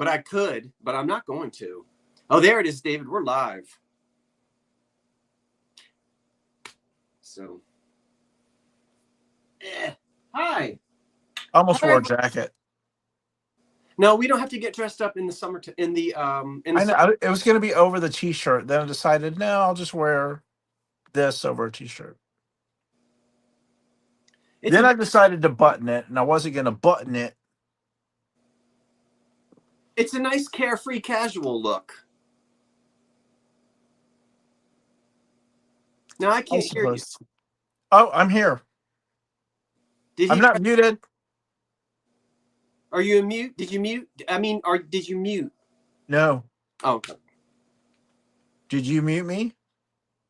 but I could, but I'm not going to. Oh, there it is, David. We're live. So, hi. Almost wore a jacket. No, we don't have to get dressed up in the summer. I know it was going to be over the t-shirt. Then I decided, no, I'll just wear this over a t-shirt. Then I decided to button it, and I wasn't going to button it. It's a nice, carefree, casual look. No, I can't hear you. Oh, I'm here. I'm not muted. Are you mute? Did you mute? I mean, did you mute? No. Oh, okay. Did you mute me?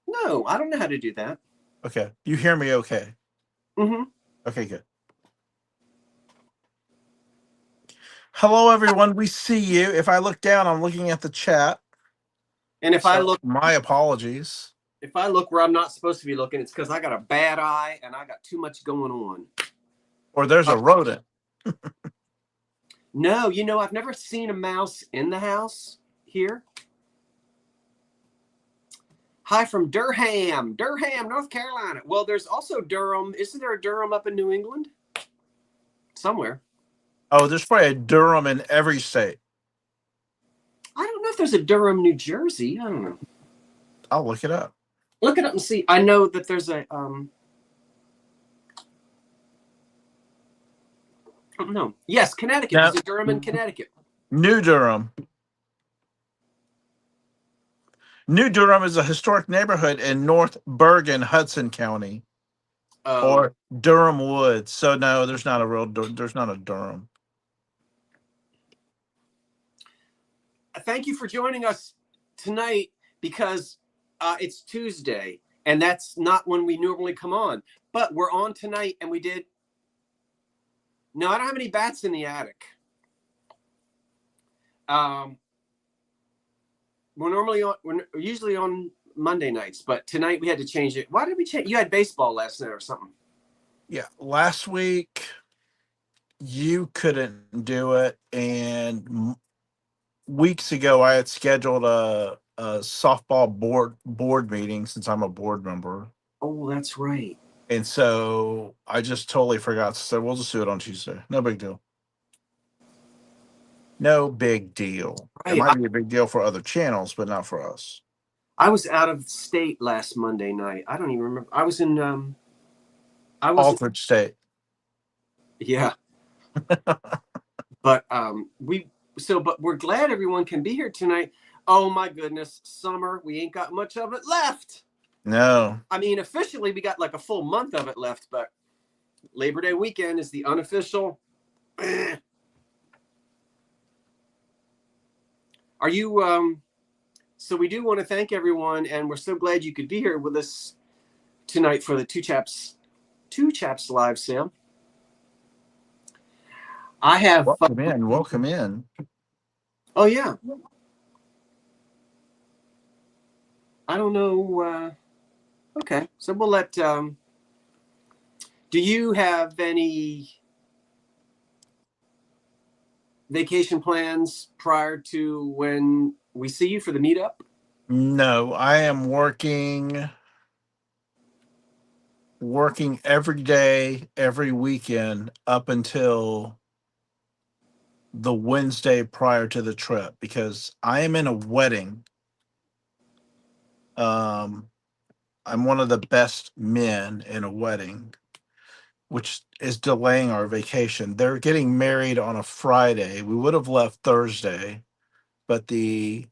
No, I don't know how to do that. Okay. You hear me okay? Mm-hmm. Okay, good. Hello, everyone. We see you. If I look down, I'm looking at the chat. And if I look... My apologies. If I look where I'm not supposed to be looking, it's because I got a bad eye and I got too much going on. Or there's a rodent. No, I've never seen a mouse in the house here. Hi from Durham, North Carolina. Well, there's also Durham. Isn't there a Durham up in New England? Somewhere. Oh, there's probably a Durham in every state. I don't know if there's a Durham, New Jersey. I don't know. I'll look it up. Look it up and see. I know that there's a... No. Yes, Connecticut. There's a Durham in Connecticut. New Durham. New Durham is a historic neighborhood in North Bergen, Hudson County, or Durham Woods. So no, there's not a Durham. Thank you for joining us tonight because it's Tuesday, and that's not when we normally come on. But we're on tonight, and we did. No, I don't have any bats in the attic. We're usually on Monday nights, but tonight we had to change it. Why did we change? You had baseball last night or something. Yeah, last week you couldn't do it, and weeks ago I had scheduled a softball board meeting since I'm a board member. Oh, that's right. And so I just totally forgot. So we'll just do it on Tuesday. No big deal. No big deal. Right. It might be a big deal for other channels, but not for us. I was out of state last Monday night. I don't even remember. I was in Altered state. Yeah. But we're glad everyone can be here tonight. Oh my goodness, summer. We ain't got much of it left. No. I mean, officially we got like a full month of it left, but Labor Day weekend is the unofficial. Are you so we do want to thank everyone, and we're so glad you could be here with us tonight for the Two Chaps live sale. I have welcome in. Oh yeah. I don't know. Okay, so we'll let. Do you have any vacation plans prior to when we see you for the meetup? No, I am working every day, every weekend up until the Wednesday prior to the trip because I am in a wedding. I'm one of the best men in a wedding, which is delaying our vacation. They're getting married on a Friday. We would have left Thursday, but the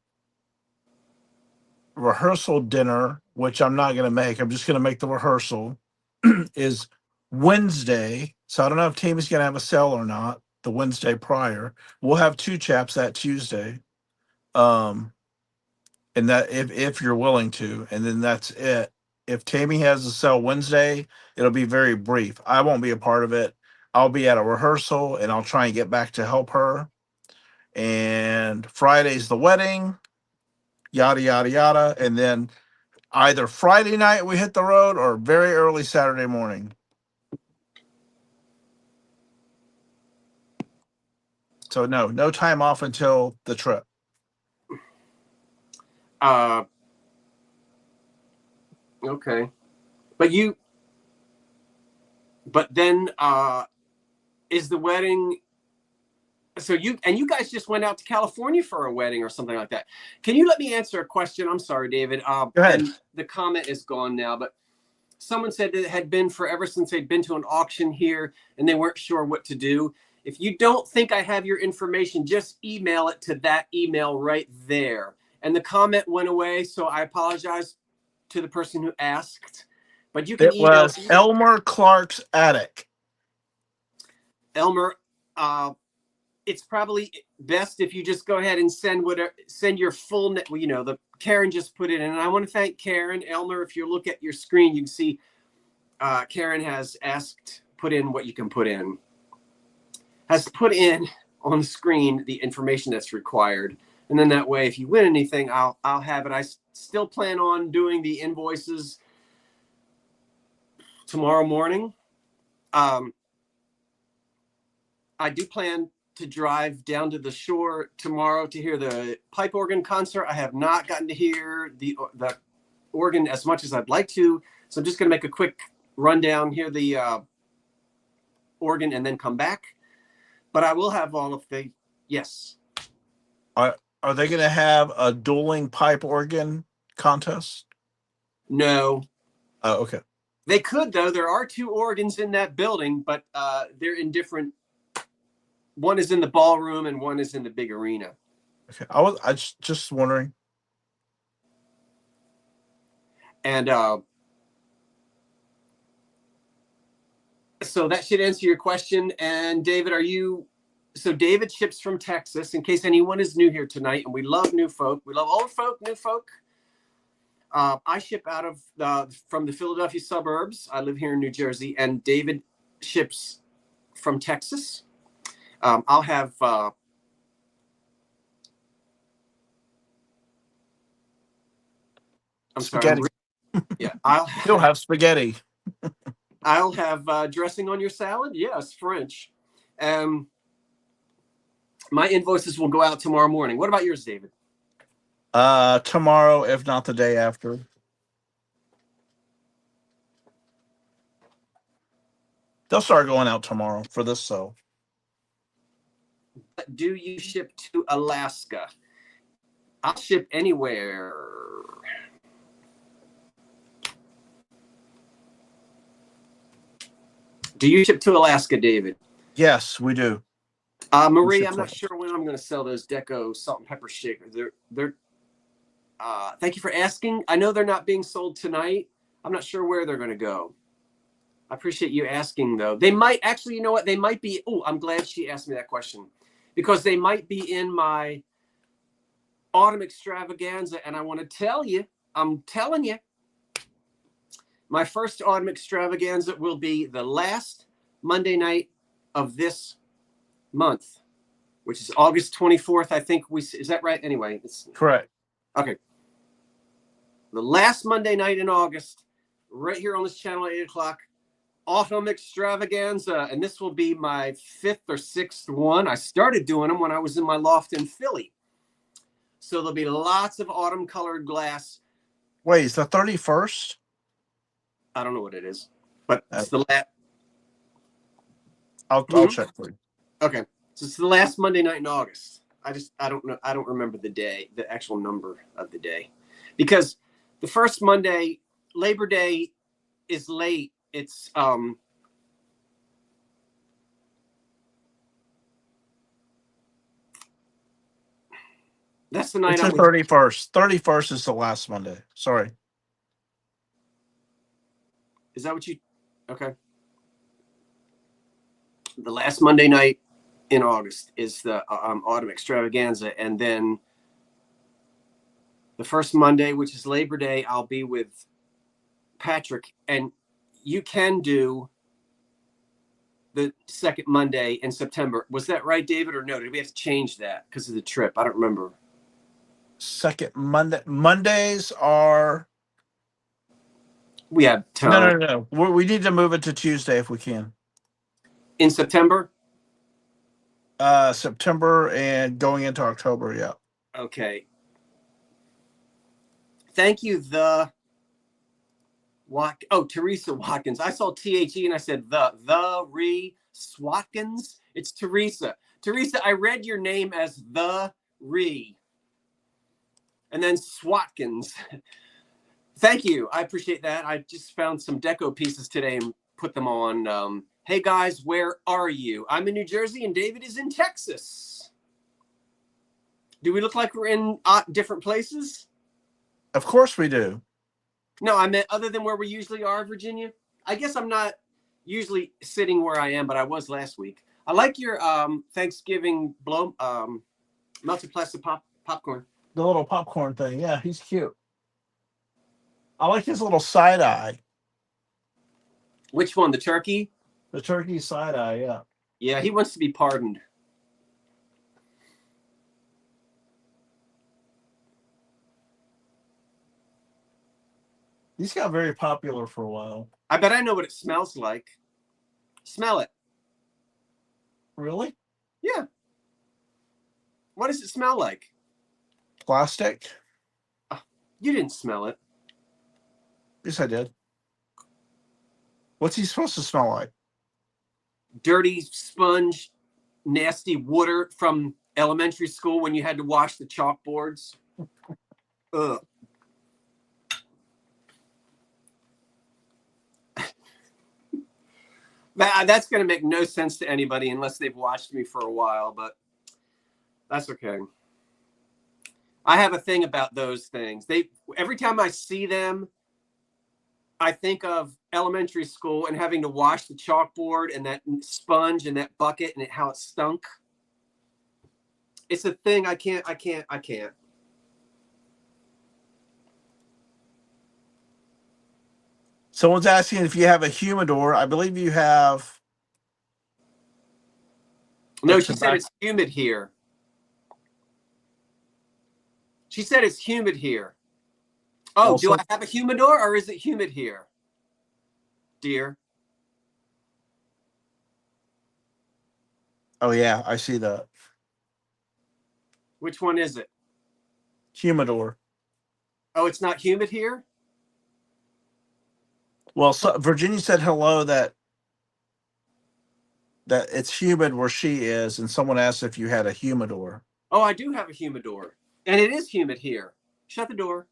rehearsal dinner, which I'm not going to make, I'm just going to make the rehearsal, is Wednesday. So I don't know if Tammy's going to have a sale or not the Wednesday prior. We'll have Two Chaps that Tuesday. And that if you're willing to, and then that's it. If Tammy has a sale Wednesday, it'll be very brief. I won't be a part of it. I'll be at a rehearsal and I'll try and get back to help her. And Friday's the wedding, yada, yada, yada. And then either Friday night we hit the road or very early Saturday morning. So no time off until the trip. Okay. But then is the wedding, so you guys just went out to California for a wedding or something like that. Can you let me answer a question? I'm sorry, David. Go ahead. And the comment is gone now, but someone said that it had been forever since they'd been to an auction here and they weren't sure what to do. If you don't think I have your information, just email it to that email right there. And the comment went away, so I apologize to the person who asked. But you can It email was Elmer Clark's attic. Elmer. It's probably best if you just go ahead and send your full net. Well, the Karen just put it in, and I want to thank Karen. Elmer, if you look at your screen, you can see Karen has put in what you can put in. Has put in on the screen the information that's required, and then that way, if you win anything, I'll have it. I still plan on doing the invoices tomorrow morning. I do plan to drive down to the shore tomorrow to hear the pipe organ concert. I have not gotten to hear the organ as much as I'd like to, so I'm just going to make a quick rundown, hear the organ, and then come back. But I will have all of the yes. Are they going to have a dueling pipe organ contest? No. Oh, okay. They could, though. There are 2 organs in that building, but they're in different. One is in the ballroom and one is in the big arena. Okay. I was just wondering. And so that should answer your question. And David, so David ships from Texas, in case anyone is new here tonight, and we love new folk. We love old folk, new folk. I ship out of from the Philadelphia suburbs. I live here in New Jersey, and David ships from Texas. I'll have spaghetti. Yeah, You'll have spaghetti. I'll have dressing on your salad. Yes, French. My invoices will go out tomorrow morning. What about yours, David? Tomorrow, if not the day after. They'll start going out tomorrow for this. So, do you ship to Alaska? I'll ship anywhere. Do you ship to Alaska, David? Yes, we do. Marie, I'm not sure when I'm going to sell those Deco salt and pepper shakers. They're. Thank you for asking. I know they're not being sold tonight. I'm not sure where they're going to go. I appreciate you asking, though. They might actually. You know what? They might be. Oh, I'm glad she asked me that question, because they might be in my autumn extravaganza, and I want to tell you. I'm telling you. My first autumn extravaganza will be the last Monday night of this month, which is August 24th. I think is that right? Anyway, it's correct. Okay. The last Monday night in August, right here on this channel at 8 o'clock, autumn extravaganza. And this will be my 5th or 6th one. I started doing them when I was in my loft in Philly. So there'll be lots of autumn colored glass. Wait, it's the 31st? I don't know what it is, but it's the last. I'll check for you. Okay. So it's the last Monday night in August. I don't know. I don't remember the day, the actual number of the day, because the first Monday, Labor Day, is late. It's that's the night. It's the 31st. 31st is the last Monday. Sorry. Is that what you? Okay. The last Monday night in August is the autumn extravaganza, and then the first Monday, which is Labor Day, I'll be with Patrick, and you can do the second Monday in September. Was that right, David, or no? Did we have to change that because of the trip? I don't remember. Second Monday. Mondays are. We have time. No. We need to move it to Tuesday if we can. In September? September and going into October. Yeah. Okay. Thank you, Teresa Watkins. I saw THE and I said Swatkins. It's Teresa. Teresa, I read your name as the Re. And then Swatkins. Thank you. I appreciate that. I just found some deco pieces today and put them on. Hey guys, where are you? I'm in New Jersey and David is in Texas. Do we look like we're in different places? Of course we do. No, I meant other than where we usually are, Virginia. I guess I'm not usually sitting where I am, but I was last week. I like your Thanksgiving melted plastic popcorn. The little popcorn thing. Yeah, he's cute. I like his little side eye. Which one? The turkey? The turkey side eye, yeah. Yeah, he wants to be pardoned. These got very popular for a while. I bet I know what it smells like. Smell it. Really? Yeah. What does it smell like? Plastic? Oh, you didn't smell it. Yes, I did. What's he supposed to smell like? Dirty sponge, nasty water from elementary school when you had to wash the chalkboards. Ugh. That's going to make no sense to anybody unless they've watched me for a while, but that's okay. I have a thing about those things. Every time I see them, I think of elementary school and having to wash the chalkboard and that sponge and that bucket and how it stunk. It's a thing I can't. Someone's asking if you have a humidor. I believe you have. No, she said it's humid here. She said it's humid here. Oh, do I have a humidor or is it humid here, dear? Oh, yeah, I see that. Which one is it? Humidor. Oh, it's not humid here? Well, Virginia said hello that it's humid where she is, and someone asked if you had a humidor. Oh, I do have a humidor, and it is humid here. Shut the door.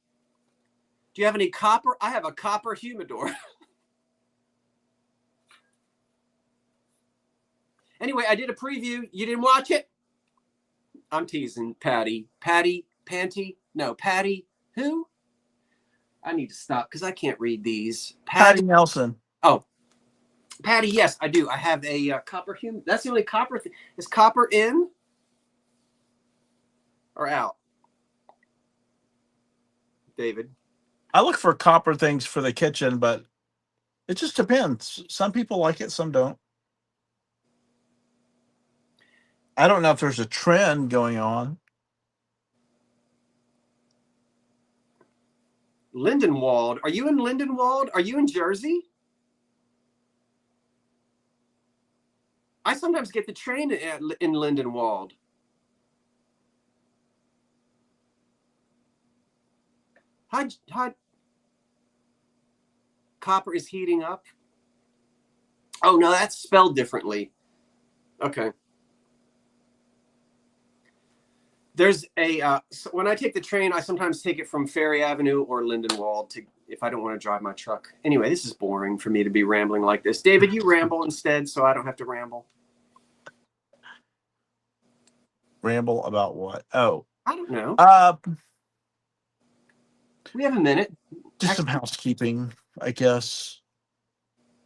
Do you have any copper? I have a copper humidor. Anyway, I did a preview. You didn't watch it? I'm teasing Patty. Patty who? I need to stop because I can't read these. Patty Nelson. Oh, Patty, yes, I do. I have a copper humidor. That's the only copper thing. Is copper in or out? David? I look for copper things for the kitchen, but it just depends. Some people like it, some don't. I don't know if there's a trend going on. Lindenwold. Are you in Lindenwold? Are you in Jersey? I sometimes get the train in Lindenwold. Hi. Copper is heating up. Oh, no, that's spelled differently. Okay. There's so when I take the train, I sometimes take it from Ferry Avenue or Lindenwold if I don't want to drive my truck. Anyway, this is boring for me to be rambling like this. David, you ramble instead so I don't have to ramble. Ramble about what? Oh. I don't know. We have a minute. Just some housekeeping, I guess.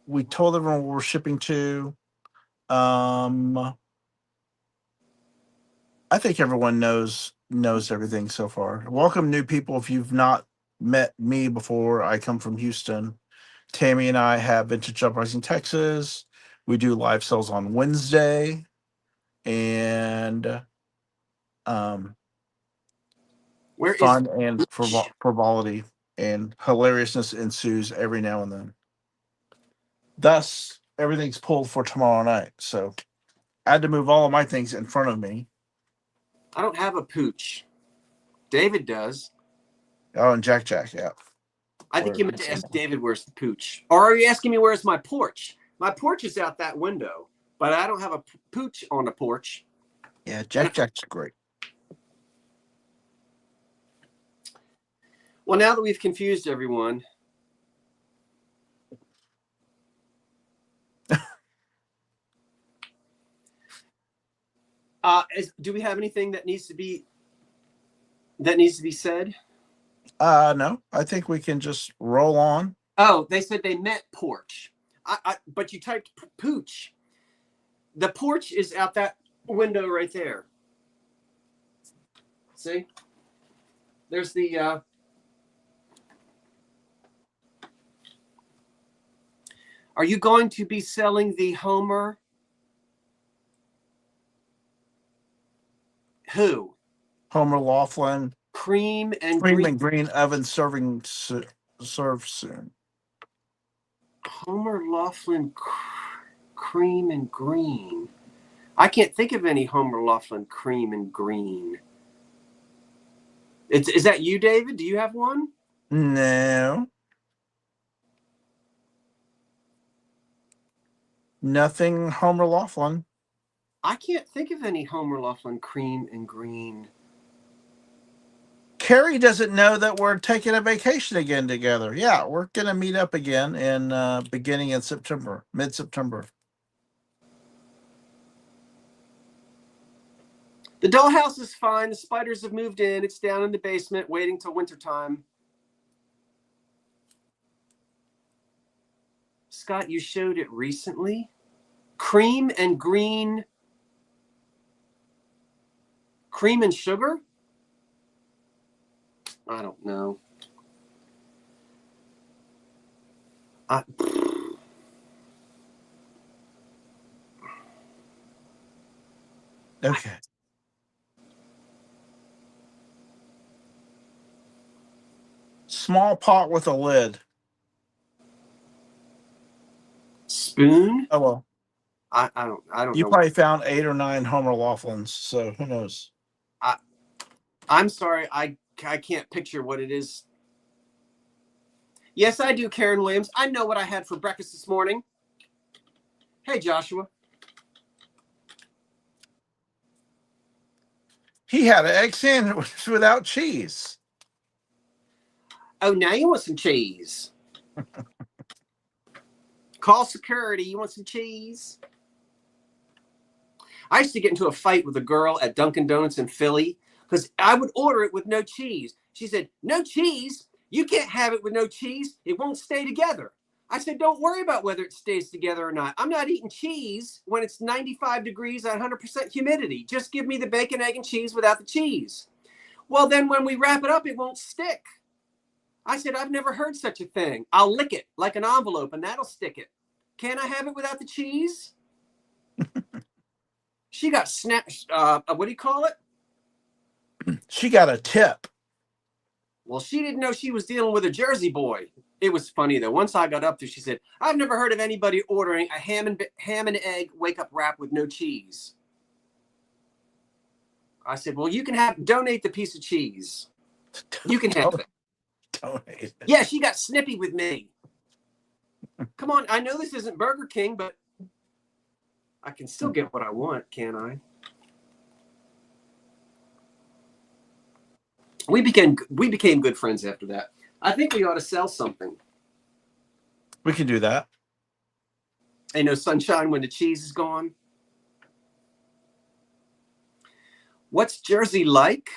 We told everyone we're shipping to. I think everyone knows everything so far. Welcome new people. If you've not met me before, I come from Houston. Tammy and I have Vintage Uprising Texas. We do live sales on Wednesday, and where fun and frivolity and hilariousness ensues every now and then. Thus, everything's pulled for tomorrow night. So I had to move all of my things in front of me. I don't have a pooch. David does. Oh, and Jack, yeah. I think you meant to ask David where's the pooch. Or are you asking me where's my porch? My porch is out that window, but I don't have a pooch on the porch. Yeah, Jack's great. Well, now that we've confused everyone, do we have anything that needs to be said? No, I think we can just roll on. Oh, they said they meant porch. But you typed pooch. The porch is out that window right there. See? There's the Are you going to be selling the Homer? Who? Homer Laughlin. Cream and green oven serve soon. Homer Laughlin cream and green. I can't think of any Homer Laughlin cream and green. Is that you, David? Do you have one? No. Nothing Homer Laughlin. I can't think of any Homer Laughlin cream and green. Carrie doesn't know that we're taking a vacation again together. Yeah, we're going to meet up again in beginning in September, mid-September. The dollhouse is fine. The spiders have moved in. It's down in the basement waiting till wintertime. Scott, you showed it recently. Cream and green. Cream and sugar? I don't know. Okay. Small pot with a lid. Spoon? Oh well. I don't know. You probably found 8 or 9 Homer Laughlins, so who knows? I'm sorry, I can't picture what it is. Yes, I do, Karen Williams. I know what I had for breakfast this morning. Hey, Joshua. He had an egg sandwich without cheese. Oh, now you want some cheese. Call security. You want some cheese? I used to get into a fight with a girl at Dunkin' Donuts in Philly because I would order it with no cheese. She said, no cheese? You can't have it with no cheese. It won't stay together. I said, don't worry about whether it stays together or not. I'm not eating cheese when it's 95 degrees at 100% humidity. Just give me the bacon, egg, and cheese without the cheese. Well, then when we wrap it up, it won't stick. I said, I've never heard such a thing. I'll lick it like an envelope and that'll stick it. Can I have it without the cheese? She got snatched. What do you call it? She got a tip. Well, she didn't know she was dealing with a Jersey boy. It was funny though. Once I got up there, she said, I've never heard of anybody ordering a ham and egg wake up wrap with no cheese. I said, well, you can donate the piece of cheese. You can have it. Donate it. Yeah, she got snippy with me. Come on, I know this isn't Burger King, but I can still get what I want, can't I? We became good friends after that. I think we ought to sell something. We can do that. Ain't no sunshine when the cheese is gone. What's Jersey like?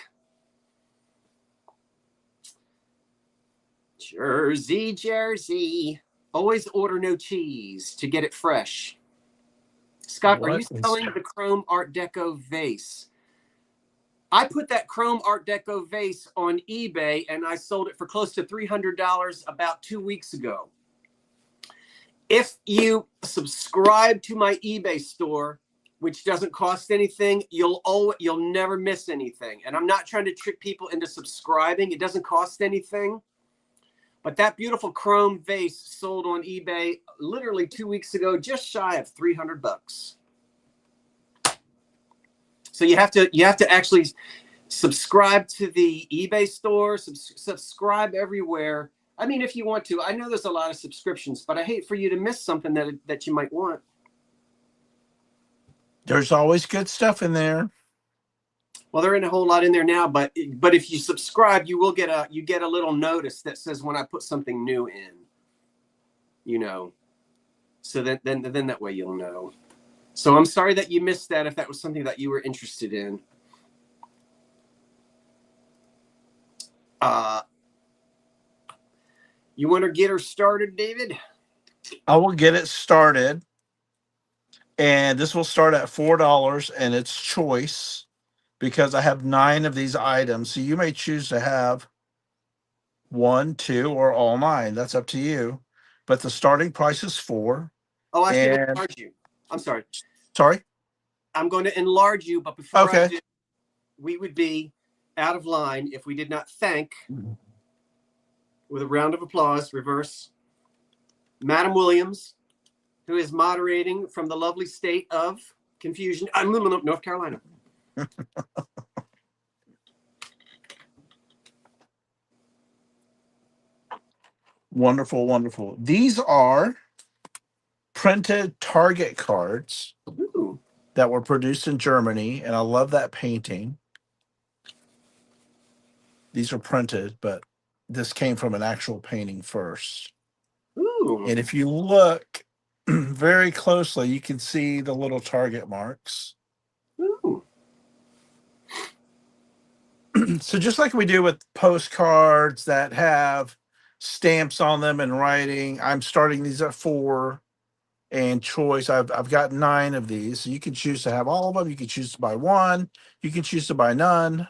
Jersey, Jersey. Always order no cheese to get it fresh. Scott, are you selling the chrome Art Deco vase? I put that chrome Art Deco vase on eBay and I sold it for close to $300 about 2 weeks ago. If you subscribe to my eBay store, which doesn't cost anything, you'll never miss anything. And I'm not trying to trick people into subscribing. It doesn't cost anything. But that beautiful chrome vase sold on eBay literally 2 weeks ago, just shy of $300. So you have to actually subscribe to the eBay store, subscribe everywhere. I mean, if you want to. I know there's a lot of subscriptions, but I hate for you to miss something that you might want. There's always good stuff in there. Well, there ain't a whole lot in there now, but if you subscribe, you get a little notice that says when I put something new in. You know, so then that way you'll know. So I'm sorry that you missed that if that was something that you were interested in. You want to get her started, David? I will get it started. And this will start at $4 and it's choice because I have 9 of these items. So you may choose to have 1, 2, or all 9. That's up to you. But the starting price is 4. Oh, I should And enlarge you. I'm sorry. sorry. I'm going to enlarge you, but before I Okay. do, we would be out of line if we did not thank, with a round of applause, reverse, Madam Williams, who is moderating from the lovely state of Confusion, North Carolina. Wonderful, wonderful. These are printed Target cards Ooh. that were produced in Germany, and I love that painting. These are printed, but this came from an actual painting first. Ooh. And if you look very closely, you can see the little target marks. Ooh. So just like we do with postcards that have stamps on them and writing, I'm starting these at 4. And choice, I've got 9 of these. So you can choose to have all of them. You can choose to buy 1. You can choose to buy none.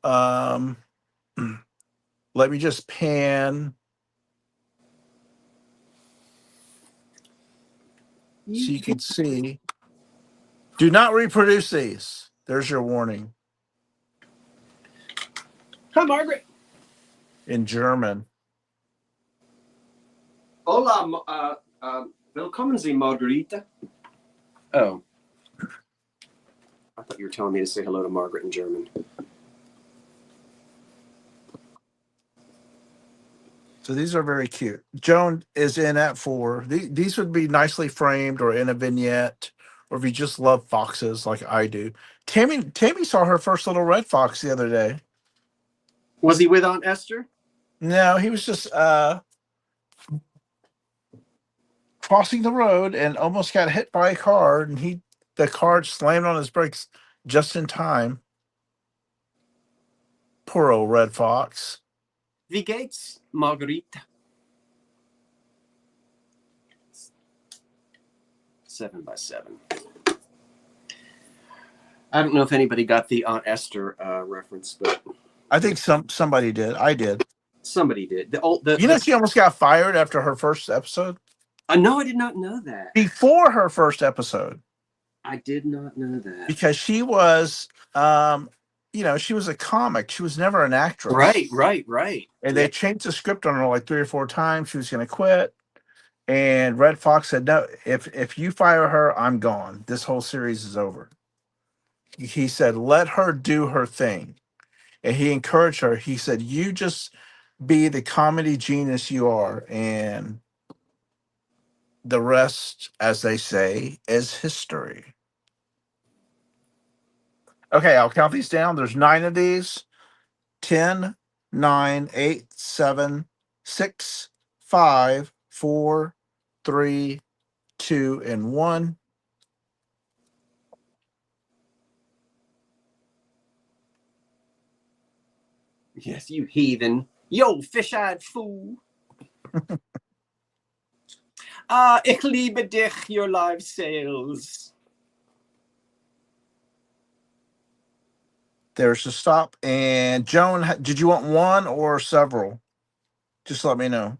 Let me just pan so you can see. Do not reproduce these. There's your warning. Hi, Margaret. In German. Hola, willkommen Sie, Margarita. Oh. I thought you were telling me to say hello to Margaret in German. So these are very cute. Joan is in at 4. These would be nicely framed or in a vignette, or if you just love foxes like I do. Tammy saw her first little red fox the other day. Was he with Aunt Esther? No, he was just crossing the road and almost got hit by a car, and the car slammed on his brakes just in time. Poor old red fox. Wie geht's, Margarita? 7x7. I don't know if anybody got the Aunt Esther reference, but I think somebody did. I did. somebody did. She almost got fired after her first episode. No, I did not know that. Before her first episode. I did not know that. Because she was, she was a comic. She was never an actress. Right. And they changed the script on her like 3 or 4 times. She was going to quit. And Red Fox said, no, if you fire her, I'm gone. This whole series is over. He said, let her do her thing. And he encouraged her. He said, you just be the comedy genius you are. And the rest, as they say, is history. Okay, I'll count these down. There's 9 of these. 10, 9, 8, 7, 6, 5, 4, 3, 2, and 1. Yes, you heathen. Yo, fish-eyed fool. Ich liebe dich, your live sales. There's the stop. And Joan, did you want 1 or several? Just let me know.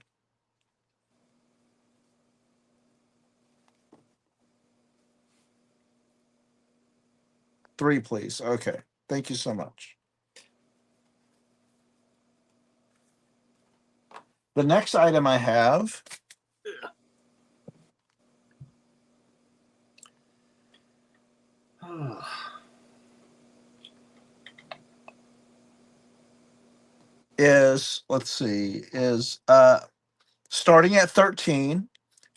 3, please. Okay. Thank you so much. The next item I have is, let's see, is starting at 13.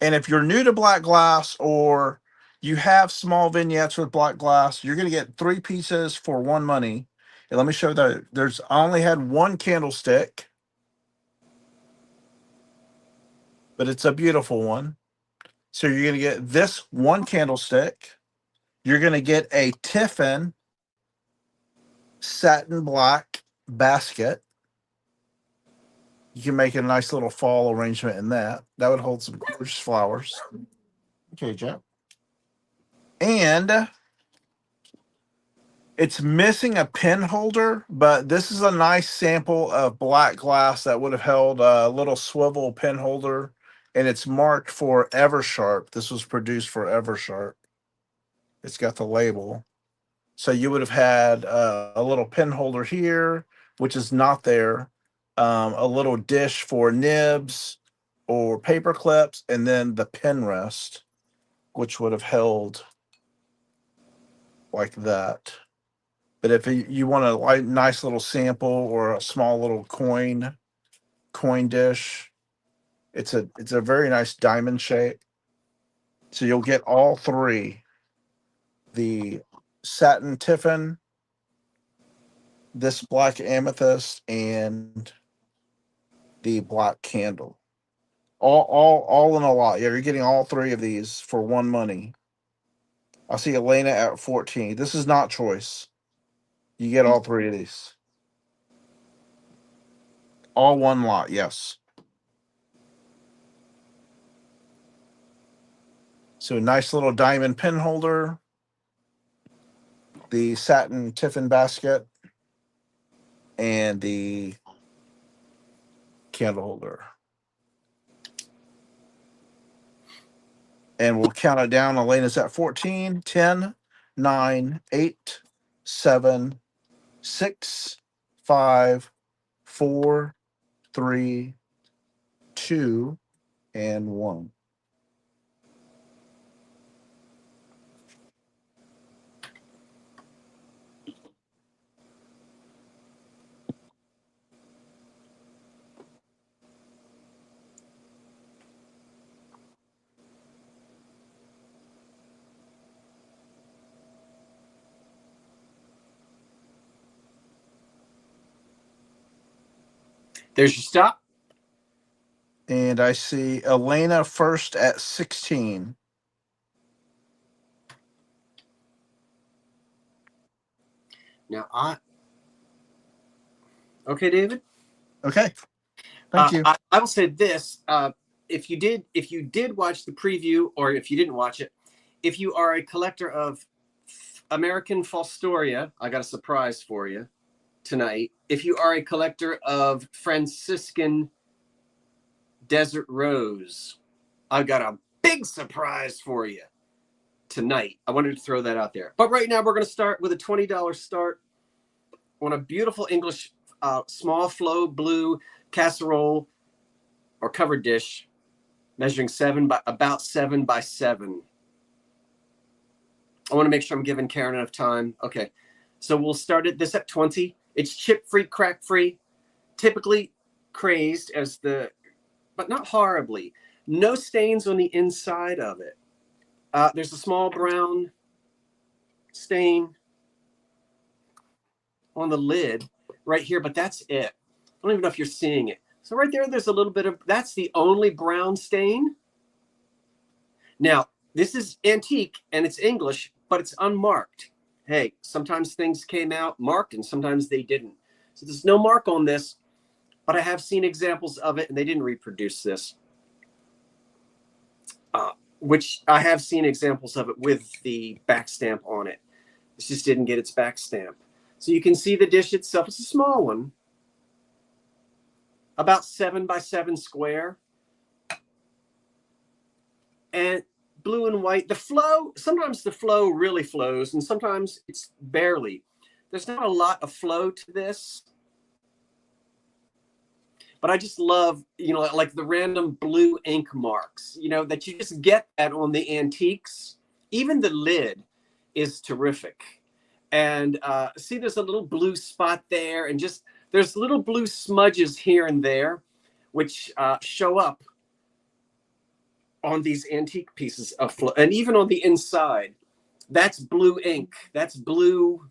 And if you're new to black glass or you have small vignettes with black glass, you're going to get 3 pieces for 1 money. And let me show that I only had 1 candlestick, but it's a beautiful one. So you're going to get this 1 candlestick. You're going to get a Tiffin satin black basket. You can make a nice little fall arrangement in that. That would hold some gorgeous flowers. Okay, Jeff. And it's missing a pen holder, but this is a nice sample of black glass that would have held a little swivel pen holder, and it's marked for Eversharp. This was produced for Eversharp. It's got the label. So you would have had a little pen holder here, which is not there, a little dish for nibs or paper clips, and then the pen rest, which would have held like that. But if you want a nice little sample or a small little coin dish, it's a very nice diamond shape. So you'll get all 3: the satin tiffin, this black amethyst, and the black candle. All in a lot. Yeah, you're getting all 3 of these for 1 money. I see Elena at 14. This is not choice. You get all 3 of these. All 1 lot, yes. So nice little diamond pen holder, the satin tiffin basket, and the candle holder. And we'll count it down. Elena's at 14, 10, 9, 8, 7, 6, 5, 4, 3, 2, and 1. There's your stop. And I see Elena first at 16. Now okay, David. Okay. Thank you. I will say this: if you did watch the preview, or if you didn't watch it, if you are a collector of American Fostoria, I got a surprise for you tonight. If you are a collector of Franciscan Desert Rose, I've got a big surprise for you tonight. I wanted to throw that out there. But right now, we're going to start with a $20 start on a beautiful English small flow blue casserole or covered dish, measuring about 7 by 7. I want to make sure I'm giving Karen enough time. Okay, so we'll start this at 20. It's chip-free, crack-free, typically crazed but not horribly. No stains on the inside of it. There's a small brown stain on the lid right here, but that's it. I don't even know if you're seeing it. So right there's a little bit of, that's the only brown stain. Now, this is antique and it's English, but it's unmarked. Hey, sometimes things came out marked and sometimes they didn't. So there's no mark on this, but I have seen examples of it and they didn't reproduce this. Which I have seen examples of it with the back stamp on it. This just didn't get its back stamp. So you can see the dish itself. It's a small one, about 7 by 7 square. And blue and white. The flow, sometimes the flow really flows and sometimes it's barely. There's not a lot of flow to this. But I just love, like the random blue ink marks, that you just get that on the antiques. Even the lid is terrific. And see, there's a little blue spot there. And just There's little blue smudges here and there, which show up on these antique pieces of flow, and even on the inside. That's blue ink. That's blue,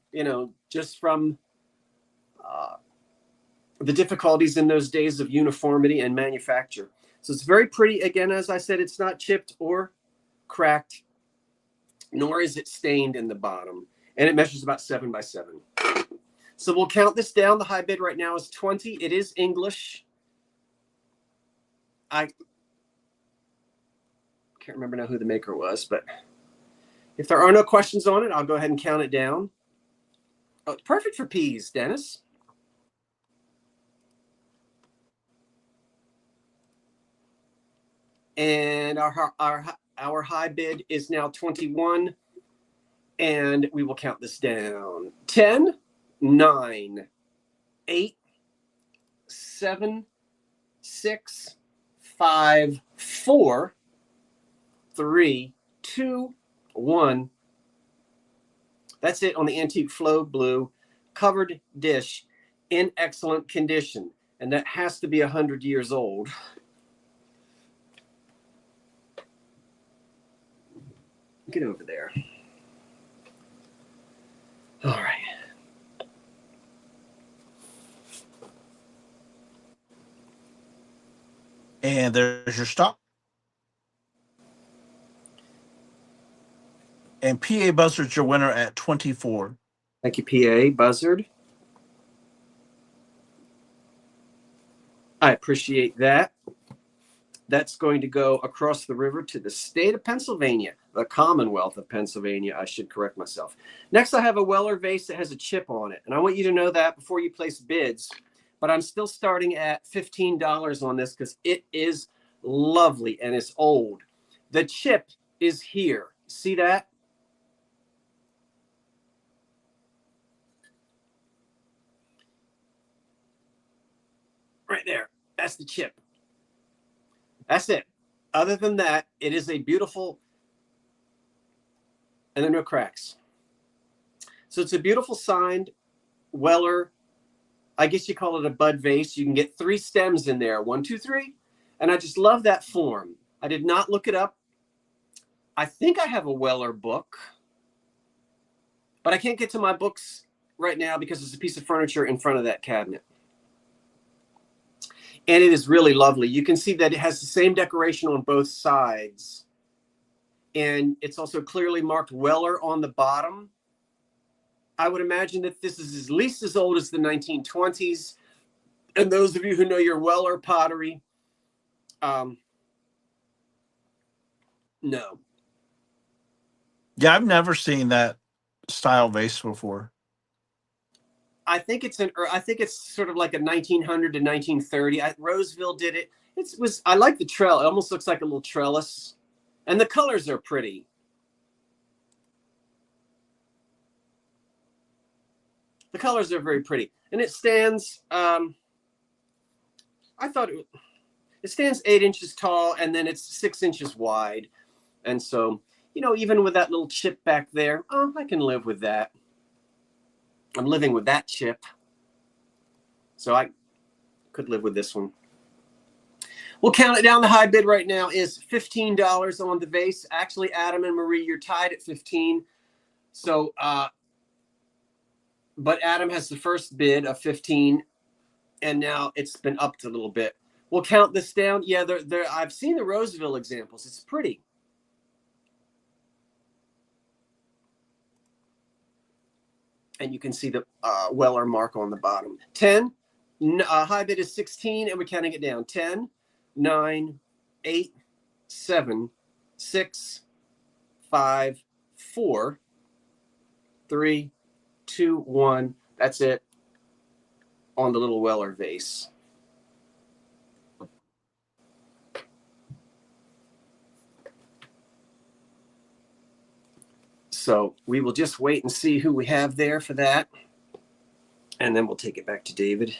just from the difficulties in those days of uniformity and manufacture. So it's very pretty. Again, as I said, it's not chipped or cracked, nor is it stained in the bottom. And it measures about 7 by 7. So we'll count this down. The high bid right now is 20. It is English. I can't remember now who the maker was, but if there are no questions on it, I'll go ahead and count it down. Oh, it's perfect for peas, Dennis. And our high bid is now 21. And we will count this down. 10, 9, 8, 7, 6, 5, 4, 3, 2, 1. That's it on the antique flow blue covered dish in excellent condition. And that has to be 100 years old. Get over there. All right. And there's your stop. And PA Buzzard's your winner at 24. Thank you, PA Buzzard. I appreciate that. That's going to go across the river to the state of Pennsylvania, the Commonwealth of Pennsylvania. I should correct myself. Next, I have a Weller vase that has a chip on it. And I want you to know that before you place bids. But I'm still starting at $15 on this because it is lovely and it's old. The chip is here. See that? Right there. That's the chip. That's it. Other than that, it is a beautiful, and there are no cracks. So it's a beautiful signed Weller. I guess you call it a bud vase. You can get 3 stems in there. 1, 2, 3. And I just love that form. I did not look it up. I think I have a Weller book, but I can't get to my books right now because there's a piece of furniture in front of that cabinet. And it is really lovely. You can see that it has the same decoration on both sides. And it's also clearly marked Weller on the bottom. I would imagine that this is at least as old as the 1920s. And those of you who know your Weller pottery, no. Yeah, I've never seen that style vase before. I think it's sort of like a 1900 to 1930. Roseville did it. I like the trellis. It almost looks like a little trellis, and the colors are pretty. The colors are very pretty, and it stands. I thought it stands 8 inches tall, and then it's 6 inches wide, and so even with that little chip back there, I can live with that. I'm living with that chip. So I could live with this one. We'll count it down. The high bid right now is $15 on the vase. Actually, Adam and Marie, you're tied at 15. So, but Adam has the first bid of 15, and now it's been upped a little bit. We'll count this down. Yeah, I've seen the Roseville examples. It's pretty. And you can see the Weller mark on the bottom. 10, high bid is 16, and we're counting it down. 10, 9, 8, 7, 6, 5, 4, 3, 2, 1. That's it on the little Weller vase. So we will just wait and see who we have there for that. And then we'll take it back to David.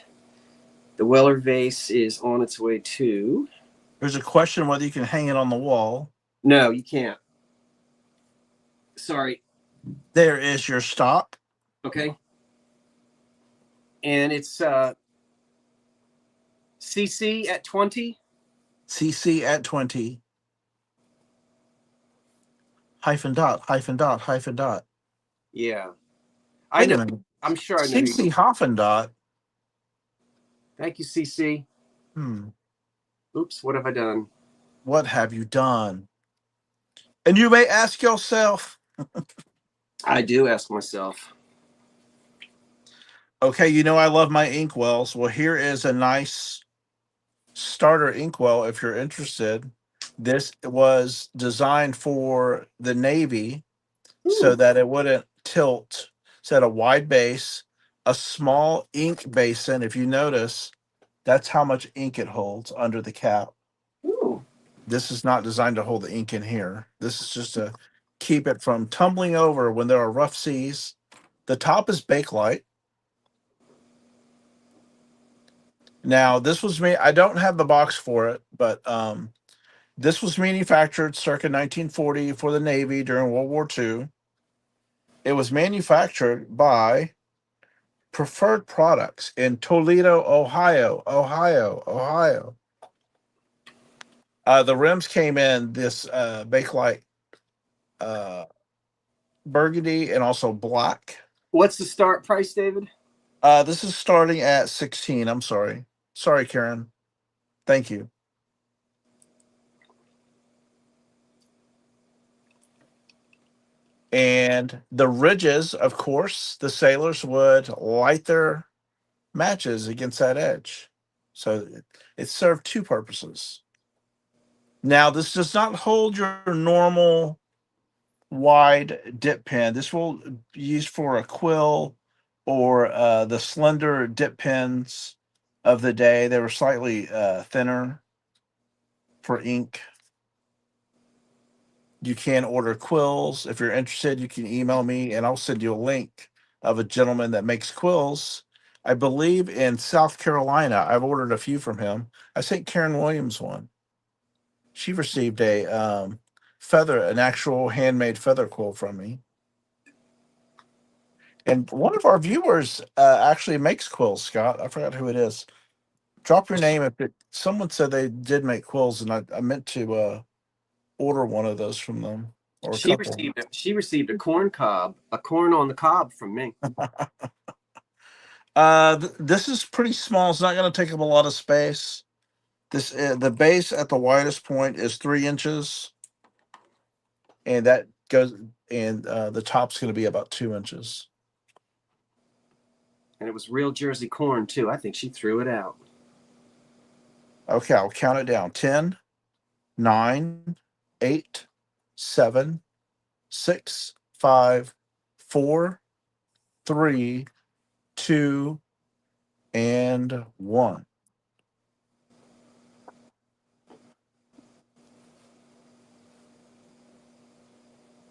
The Weller vase is on its way to... There's a question whether you can hang it on the wall. No, you can't. Sorry. There is your stop. Okay. And it's CC at 20. CC at 20. Hyphen dot, hyphen dot, hyphen dot. Yeah. I Wait know. a minute. I'm sure I know who CC Hoffen dot. Thank you, CC. Oops, what have I done? What have you done? And you may ask yourself, I do ask myself. okay, you know I love my inkwells. Well, here is a nice starter inkwell if you're interested. This was designed for the Navy so Ooh. that it wouldn't tilt. It's at a wide base, a small ink basin. If you notice, that's how much ink it holds under the cap. Ooh. This is not designed to hold the ink in here. This is just to keep it from tumbling over when there are rough seas. The top is Bakelite. Now, this was me. I don't have the box for it, but this was manufactured circa 1940 for the Navy during World War II. It was manufactured by Preferred Products in Toledo, Ohio. Ohio. The rims came in this Bakelite burgundy and also black. What's the start price, David? This is starting at 16. I'm sorry. Sorry, Karen. Thank you. And the ridges, of course, the sailors would light their matches against that edge. So it served two purposes. Now, this does not hold your normal wide dip pen. This will be used for a quill or the slender dip pens of the day. They were slightly thinner for ink. You can order quills. If you're interested, you can email me and I'll send you a link of a gentleman that makes quills. I believe in South Carolina. I've ordered a few from him. I sent Karen Williams one. She received a an actual handmade feather quill from me. And one of our viewers actually makes quills, Scott. I forgot who it is. Drop your name if it. Someone said they did make quills, and I meant to order one of those from them or a couple. She received a corn on the cob from me. This is pretty small. It's not going to take up a lot of space. This the base at the widest point is 3 inches, and that goes, and the top's going to be about 2 inches. And it was real Jersey corn too. I think she threw it out. Okay, I'll count it down. 10, 9, 8, 7, 6, 5, 4, 3, 2, and 1.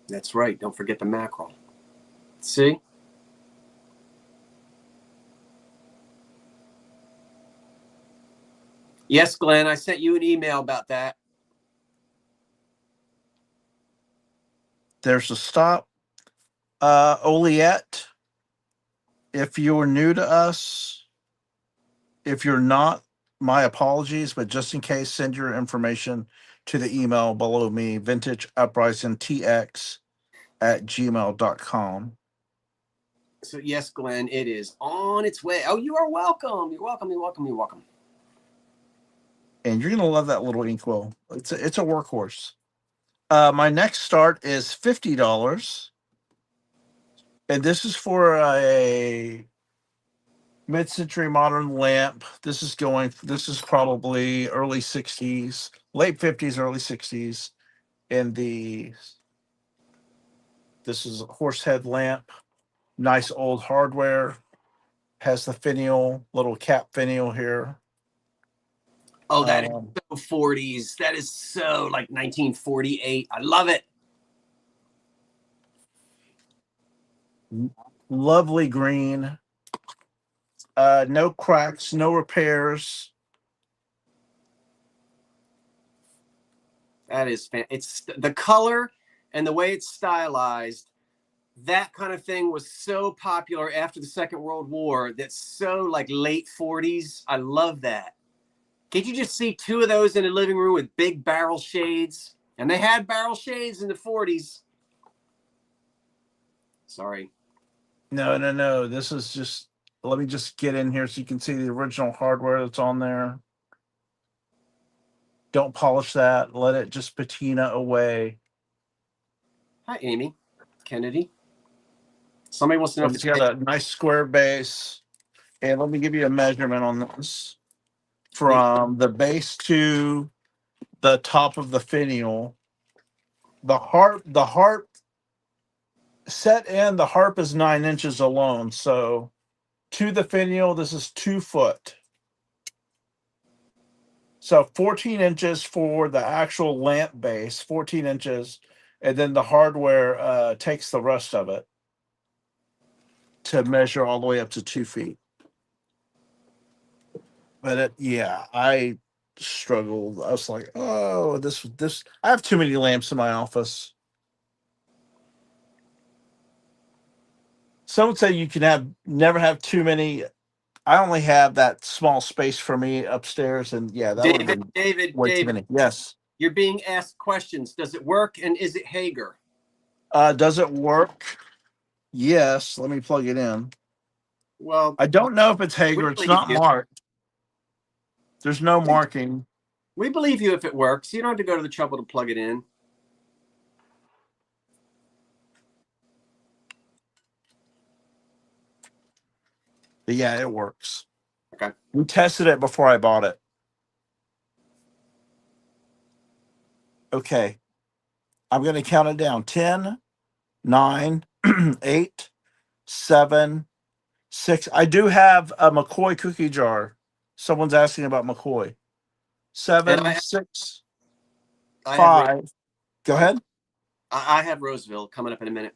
That's right. Don't forget the mackerel. See? Yes, Glenn, I sent you an email about that. There's a stop. Oliette, if you're new to us, if you're not, my apologies, but just in case, send your information to the email below me, vintageuprisingtx@gmail.com. So yes, Glenn, it is on its way. Oh, you are welcome. You're welcome. You're welcome. You're welcome. And you're gonna love that little inkwell. It's a workhorse. My next start is $50, and this is for a mid-century modern lamp. This is probably early 60s, late 50s, early 60s. And this is a horse head lamp, nice old hardware, has the finial, little cap finial here. Oh, that is so 40s. That is so like 1948. I love it. Lovely green. No cracks, no repairs. That is it's the color and the way it's stylized. That kind of thing was so popular after the Second World War. That's so like late 40s. I love that. Can't you just see two of those in a living room with big barrel shades? And they had barrel shades in the 40s. Sorry. No. This is just, let me just get in here so you can see the original hardware that's on there. Don't polish that. Let it just patina away. Hi, Amy Kennedy. Somebody wants to know if It's got a nice square base. And let me give you a measurement on this. From the base to the top of the finial. The harp set in, the harp is 9 inches alone. So to the finial, this is 2 foot. So 14 inches for the actual lamp base, 14 inches, and then the hardware takes the rest of it to measure all the way up to 2 feet. But I struggled. I was like, oh, this. I have too many lamps in my office. Some would say you can never have too many. I only have that small space for me upstairs, and that would have been David, way too many. Yes. You're being asked questions. Does it work, and is it Hager? Does it work? Yes. Let me plug it in. Well, I don't know if it's Hager. It's not marked. There's no marking. We believe you if it works. You don't have to go to the trouble to plug it in. But yeah, it works. Okay. We tested it before I bought it. Okay. I'm going to count it down. 10, 9, 8, 7, 6. I do have a McCoy cookie jar. Someone's asking about McCoy. 7, 6, 5. Go ahead. I have Roseville coming up in a minute.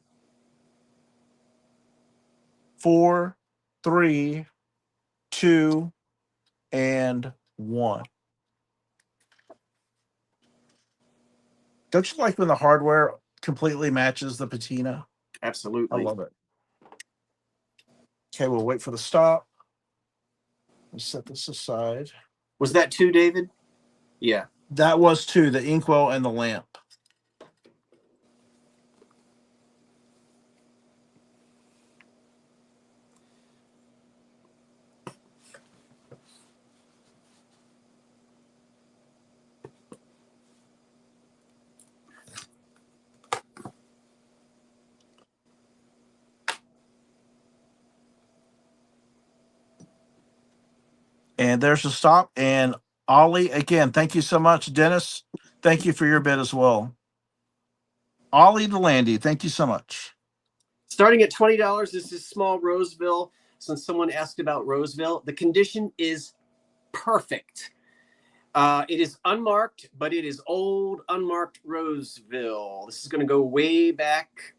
4, 3, 2, and 1. Don't you like when the hardware completely matches the patina? Absolutely. I love it. Okay, we'll wait for the stop. Let's set this aside. Was that 2, David? Yeah. That was 2, the inkwell and the lamp. And there's the stop. And Ollie, again, thank you so much. Dennis, thank you for your bid as well. Ollie DeLandy, thank you so much. Starting at $20, this is small Roseville. Since someone asked about Roseville, the condition is perfect. It is unmarked, but it is old, unmarked Roseville. This is going to go way back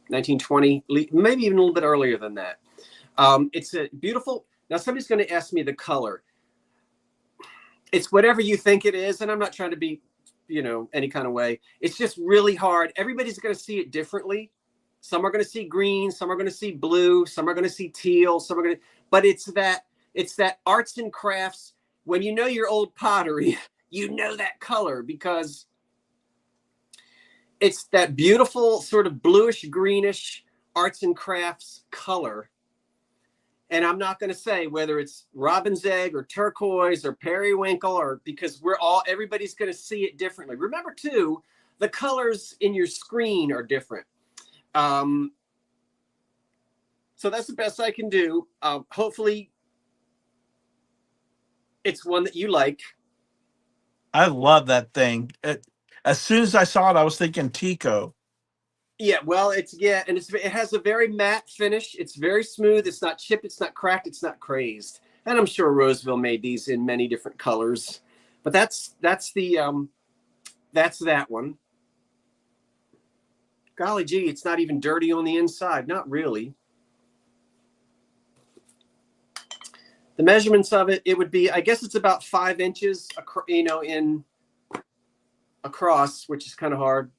1920, maybe even a little bit earlier than that. It's a beautiful. Now, somebody's going to ask me the color. It's whatever you think it is, and I'm not trying to be, any kind of way. It's just really hard. Everybody's going to see it differently. Some are going to see green, some are going to see blue, some are going to see teal, some are going to. But it's that arts and crafts. When you know your old pottery, you know that color because it's that beautiful sort of bluish greenish arts and crafts color. And I'm not going to say whether it's robin's egg or turquoise or periwinkle, or because everybody's going to see it differently. Remember too, the colors in your screen are different. So that's the best I can do. Hopefully it's one that you like. I love that thing. As soon as I saw it, I was thinking Tico. Yeah, well, and it has a very matte finish. It's very smooth. It's not chipped. It's not cracked. It's not crazed. And I'm sure Roseville made these in many different colors. But that's that one. Golly gee, it's not even dirty on the inside. Not really. The measurements of it would be, I guess it's about 5 inches, in across, which is kind of hard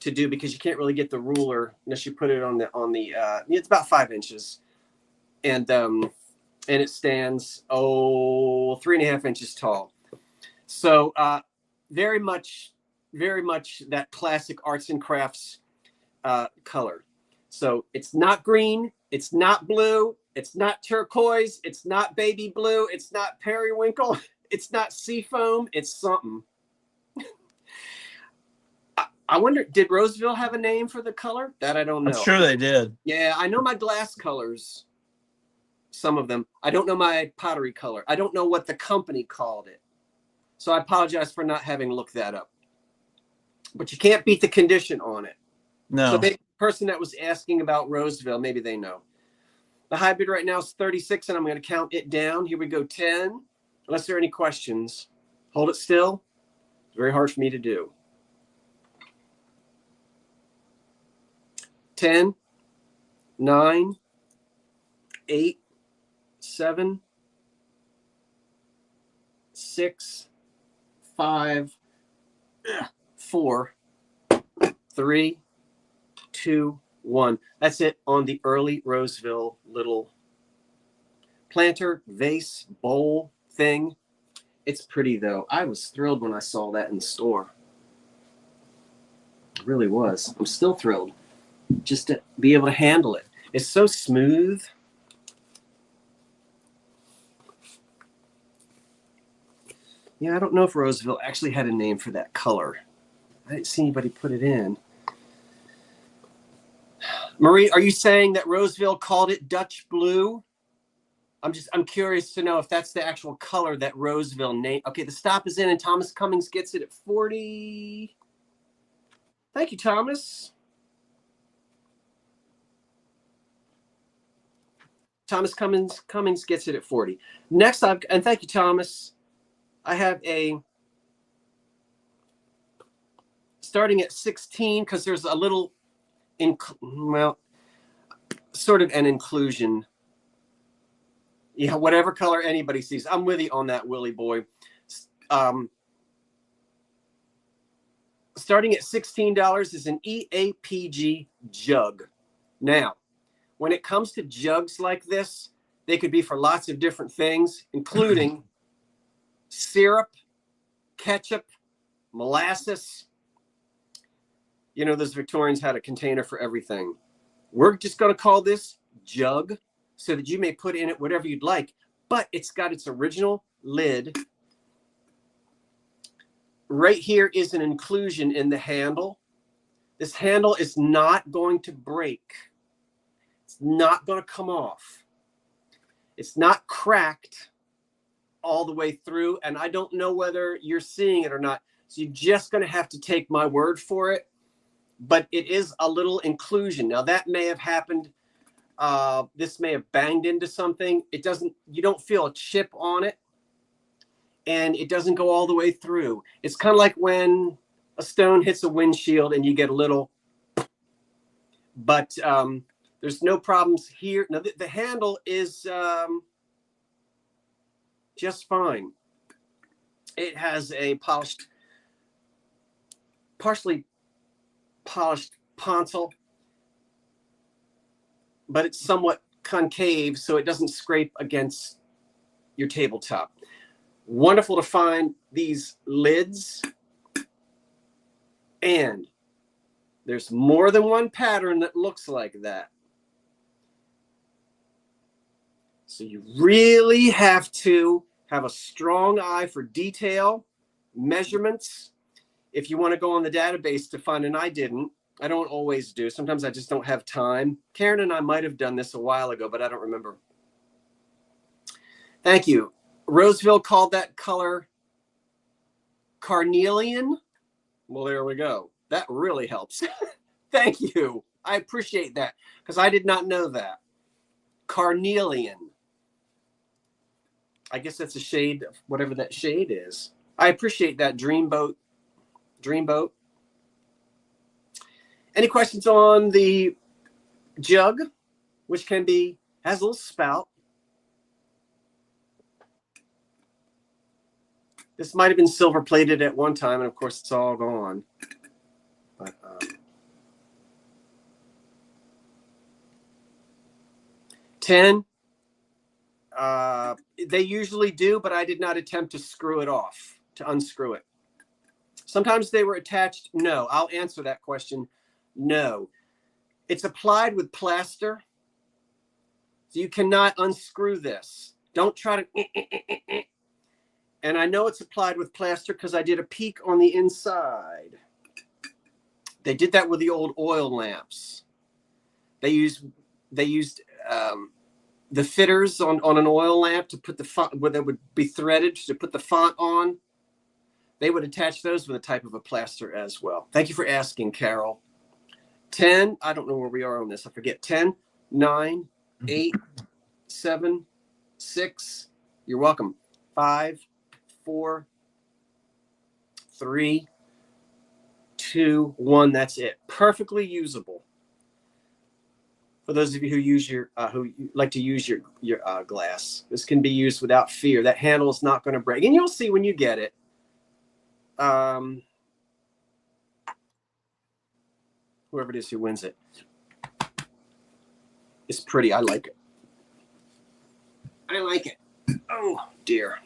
to do because you can't really get the ruler unless you put it on the it's about 5 inches. and it stands 3.5 inches tall. So very much that classic arts and crafts color. So it's not green, it's not blue, it's not turquoise, it's not baby blue, it's not periwinkle, it's not seafoam, it's something. I wonder, did Roseville have a name for the color? That I don't know. I'm sure they did. Yeah, I know my glass colors, some of them. I don't know my pottery color. I don't know what the company called it. So I apologize for not having looked that up. But you can't beat the condition on it. No. So maybe the person that was asking about Roseville, maybe they know. The high bid right now is 36, and I'm going to count it down. Here we go, 10. Unless there are any questions. Hold it still. It's very hard for me to do. 10, 9, 8, 7, 6, 5, 4, 3, 2, 1. That's it on the early Roseville little planter, vase, bowl thing. It's pretty, though. I was thrilled when I saw that in the store. I really was. I'm still thrilled just to be able to handle it. It's so smooth. Yeah, I don't know if Roseville actually had a name for that color. I didn't see anybody put it in. Marie, are you saying that Roseville called it Dutch blue? I'm curious to know if that's the actual color that Roseville named. Okay, the stop is in, and Thomas Cummings gets it at 40. Thank you, Thomas. Thomas Cummings gets it at 40. Next up, and thank you, Thomas. I have a starting at 16 because there's a little, sort of an inclusion. Yeah, whatever color anybody sees. I'm with you on that, Willie boy. Starting at $16 is an EAPG jug. Now, when it comes to jugs like this, they could be for lots of different things, including syrup, ketchup, molasses. You know, those Victorians had a container for everything. We're just going to call this jug so that you may put in it whatever you'd like, but it's got its original lid. Right here is an inclusion in the handle. This handle is not going to break. It's not going to come off. It's not cracked all the way through, and I don't know whether you're seeing it or not. So you're just going to have to take my word for it. But it is a little inclusion. Now that may have happened. This may have banged into something. It doesn't. You don't feel a chip on it, and it doesn't go all the way through. It's kind of like when a stone hits a windshield and you get a little. But there's no problems here. Now the handle is just fine. It has a partially polished pontil, but it's somewhat concave, so it doesn't scrape against your tabletop. Wonderful to find these lids, and there's more than one pattern that looks like that. So you really have to have a strong eye for detail, measurements. If you want to go on the database to find, and I didn't, I don't always do. Sometimes I just don't have time. Karen and I might have done this a while ago, but I don't remember. Thank you. Roseville called that color carnelian. Well, there we go. That really helps. Thank you. I appreciate that because I did not know that. Carnelian. I guess that's a shade of whatever that shade is. I appreciate that, Dreamboat. Dreamboat. Any questions on the jug, which has a little spout. This might have been silver plated at one time, and of course it's all gone. But 10, They usually do, but I did not attempt to screw it off, to unscrew it. Sometimes they were attached. No, I'll answer that question. No. It's applied with plaster, so you cannot unscrew this. Don't try to. And I know it's applied with plaster because I did a peek on the inside. They did that with the old oil lamps. They used the fitters on an oil lamp to put the font, where they would be threaded to put the font on. They would attach those with a type of a plaster as well. Thank you for asking, Carol. 10, I don't know where we are on this. I forget. 10, 9, 8, 7, 6. You're welcome. 5, 4, 3, 2, 1. That's it. Perfectly usable. For those of you who use your who like to use your glass, this can be used without fear. That handle is not going to break, and you'll see when you get it. Whoever it is who wins it, it's pretty. I like it. I like it. Oh dear.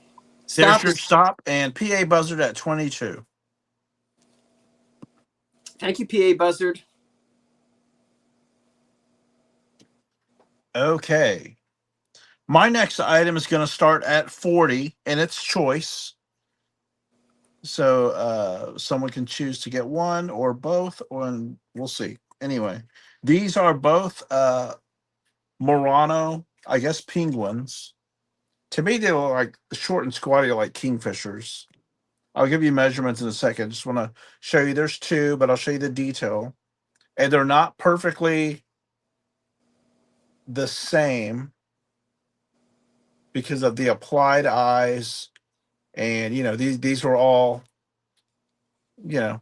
There's your stop and PA buzzard at 22. Thank you, PA buzzard. Okay. My next item is going to start at 40 and it's choice. So someone can choose to get one or both, and we'll see. Anyway, these are both Murano, I guess, penguins. To me, they look like short and squatty, like kingfishers. I'll give you measurements in a second. Just want to show you. There's two, but I'll show you the detail. And they're not perfectly the same because of the applied eyes. And, you know, these were all, you know,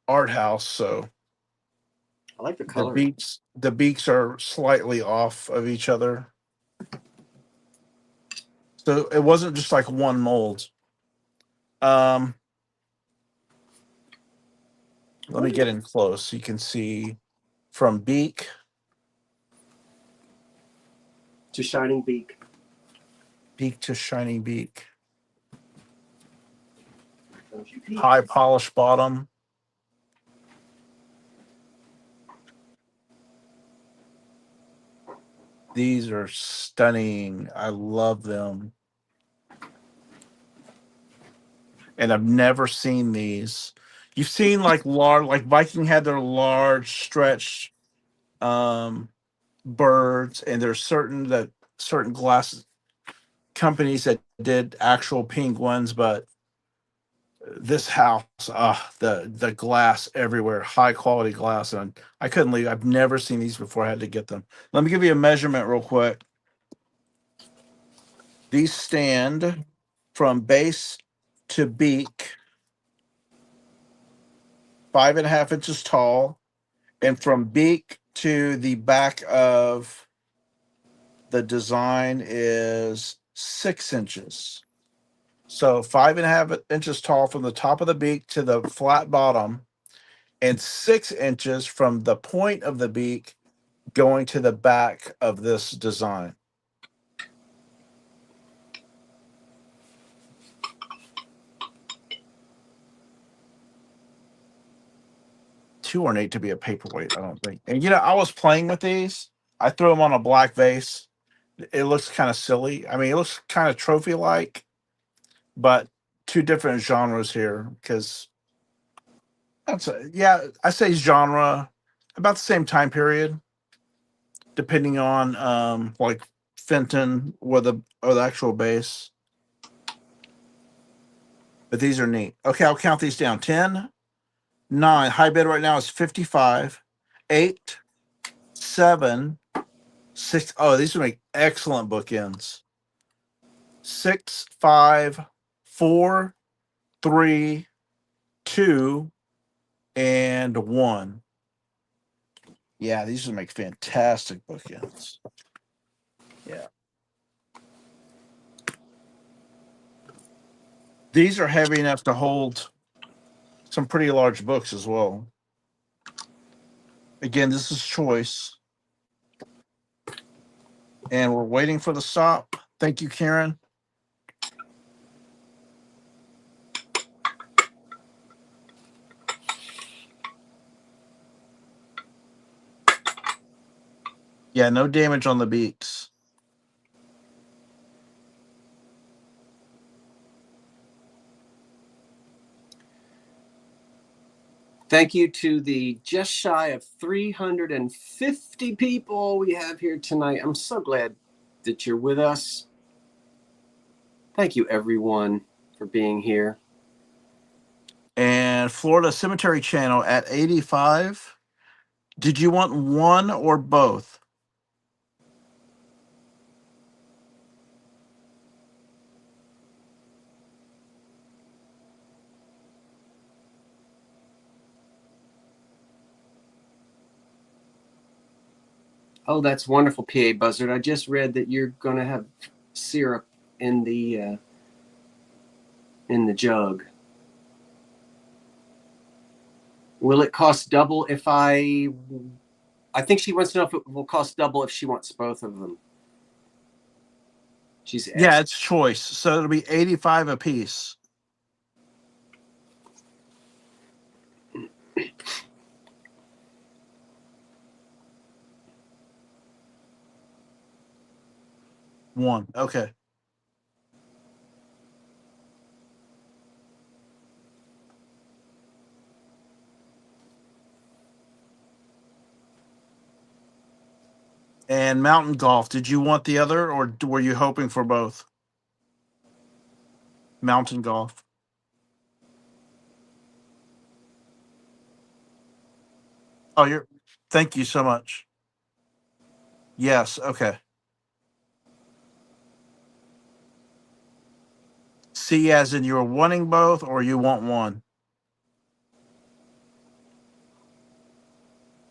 art house. So I like the color. The beaks are slightly off of each other. So it wasn't just like one mold. Let me get in close so you can see from beak to shining beak. Beak to shining beak. High polished bottom. These are stunning. I love them. And I've never seen these. You've seen like large, like Viking had their large stretched birds, and there's certain glass companies that did actual penguins, but this house, the glass everywhere, high quality glass, and I couldn't leave. I've never seen these before. I had to get them. Let me give you a measurement real quick. These stand from base to beak 5.5 inches tall, and from beak to the back of the design is 6 inches. So 5.5 inches tall from the top of the beak to the flat bottom, and 6 inches from the point of the beak going to the back of this design. Too ornate to be a paperweight, I don't think. And you know, I was playing with these. I threw them on a black vase. It looks kind of silly. I mean, it looks kind of trophy-like, but two different genres here because I say genre about the same time period, depending on like Fenton or the actual base. But these are neat. Okay, I'll count these down. 10, 9. High bid right now is 55. 8, 7, 6. Oh, these would make excellent bookends. 6, 5, 4, 3, 2, and 1. Yeah, these would make fantastic bookends. Yeah. These are heavy enough to hold some pretty large books as well. Again, this is choice. And we're waiting for the stop. Thank you, Karen. Yeah, no damage on the beaks. Thank you to the just shy of 350 people we have here tonight. I'm so glad that you're with us. Thank you, everyone, for being here. And Florida Cemetery Channel at 85. Did you want one or both? Oh, that's wonderful, PA Buzzard. I just read that you're going to have syrup in the jug. Will it cost double if I think she wants to know if it will cost double if she wants both of them. She's asked. Yeah, it's choice. So it'll be 85 a piece. One. Okay. And mountain golf. Did you want the other, or were you hoping for both? Mountain golf. Oh, you're. Thank you so much. Yes. Okay. See, as in you're wanting both, or you want one.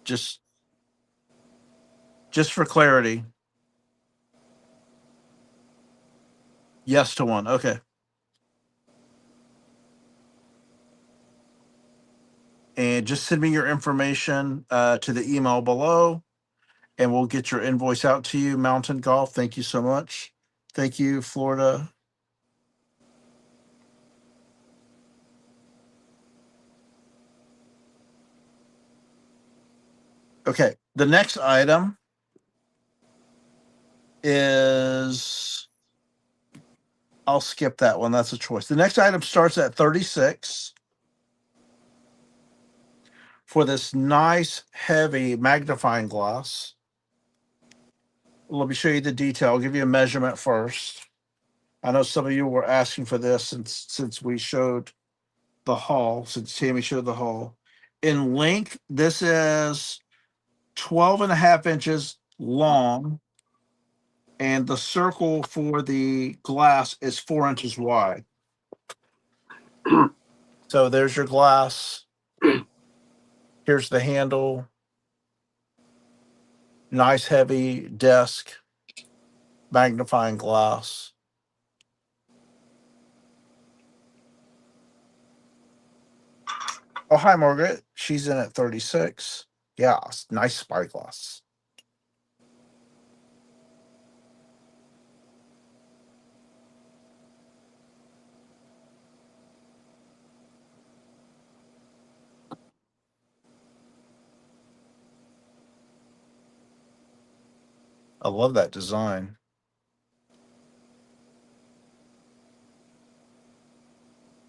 Just for clarity. Yes to one. Okay. And just send me your information to the email below, and we'll get your invoice out to you. Mountain Golf. Thank you so much. Thank you, Florida. Okay. The next item is, I'll skip that one. That's a choice. The next item starts at 36 for this nice, heavy magnifying glass. Let me show you the detail. I'll give you a measurement first. I know some of you were asking for this since we showed the haul, since Tammy showed the haul. In length, this is 12 and a half inches long, and the circle for the glass is 4 inches wide. So there's your glass. Here's the handle. Nice heavy desk, magnifying glass. Oh, hi, Margaret. She's in at 36. Yeah, nice spyglass. I love that design.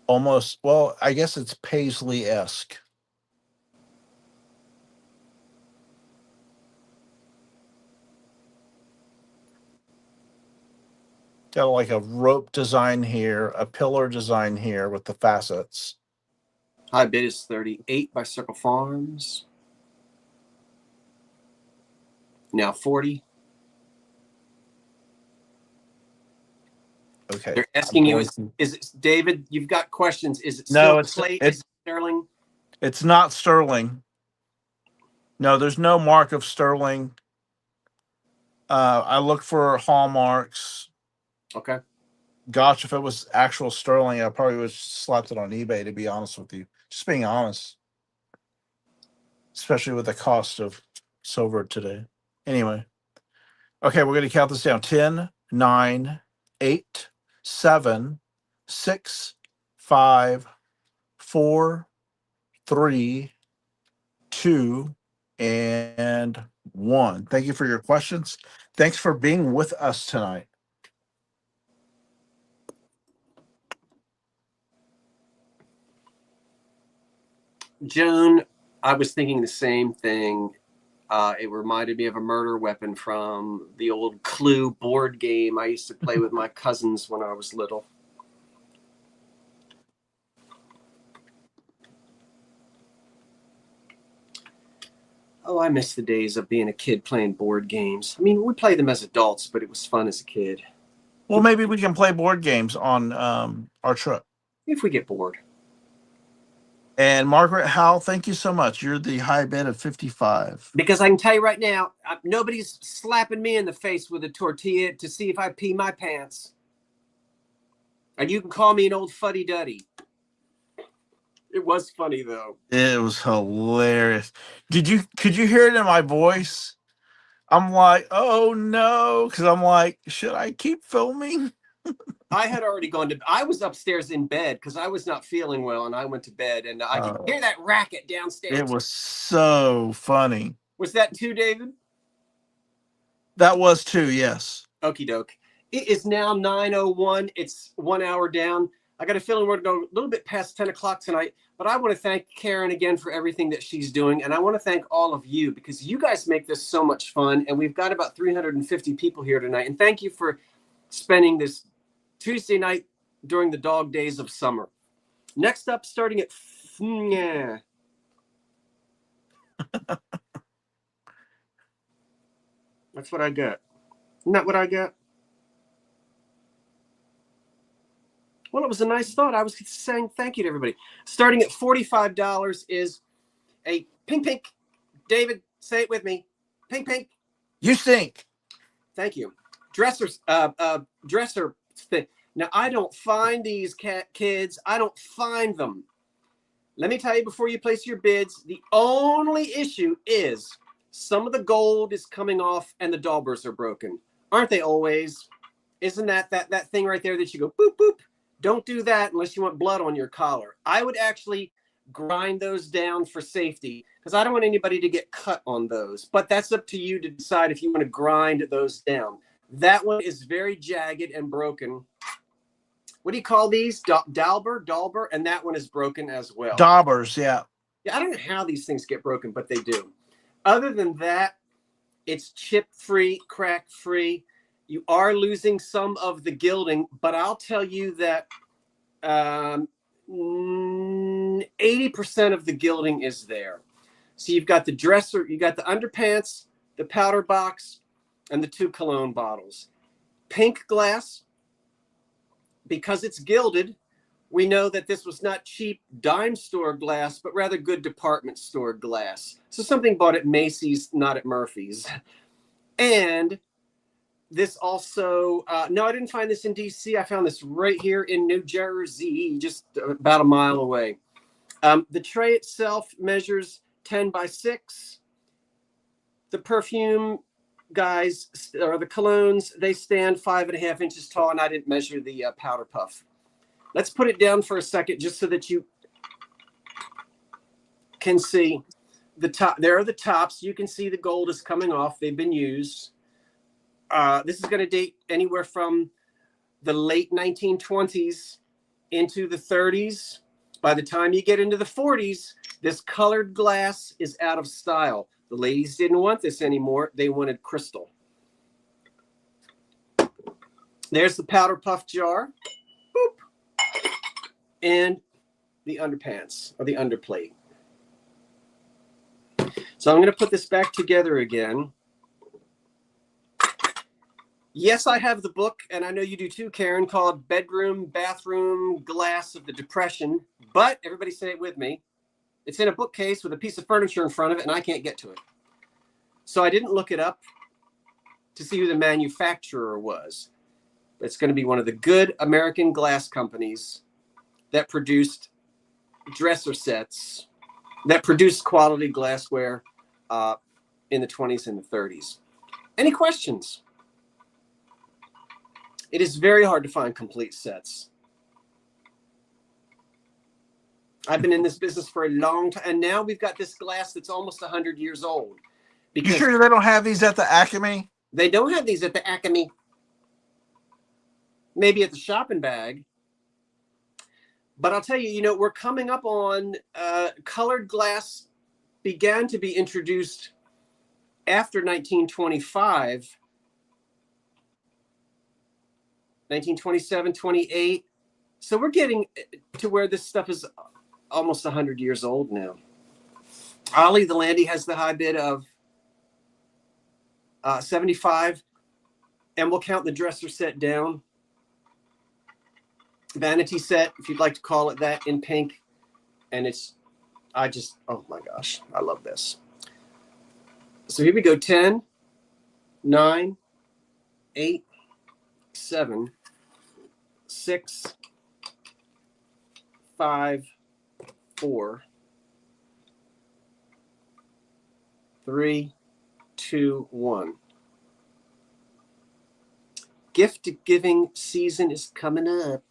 Almost, well, I guess it's Paisley-esque. Got like a rope design here, a pillar design here with the facets. High bid is 38 by Circle Farms. Now 40. Okay. They're asking you, is it David? You've got questions. Is it still plate? Is it sterling? It's not sterling. No, there's no mark of sterling. I look for hallmarks. Okay. Gosh, if it was actual sterling, I probably would have slapped it on eBay, to be honest with you. Just being honest. Especially with the cost of silver today. Anyway. Okay, we're going to count this down. 10, 9, 8, 7, 6, 5, 4, 3, 2, and 1. Thank you for your questions. Thanks for being with us tonight. Joan, I was thinking the same thing. It reminded me of a murder weapon from the old Clue board game I used to play with my cousins when I was little. Oh, I miss the days of being a kid playing board games. I mean, we played them as adults, but it was fun as a kid. Well, maybe we can play board games on our trip. If we get bored. And Margaret Howell, thank you so much. You're the high bid of 55. Because I can tell you right now, nobody's slapping me in the face with a tortilla to see if I pee my pants. And you can call me an old fuddy-duddy. It was funny, though. It was hilarious. Could you hear it in my voice? I'm like, oh no, because I'm like, should I keep filming? I had already gone to. I was upstairs in bed because I was not feeling well, and I went to bed, and I could hear that racket downstairs. It was so funny. Was that too, David? That was too, yes. Okie doke. It is now 9:01. It's 1 hour down. I got a feeling we're going to go a little bit past 10 o'clock tonight, but I want to thank Karen again for everything that she's doing, and I want to thank all of you because you guys make this so much fun, and we've got about 350 people here tonight, and thank you for spending this Tuesday night during the dog days of summer. Next up, starting at yeah. That's what I got. Isn't that what I got? Well, it was a nice thought. I was saying thank you to everybody. Starting at $45 is a pink pink. David, say it with me. Pink pink. You stink. Thank you. Dresser thing. Now, I don't find these kids. I don't find them. Let me tell you before you place your bids, the only issue is some of the gold is coming off and the daubers are broken. Aren't they always? Isn't that thing right there that you go boop, boop? Don't do that unless you want blood on your collar. I would actually grind those down for safety because I don't want anybody to get cut on those. But that's up to you to decide if you want to grind those down. That one is very jagged and broken. What do you call these? Dauber, and that one is broken as well. Daubers, yeah. Yeah, I don't know how these things get broken, but they do. Other than that, it's chip-free, crack-free. You are losing some of the gilding, but I'll tell you that 80% of the gilding is there. So you've got the dresser, you got the underpants, the powder box, and the 2 cologne bottles. Pink glass, because it's gilded, we know that this was not cheap dime store glass, but rather good department store glass. So something bought at Macy's, not at Murphy's. And this also, no, I didn't find this in DC. I found this right here in New Jersey, just about a mile away. The tray itself measures 10 by 6. The perfume guys, or the colognes, they stand 5.5 inches tall, and I didn't measure the powder puff. Let's put it down for a second just so that you can see the top. There are the tops. You can see the gold is coming off. They've been used. This is going to date anywhere from the late 1920s into the 30s. By the time you get into the 40s, this colored glass is out of style. The ladies didn't want this anymore. They wanted crystal. There's the powder puff jar. Boop. And the underpants, or the underplate. So I'm going to put this back together again. Yes, I have the book, and I know you do too, Karen, called Bedroom, Bathroom, Glass of the Depression. But, everybody say it with me, it's in a bookcase with a piece of furniture in front of it, and I can't get to it. So I didn't look it up to see who the manufacturer was. It's going to be one of the good American glass companies that produced dresser sets, that produced quality glassware in the 20s and the 30s. Any questions? It is very hard to find complete sets. I've been in this business for a long time, and now we've got this glass that's almost 100 years old. You sure they don't have these at the Acme? They don't have these at the Acme. Maybe at the shopping bag. But I'll tell you, you know, we're coming up on colored glass began to be introduced after 1925, 1927, 28. So we're getting to where this stuff is almost 100 years old now. Ollie the Landy has the high bid of 75, and we'll count the dresser set down. Vanity set, if you'd like to call it that, in pink. And it's, oh my gosh, I love this. So here we go. 10, 9, 8, 7, 6, 5, 4, 3, 2, 1. Gift giving season is coming up.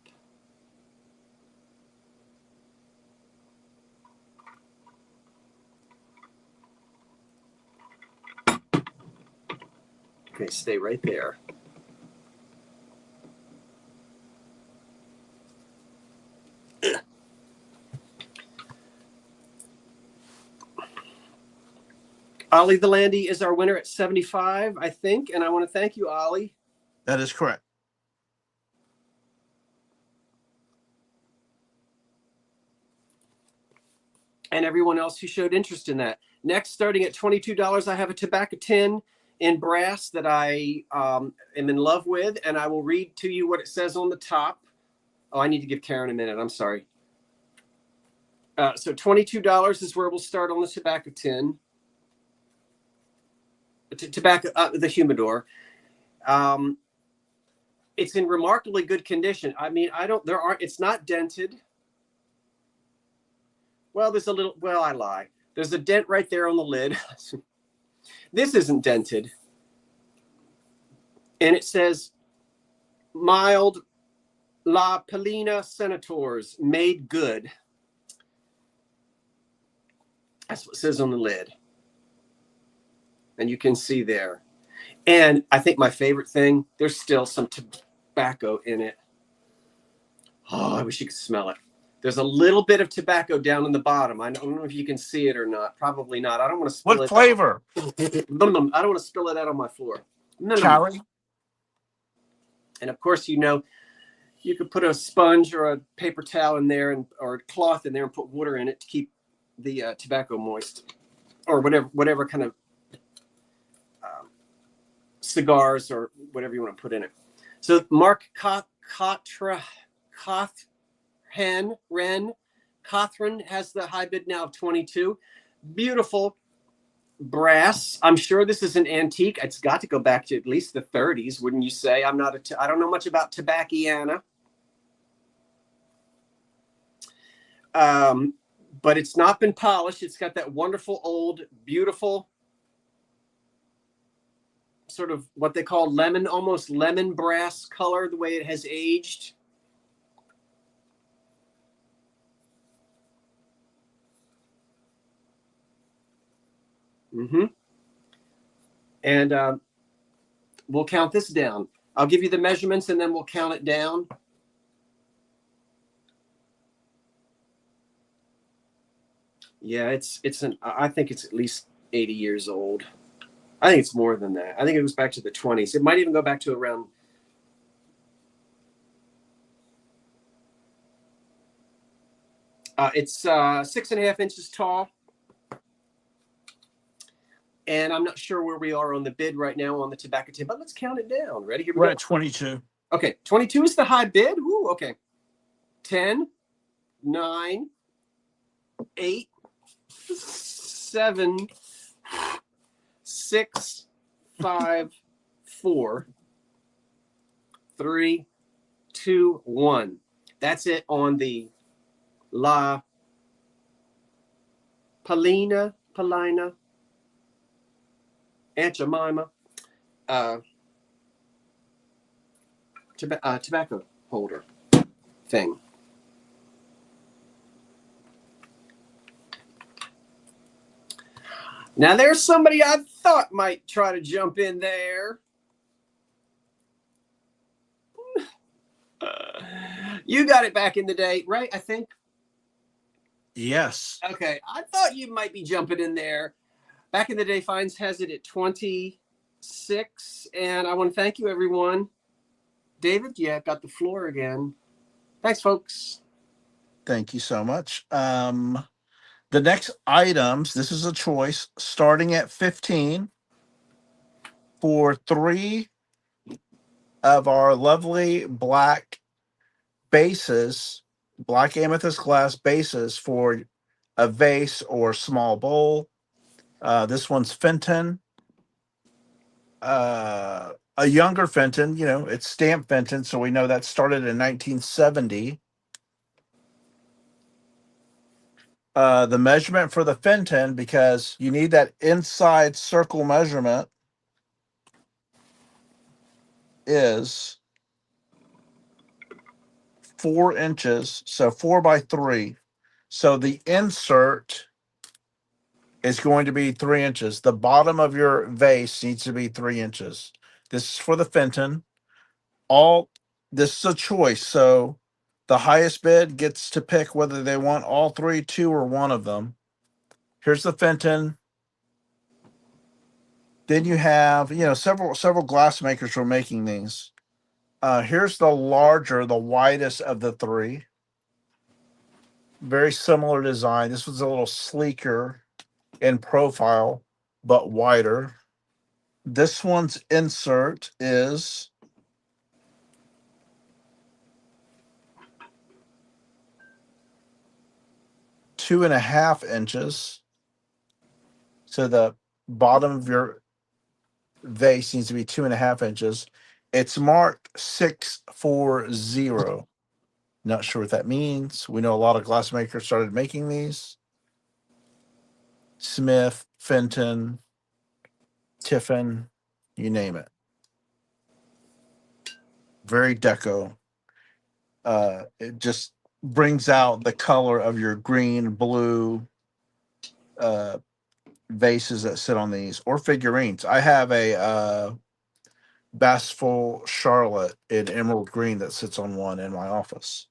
Okay, stay right there. Ollie the Landy is our winner at 75, I think, and I want to thank you, Ollie. That is correct. And everyone else who showed interest in that. Next, starting at $22, I have a tobacco tin in brass that I am in love with, and I will read to you what it says on the top. Oh, I need to give Karen a minute. I'm sorry. So $22 is where we'll start on the tobacco tin. Tobacco, the humidor. It's in remarkably good condition. I mean, it's not dented. Well, I lie. There's a dent right there on the lid. This isn't dented. And it says, mild La Palina Senators, made good. That's what it says on the lid. And you can see there. And I think my favorite thing, there's still some tobacco in it. Oh, I wish you could smell it. There's a little bit of tobacco down in the bottom. I don't know if you can see it or not. Probably not. I don't want to spill it. What flavor? I don't want to spill it out on my floor. Cherry? And of course, you know, you could put a sponge or a paper towel in there or a cloth in there and put water in it to keep the tobacco moist, or whatever kind of cigars or whatever you want to put in it. So Mark Cothran has the high bid now of 22. Beautiful brass. I'm sure this is an antique. It's got to go back to at least the 30s, wouldn't you say? I don't know much about Tobacciana. But it's not been polished. It's got that wonderful old, beautiful sort of what they call almost lemon brass color, the way it has aged. And we'll count this down. I'll give you the measurements and then we'll count it down. Yeah, I think it's at least 80 years old. I think it's more than that. I think it goes back to the 20s. It might even go back to around. It's 6.5 inches tall. And I'm not sure where we are on the bid right now on the tobacco tin, but let's count it down. Ready? Here we We're go. at 22. Okay, 22 is the high bid. Woo, okay. 10, 9, 8, 7, 6, 5, 4, 3, 2, 1. That's it on the La Palina, Aunt Jemima. tobacco holder thing. Now there's somebody I thought might try to jump in there. You got it back in the day, right? I think. Yes. Okay, I thought you might be jumping in there. Back in the day, Fines has it at 26, and I want to thank you, everyone. David, yeah, got the floor again. Thanks, folks. Thank you so much. The next items, this is a choice starting at 15 for 3 of our lovely black bases, black amethyst glass bases for a vase or small bowl. This one's Fenton. A younger Fenton, it's stamped Fenton, so we know that started in 1970. The measurement for the Fenton, because you need that inside circle measurement, is 4 inches, so 4 by 3. So the insert is going to be 3 inches. The bottom of your vase needs to be 3 inches. This is for the Fenton. This is a choice, so the highest bid gets to pick whether they want all 3, 2, or 1 of them. Here's the Fenton. Then you have, several glass makers were making these. Here's the larger, the widest of the 3. Very similar design. This was a little sleeker in profile, but wider. This one's insert is 2.5 inches. So the bottom of your vase needs to be 2.5 inches. It's marked 640. Not sure what that means. We know a lot of glass makers started making these. Smith, Fenton, Tiffin, you name it. Very deco. It just brings out the color of your green, blue vases that sit on these, or figurines. I have a Bastful Charlotte in emerald green that sits on one in my office.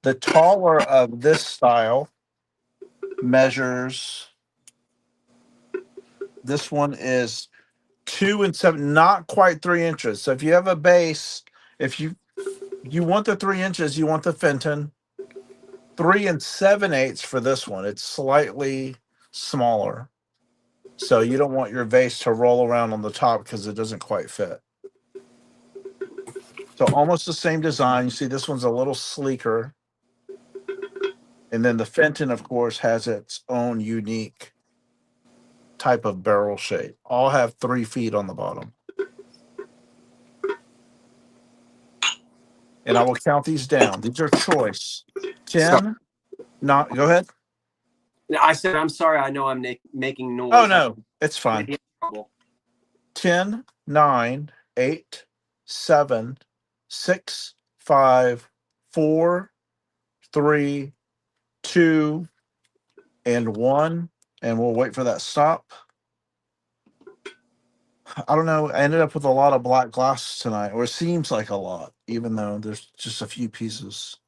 The taller of this style measures. This one is 2 and 7, not quite 3 inches. So if you have a base, if you want the 3 inches, you want the Fenton. 3 and 7/8 for this one. It's slightly smaller. So you don't want your vase to roll around on the top because it doesn't quite fit. So almost the same design. You see this one's a little sleeker. And then the Fenton, of course, has its own unique type of barrel shape. All have 3 feet on the bottom. And I will count these down. These are choice. 10, not, go ahead. I said, I'm sorry. I know I'm making noise. Oh, no, it's fine. 10, 9, 8, 7, 6, 5, 4, 3, 2, and 1. And we'll wait for that stop. I don't know. I ended up with a lot of black glass tonight, or it seems like a lot, even though there's just a few pieces.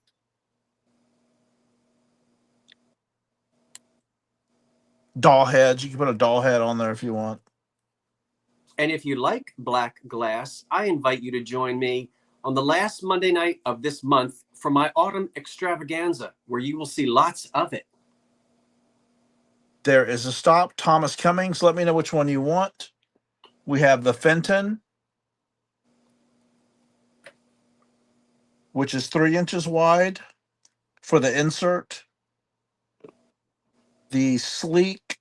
Doll heads. You can put a doll head on there if you want. And if you like black glass, I invite you to join me on the last Monday night of this month for my autumn extravaganza, where you will see lots of it. There is a stop. Thomas Cummings, let me know which one you want. We have the Fenton, which is 3 inches wide for the insert. The Sleek,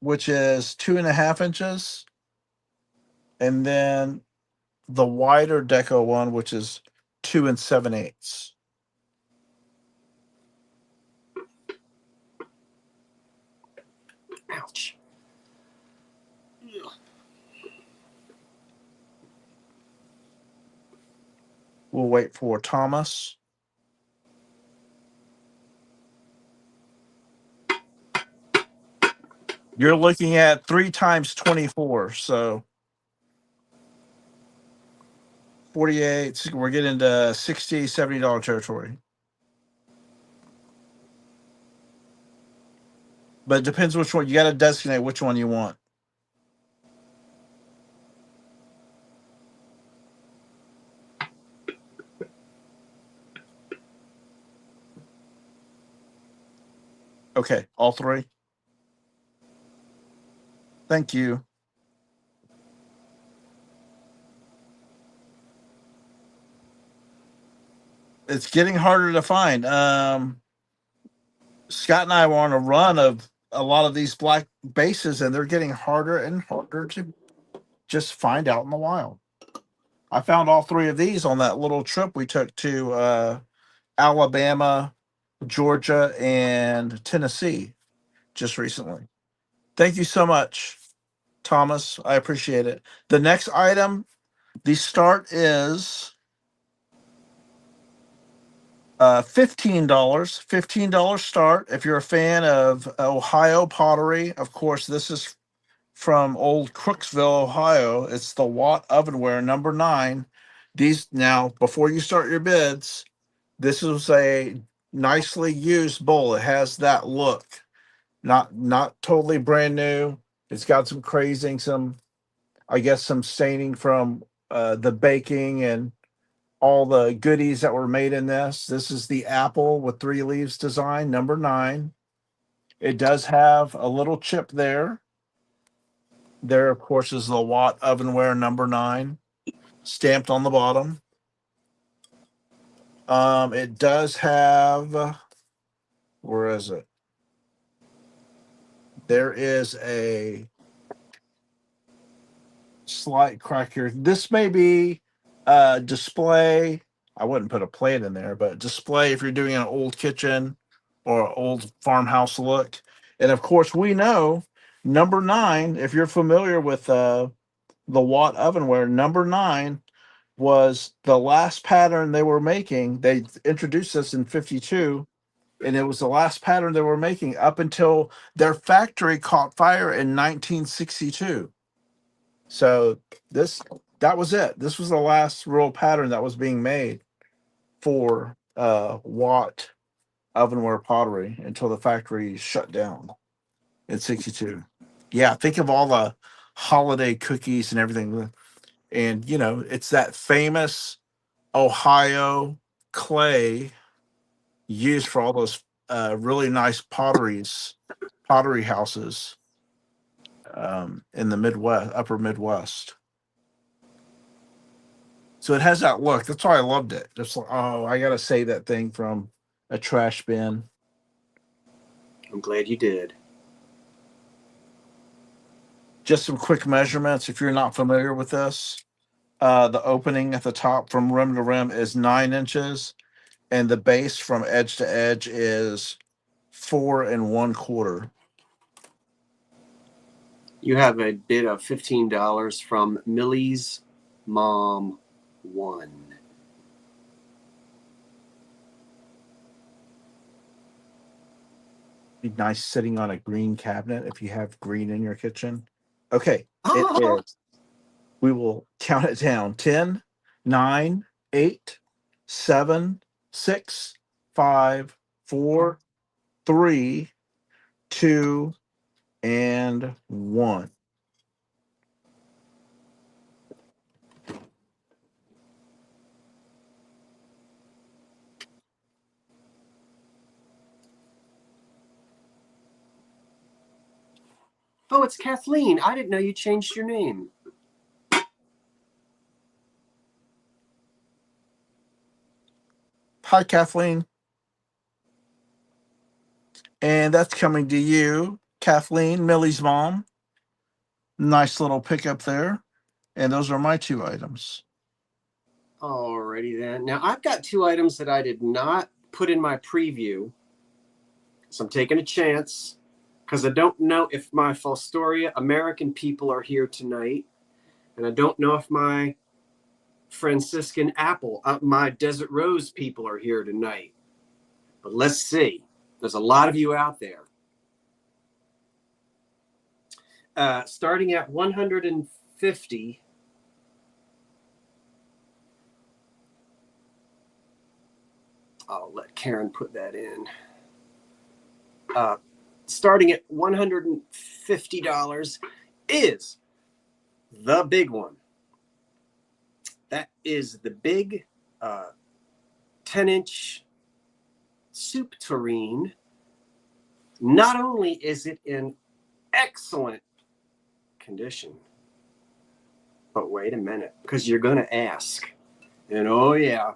which is 2.5 inches. And then the wider deco one, which is 2 and 7/8. Ouch. We'll wait for Thomas. You're looking at 3 times 24, so 48. We're getting into $60, $70 territory. But it depends which one. You got to designate which one you want. Okay, all 3. Thank you. It's getting harder to find. Scott and I were on a run of a lot of these black bases, and they're getting harder and harder to just find out in the wild. I found all 3 of these on that little trip we took to Alabama, Georgia, and Tennessee just recently. Thank you so much, Thomas. I appreciate it. The next item, the start is $15. $15 start. If you're a fan of Ohio pottery, of course, this is from old Crooksville, Ohio. It's the Watt Ovenware number 9. These now, before you start your bids, this is a nicely used bowl. It has that look. Not totally brand new. It's got some crazing, some I guess some staining from the baking and all the goodies that were made in this. This is the apple with 3 leaves design, number 9. It does have a little chip there. There, of course, is the Watt Ovenware number 9 stamped on the bottom. It does have, where is it? There is a slight crack here. This may be display. I wouldn't put a plate in there, but display if you're doing an old kitchen or old farmhouse look. And of course, we know number 9, if you're familiar with the Watt Ovenware, number 9 was the last pattern they were making. They introduced this in 52, and it was the last pattern they were making up until their factory caught fire in 1962. So that was it. This was the last real pattern that was being made for Watt Ovenware pottery until the factory shut down in 62. Yeah, think of all the holiday cookies and everything. And it's that famous Ohio clay used for all those really nice pottery houses in the Midwest, upper Midwest. So it has that look. That's why I loved it. Just like, oh, I gotta save that thing from a trash bin. I'm glad you did. Just some quick measurements. If you're not familiar with this, the opening at the top from rim to rim is 9 inches, and the base from edge to edge is 4 1/4. You have a bid of $15 from Millie's Mom 1. Be nice sitting on a green cabinet if you have green in your kitchen. Okay, it Oh, is. We will count it down. 10, 9, 8, 7, 6, 5, 4, 3, 2, and 1. oh, it's Kathleen. I didn't know you changed your name. Hi, Kathleen. And that's coming to you, Kathleen, Millie's mom. Nice little pickup there. And those are my 2 items. Alrighty then. Now I've got 2 items that I did not put in my preview. So I'm taking a chance because I don't know if my Fostoria American people are here tonight. And I don't know if my Franciscan apple. My Desert Rose people are here tonight. But let's see. There's a lot of you out there. Starting at 150. I'll let Karen put that in. Starting at $150 is the big one. That is the big 10-inch soup tureen. Not only is it in excellent condition, but wait a minute, because you're going to ask. And oh yeah,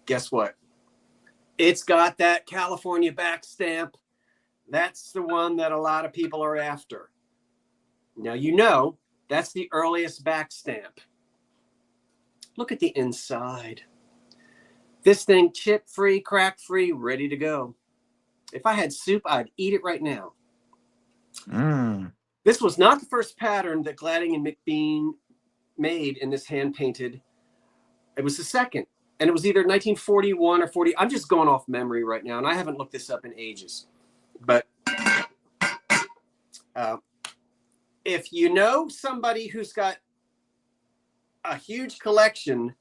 guess what? It's got that California back stamp. That's the one that a lot of people are after. Now, you know, that's the earliest back stamp. Look at the inside. This thing chip-free, crack-free, ready to go. If I had soup, I'd eat it right now. This was not the first pattern that Gladding and McBean made in this hand-painted. It was the second. And it was either 1941 or 40. I'm just going off memory right now, and I haven't looked this up in ages. But if you know somebody who's got a huge collection,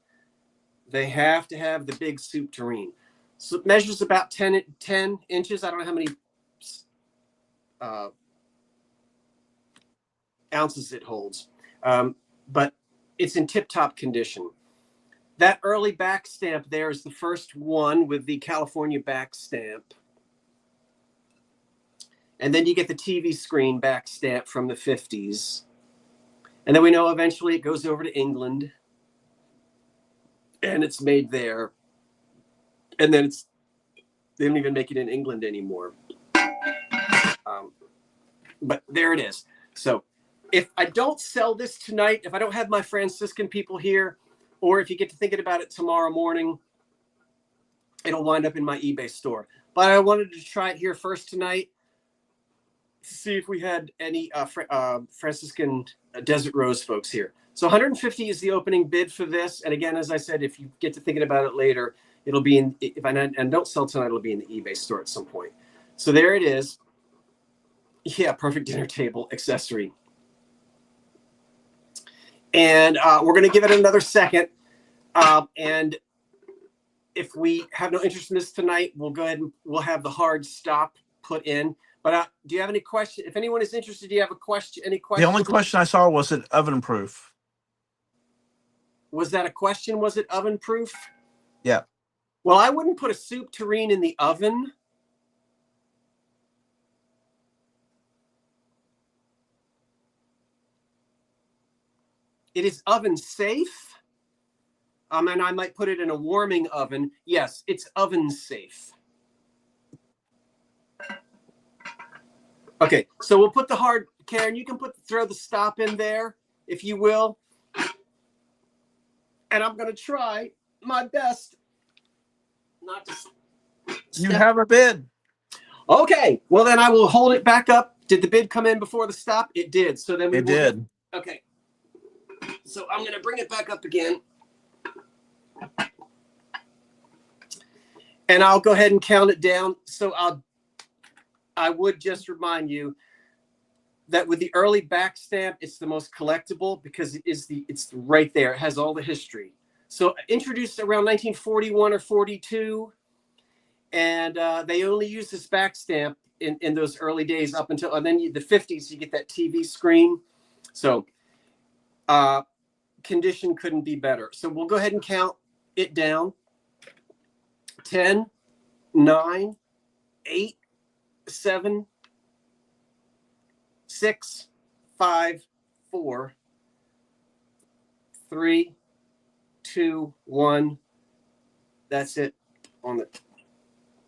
they have to have the big soup tureen. So it measures about 10 inches. I don't know how many ounces it holds, but it's in tip-top condition. That early back stamp there is the first one with the California back stamp. And then you get the TV screen back stamp from the 50s. And then we know eventually it goes over to England. And it's made there. And then they don't even make it in England anymore. But there it is. So if I don't sell this tonight, if I don't have my Franciscan people here, or if you get to thinking about it tomorrow morning, it'll wind up in my eBay store. But I wanted to try it here first tonight, see if we had any Franciscan Desert Rose folks here. So 150 is the opening bid for this. And again, as I said, if you get to thinking about it later, it'll be in, if I don't sell tonight, it'll be in the eBay store at some point. So there it is. Yeah, perfect dinner table accessory. And we're going to give it another second. And if we have no interest in this tonight, we'll go ahead and we'll have the hard stop put in. But do you have any question? If anyone is interested, do you have a question? Any question? The only question I saw was it oven proof. Was that a question? Was it oven proof? Yeah. Well, I wouldn't put a soup tureen in the oven. It is oven safe. And I might put it in a warming oven. Yes, it's oven safe. Okay, so we'll put the hard, Karen, you can throw the stop in there, if you will. And I'm going to try my best not to You have a bid. Okay, well then I will hold it back up. Did the bid come in before the stop? It did. So then we did. Okay. So I'm going to bring it back up again. And I'll go ahead and count it down. So I would just remind you that with the early back stamp, it's the most collectible because it's right there. It has all the history. So introduced around 1941 or 42, and they only used this back stamp in those early days up until, and then the 50s, you get that TV screen. So condition couldn't be better. So we'll go ahead and count it down. 10, 9, 8, 7, 6, 5, 4, 3, 2, 1. That's it on the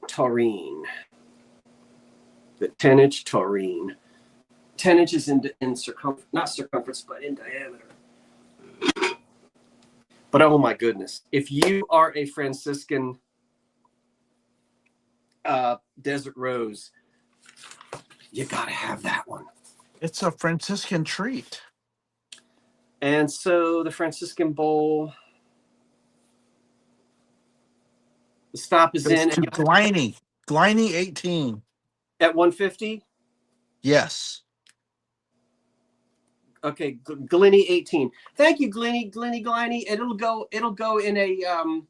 taurine. The 10-inch taurine. 10 inches in circumference, not circumference, but in diameter. But oh my goodness, if you are a Franciscan Desert Rose, you gotta have that one. It's a Franciscan treat. And so the Franciscan bowl, The stop is Goes in to Gliney. Gliney 18. at 150. Yes. Okay, Glenny 18. Thank you, Glenny. It'll go in a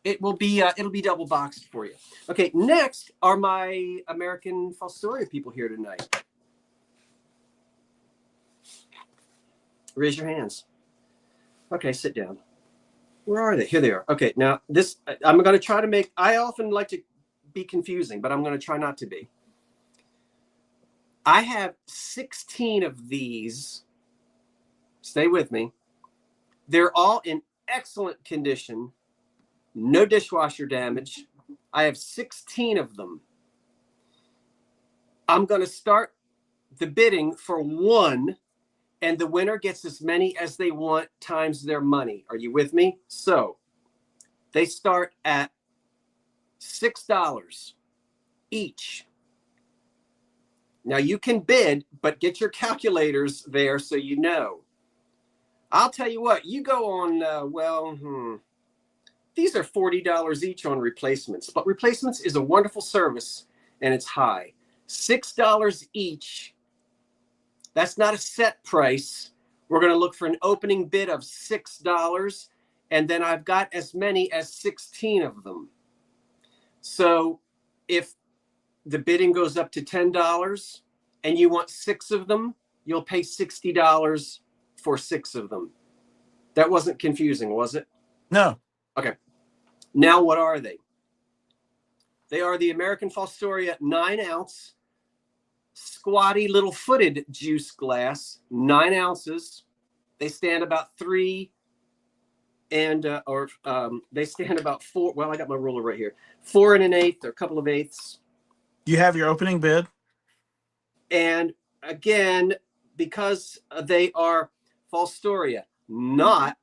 it'll be double boxed for you. Okay, next are my American Fostoria people here tonight. Raise your hands. Okay, sit down. Where are they? Here they are. Okay, now this I'm going to try to make. I often like to be confusing, but I'm going to try not to be. I have 16 of these. Stay with me. They're all in excellent condition. No dishwasher damage. I have 16 of them. I'm going to start the bidding for one, and the winner gets as many as they want times their money. Are you with me? So they start at $6 each. Now you can bid, but get your calculators there so you know. I'll tell you what, you go on, these are $40 each on replacements, but replacements is a wonderful service and it's high. $6 each. That's not a set price. We're going to look for an opening bid of $6, and then I've got as many as 16 of them. So if the bidding goes up to $10 and you want 6 of them, you'll pay $60 for 6 of them. That wasn't confusing, was it? No. Okay. Now what are they? They are the American Fostoria 9-ounce squatty little footed juice glass, 9 ounces. They stand about 3 and they stand about 4. Well, I got my ruler right here. 4 1/8 or a couple of eighths. You have your opening bid? And again, because they are Fostoria, not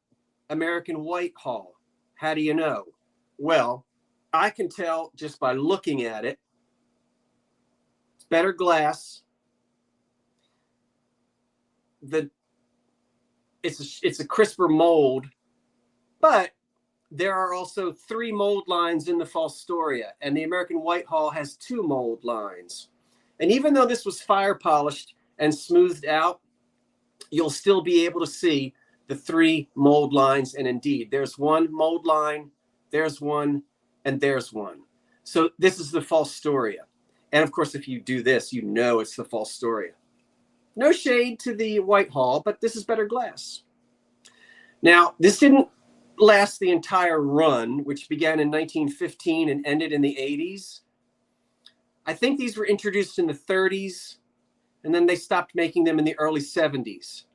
American Whitehall. How do you know? Well, I can tell just by looking at it. It's better glass. It's a crisper mold, but there are also 3 mold lines in the Fostoria, and the American Whitehall has 2 mold lines. And even though this was fire polished and smoothed out, you'll still be able to see the 3 mold lines. And indeed, there's 1 mold line, there's 1, and there's 1. So this is the Fostoria. And of course, if you do this, you know it's the Fostoria. No shade to the Whitehall, but this is better glass. Now, this didn't last the entire run, which began in 1915 and ended in the 80s. I think these were introduced in the 30s, and then they stopped making them in the early 70s.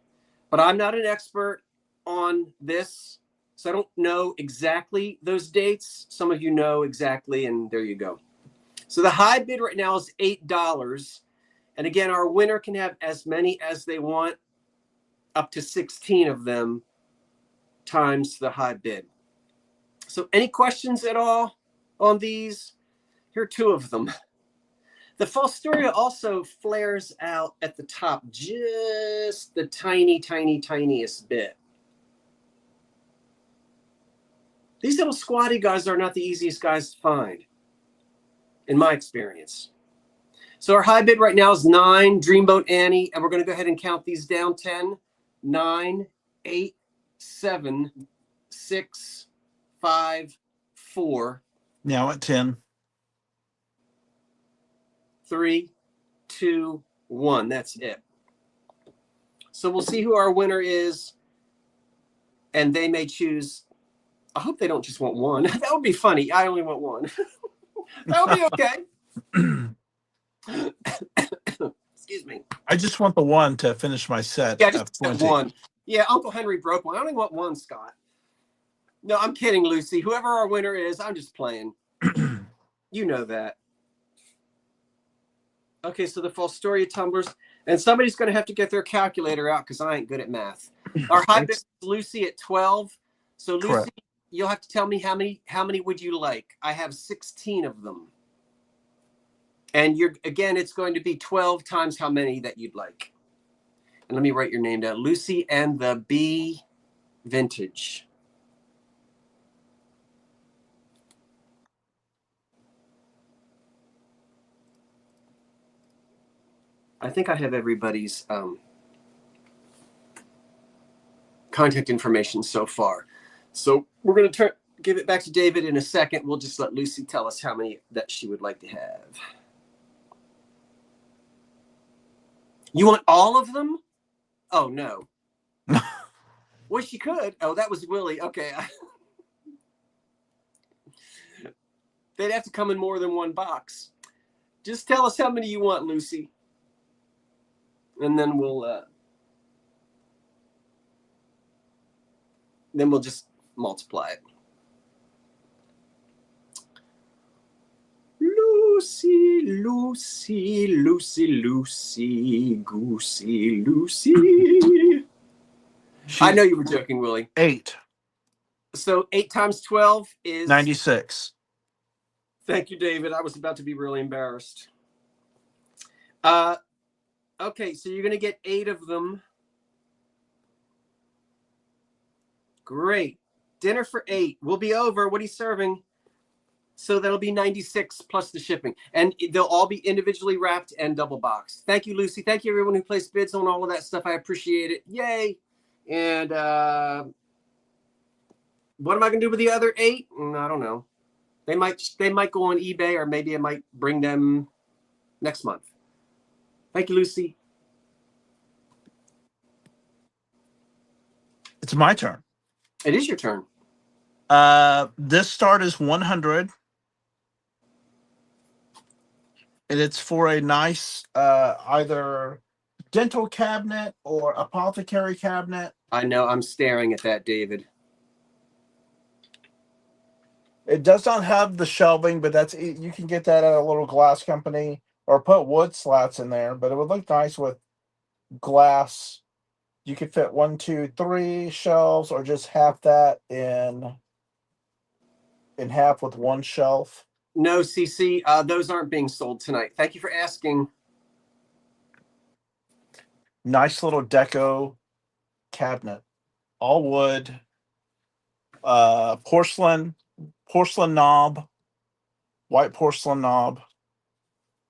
But I'm not an expert on this, so I don't know exactly those dates. Some of you know exactly, and there you go. So the high bid right now is $8. And again, our winner can have as many as they want, up to 16 of them times the high bid. So any questions at all on these? Here are 2 of them. The Fostoria also flares out at the top just the tiniest bit. These little squatty guys are not the easiest guys to find, in my experience. So our high bid right now is 9, Dreamboat Annie, and we're going to go ahead and count these down 10, 9, 8, 7, 6, 5, 4. Now at 10. 3, 2, 1. That's it. So we'll see who our winner is, and they may choose. I hope they don't just want 1. That would be funny. I only want 1. That would be okay. Excuse me. I just want the 1 to finish my set. Yeah, just 1. Yeah, Uncle Henry broke 1. I only want 1, Scott. No, I'm kidding, Lucy. Whoever our winner is, I'm just playing. You know that. Okay, so the Fostoria tumblers, and somebody's going to have to get their calculator out because I ain't good at math. Our high bid is Lucy at 12. So Lucy, correct. You'll have to tell me how many would you like? I have 16 of them. And again, it's going to be 12 times how many that you'd like. And let me write your name down. Lucy and the B Vintage. I think I have everybody's contact information so far. So we're going to give it back to David in a second. We'll just let Lucy tell us how many that she would like to have. You want all of them? Oh, no. Well, she could. Oh, that was Willie. Okay. They'd have to come in more than one box. Just tell us how many you want, Lucy. And then we'll just multiply it. Lucy, Lucy, Lucy, Lucy, Goosey, Lucy. I know you were joking, Willie. 8. So 8 times 12 is 96. Thank you, David. I was about to be really embarrassed. Okay, so you're going to get 8 of them. Great. Dinner for 8. We'll be over. What are you serving? So that'll be 96 plus the shipping. And they'll all be individually wrapped and double boxed. Thank you, Lucy. Thank you, everyone who placed bids on all of that stuff. I appreciate it. Yay. And what am I going to do with the other 8? I don't know. They might go on eBay, or maybe I might bring them next month. Thank you, Lucy. It's my turn. It is your turn. This start is 100. And it's for a nice either dental cabinet or apothecary cabinet. I know. I'm staring at that, David. It does not have the shelving, but you can get that at a little glass company or put wood slats in there. But it would look nice with glass. You could fit 1, 2, 3 shelves, or just half that in half with one shelf. No, CC, those aren't being sold tonight. Thank you for asking. Nice little deco cabinet, all wood, porcelain knob, white porcelain knob,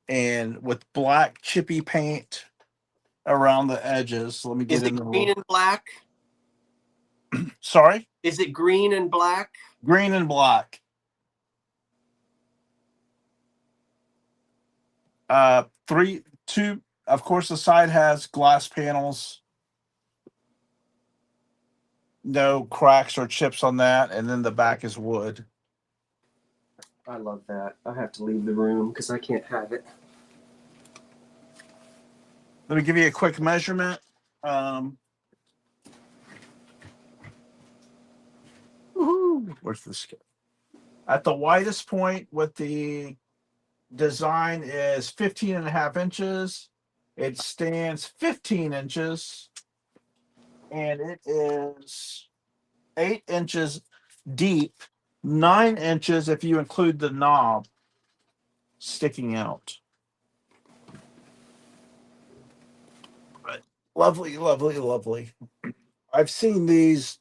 and with black chippy paint around the edges. Let me get Is it green and black? Sorry? Is it green and black? Green and black. Two. Of course, the side has glass panels. No cracks or chips on that, and then the back is wood. I love that. I have to leave the room because I can't have it. Let me give you a quick measurement. Where's the scale? At the widest point with the design is 15.5 inches. It stands 15 inches, and it is 8 inches deep, 9 inches if you include the knob sticking out. But lovely, lovely, lovely. I've seen these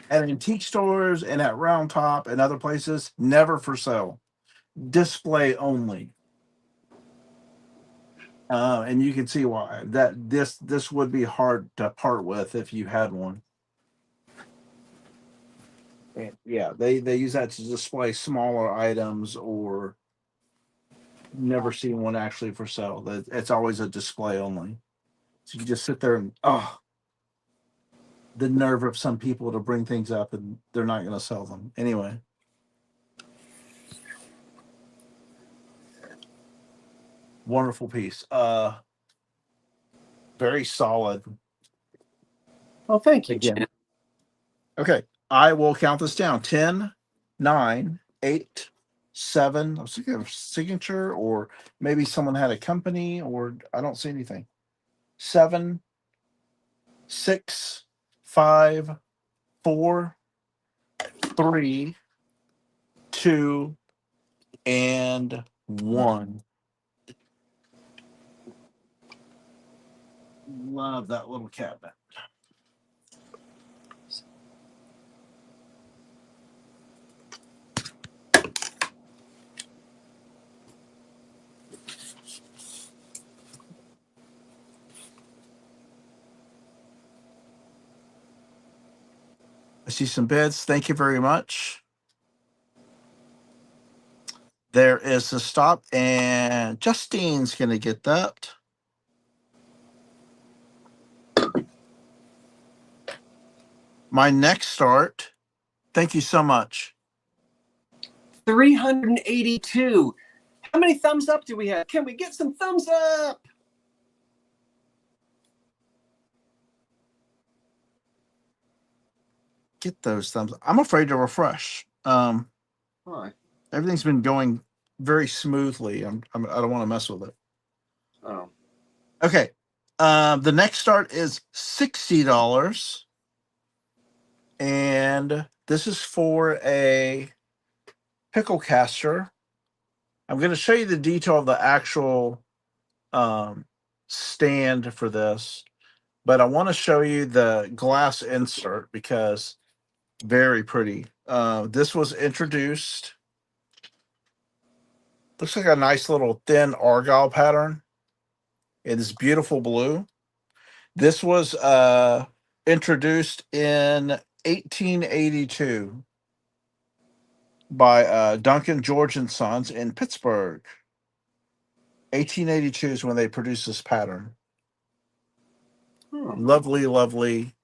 at antique stores and at Round Top and other places. Never for sale. Display only. And you can see why. That this would be hard to part with if you had one. And yeah, they use that to display smaller items, or never seen one actually for sale. It's always a display only. So you just sit there and the nerve of some people to bring things up and they're not going to sell them anyway. Wonderful piece. Very solid. Oh, thank you, Again. Jen. Okay, I will count this down. 10, 9, 8, 7. I was thinking of signature, or maybe someone had a company, or I don't see anything. 7, 6, 5, 4, 3, 2, and 1. Love that little cabinet. I see some bids. Thank you very much. There is the stop, and Justine's going to get that. My next start. Thank you so much. 382. How many thumbs up do we have? Can we get some thumbs up? Get those thumbs. I'm afraid to refresh. Why? Everything's been going very smoothly. I don't want to mess with it. Oh. Okay. The next start is $60. And this is for a pickle caster. I'm going to show you the detail of the actual stand for this, but I want to show you the glass insert because very pretty. This was introduced. Looks like a nice little thin argyle pattern. It is beautiful blue. This was introduced in 1882 by Duncan George and Sons in Pittsburgh. 1882 is when they produced this pattern. Lovely, lovely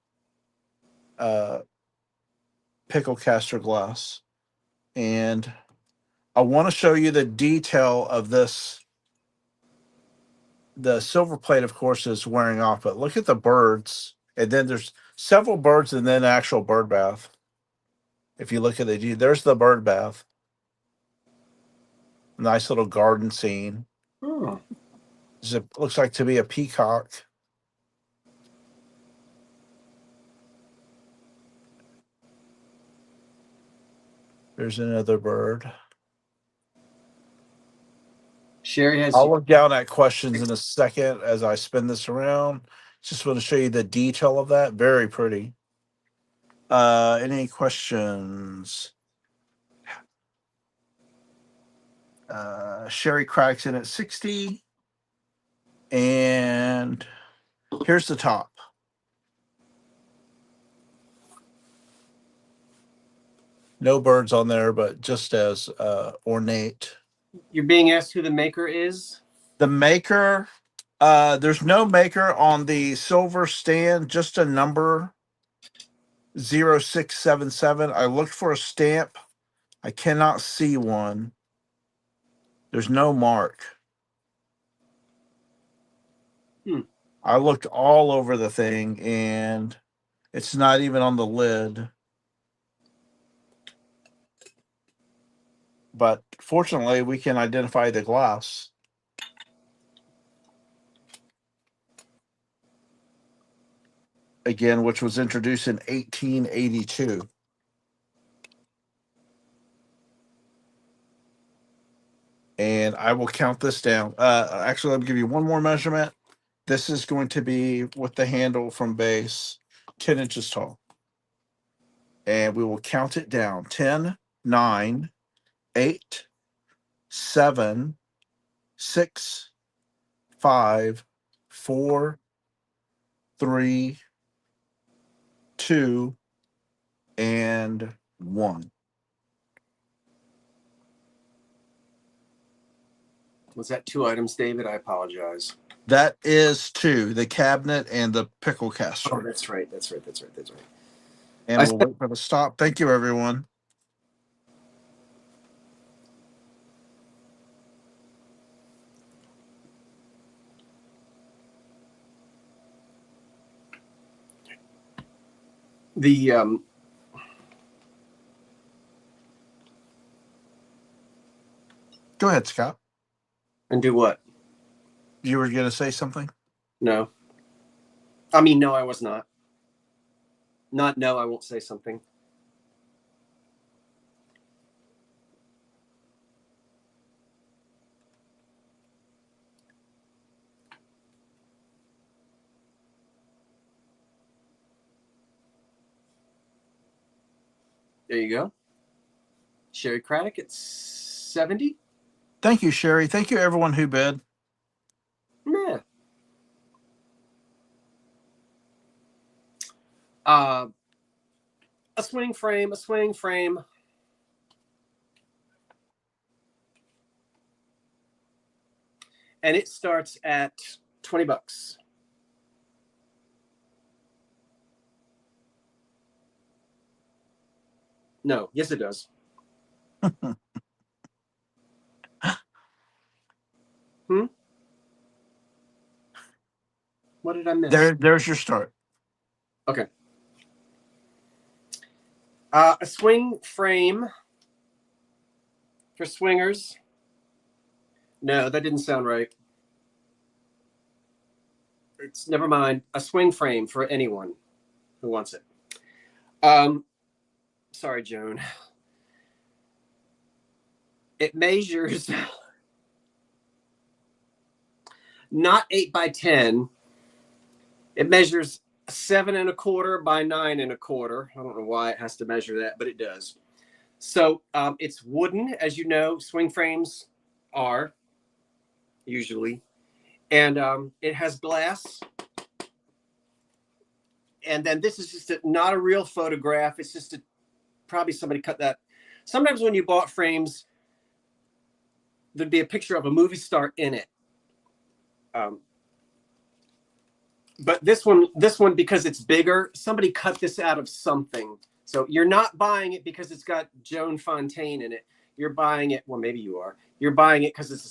pickle caster glass. And I want to show you the detail of this. The silver plate, of course, is wearing off, but look at the birds. And then there's several birds and then actual bird bath. If you look at there's the bird bath. Nice little garden scene. It looks like to be a peacock. There's another bird. Sherry has. I'll look down at questions in a second as I spin this around. Just want to show you the detail of that. Very pretty. Any questions? Sherry cracks in at 60. And here's the top. No birds on there, but just as ornate. You're being asked who the maker is? The maker, there's no maker on the silver stand, just a number 0677. I looked for a stamp. I cannot see one. There's no mark. I looked all over the thing and it's not even on the lid. But fortunately, we can identify the glass. Again, which was introduced in 1882. And I will count this down. Actually, let me give you one more measurement. This is going to be with the handle from base, 10 inches tall. And we will count it down. 10, 9, 8, 7, 6, 5, 4, 3, 2, and 1. Was that 2 items, David? I apologize. That is 2, the cabinet and the pickle caster. Oh, that's right. And we'll wait for the stop. Thank you, everyone. The Go ahead, Scott. and do what? You were going to say something? No. I mean, no, I was not. Not no, I won't say something. There you go. Sherry Craddock at 70. Thank you, Sherry. Thank you, everyone who bid. Yeah. a swing frame, a swing frame. And it starts at $20. No, yes, it does. What did I miss? There's your start. Okay. A swing frame for swingers. No, that didn't sound right. It's never mind. A swing frame for anyone who wants it. Sorry, Joan. It measures not 8 by 10. It measures 7 1/4 by 9 1/4. I don't know why it has to measure that, but it does. So it's wooden, as you know, swing frames are usually. And it has glass. And then this is just not a real photograph. It's just probably somebody cut that. Sometimes when you bought frames, there'd be a picture of a movie star in it. But this one, because it's bigger, somebody cut this out of something. So you're not buying it because it's got Joan Fontaine in it. You're buying it. Well, maybe you are. You're buying it because it's a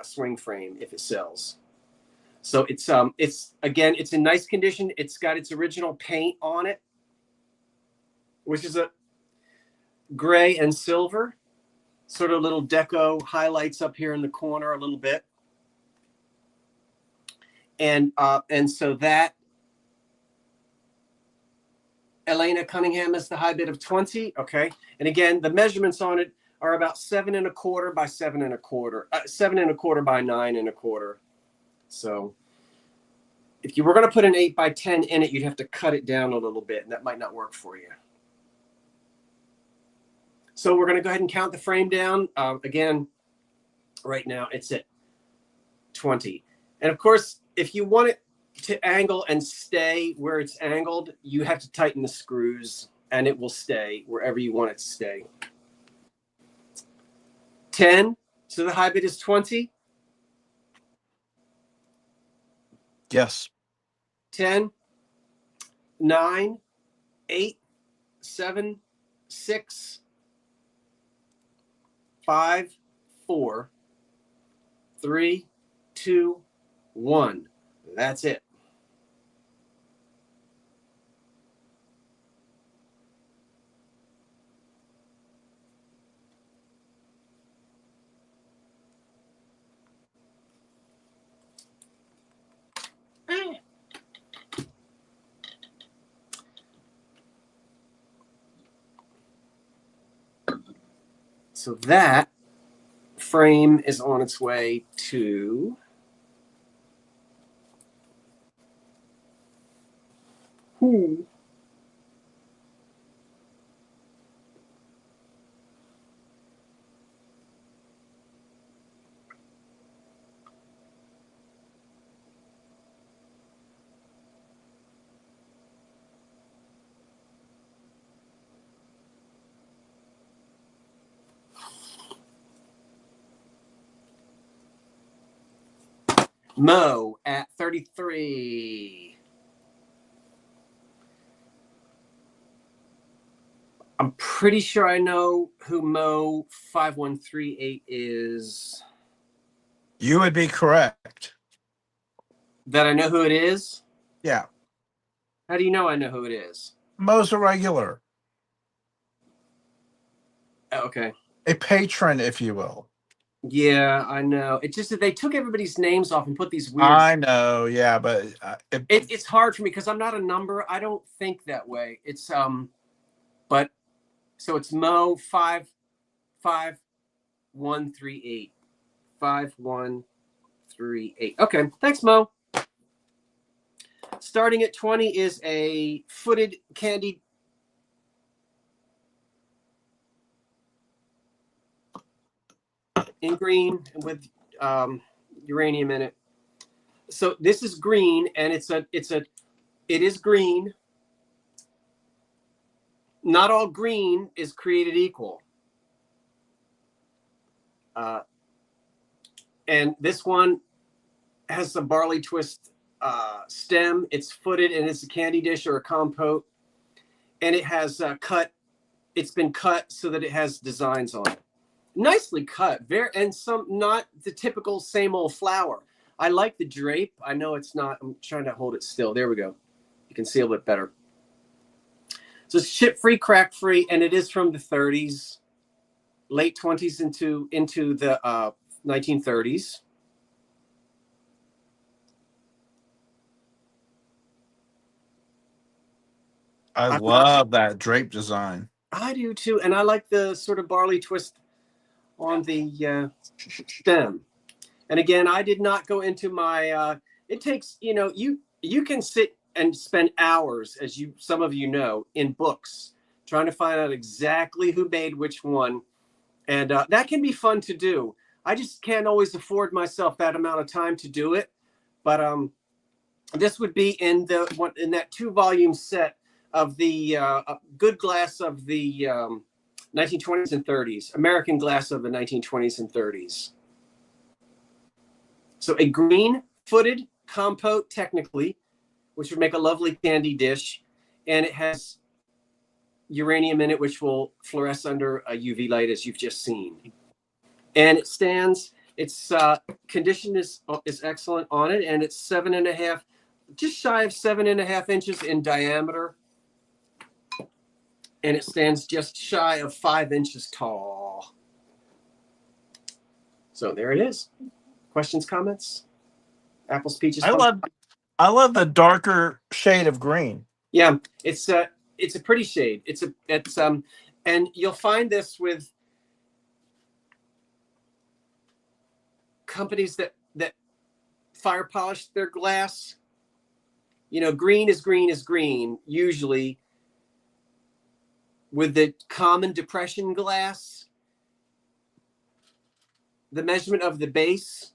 swing frame if it sells. So it's again, it's in nice condition. It's got its original paint on it, which is a gray and silver, sort of little deco highlights up here in the corner a little bit. And so that Elena Cunningham is the high bid of 20. Okay. And again, the measurements on it are about 7 1/4 by 7 1/4, 7 1/4 by 9 1/4. So if you were going to put an 8 by 10 in it, you'd have to cut it down a little bit, and that might not work for you. So we're going to go ahead and count the frame down. Again, right now it's at 20. And of course, if you want it to angle and stay where it's angled, you have to tighten the screws, and it will stay wherever you want it to stay. 10. So the high bid is 20. Yes. 10, 9, 8, 7, 6, 5, 4, 3, 2, 1. That's it. So that frame is on its way to Mo at 33. I'm pretty sure I know who Mo 5138 is. You would be correct. That I know who it is? Yeah. How do you know I know who it is? Mo's a regular. Okay. A patron, if you will. Yeah, I know. It's just that they took everybody's names off and put these weird. I know, yeah, but it's hard for me because I'm not a number. I don't think that way. It's but so it's Mo 55138. 5138. Okay, thanks, Mo. Starting at 20 is a footed candy. In green with uranium in it. So this is green, and it is green. not all green is created equal. And this one has a barley twist stem. It's footed and it's a candy dish or a compote. And it has it's been cut so that it has designs on it. Nicely cut. And some not the typical same old flower. I like the drape. I know it's not. I'm trying to hold it still. There we go. You can see a little bit better. So it's chip-free, crack-free, and it is from the 30s, late 20s into the 1930s. I love that drape design. I do too, and I like the sort of barley twist on the stem. And again, I did not go into my. It takes you can sit and spend hours, as some of you know, in books trying to find out exactly who made which one, and that can be fun to do. I just can't always afford myself that amount of time to do it, but this would be in that 2-volume set of the good glass of the 1920s and 30s, American glass of the 1920s and 30s. So a green-footed compote, technically, which would make a lovely candy dish, and it has uranium in it, which will fluoresce under a UV light, as you've just seen. And it stands. Its condition is excellent on it, and it's 7.5, just shy of 7.5 inches in diameter, and it stands just shy of 5 inches tall. So there it is. Questions, comments? Apples, peaches. I love the darker shade of green. Yeah, it's a pretty shade. And you'll find this with companies that fire polish their glass. Green is green is green, usually. With the common depression glass, the measurement of the base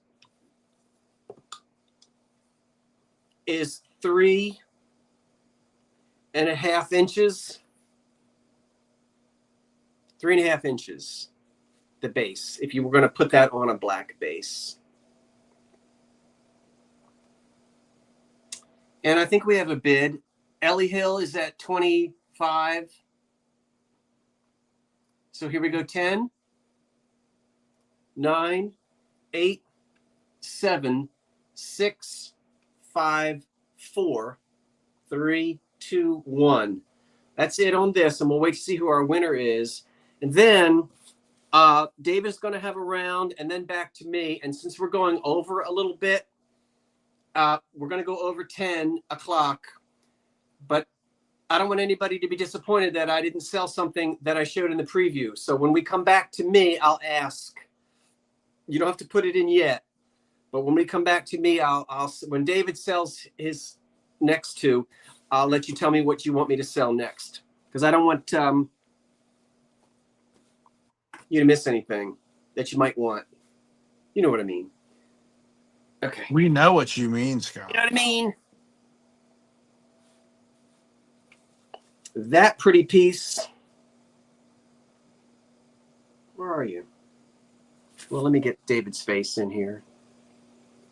is 3.5 inches. 3.5 inches, the base, if you were going to put that on a black base. And I think we have a bid. Ellie Hill is at 25. So here we go. 10, 9, 8, 7, 6, 5, 4, 3, 2, 1. That's it on this, and we'll wait to see who our winner is. And then David's going to have a round, and then back to me. And since we're going over a little bit, we're going to go over 10 o'clock. But I don't want anybody to be disappointed that I didn't sell something that I showed in the preview. So when we come back to me, I'll ask. You don't have to put it in yet, but when we come back to me, I'll when David sells his next two, I'll let you tell me what you want me to sell next, because I don't want you to miss anything that you might want. You know what I mean? Okay. We know what you mean, Scott. You know what I mean? That pretty piece. Where are you? Well, let me get David's face in here.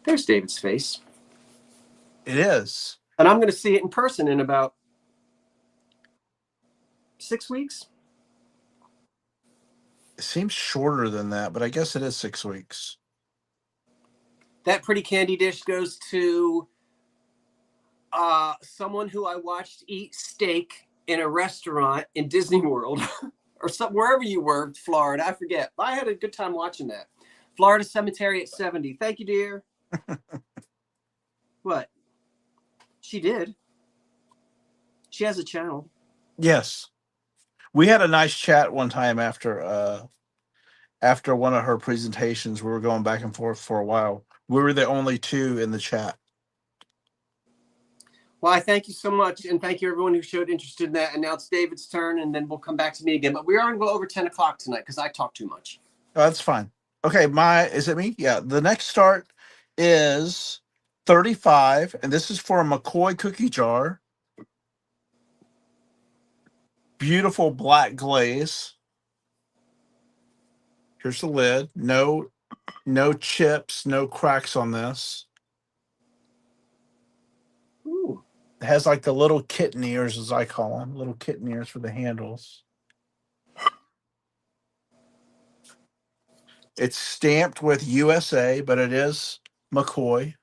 There's David's face. It is. And I'm going to see it in person in about 6 weeks. It seems shorter than that, but I guess it is 6 weeks. That pretty candy dish goes to someone who I watched eat steak in a restaurant in Disney World or wherever you were, Florida. I forget. I had a good time watching that. Florida Cemetery at 70. Thank you, dear. What? She did. She has a channel. Yes. We had a nice chat one time after one of her presentations. We were going back and forth for a while. We were the only two in the chat. Well, I thank you so much, and thank you everyone who showed interest in that. And now it's David's turn, and then we'll come back to me again. But we are going to go over 10 o'clock tonight because I talk too much. Oh, that's fine. Okay, is it me? Yeah. The next start is 35, and this is for a McCoy cookie jar. Beautiful black glaze. Here's the lid. No chips, no cracks on this. Ooh. It has like the little kitten ears, as I call them, little kitten ears for the handles. It's stamped with USA, but it is McCoy.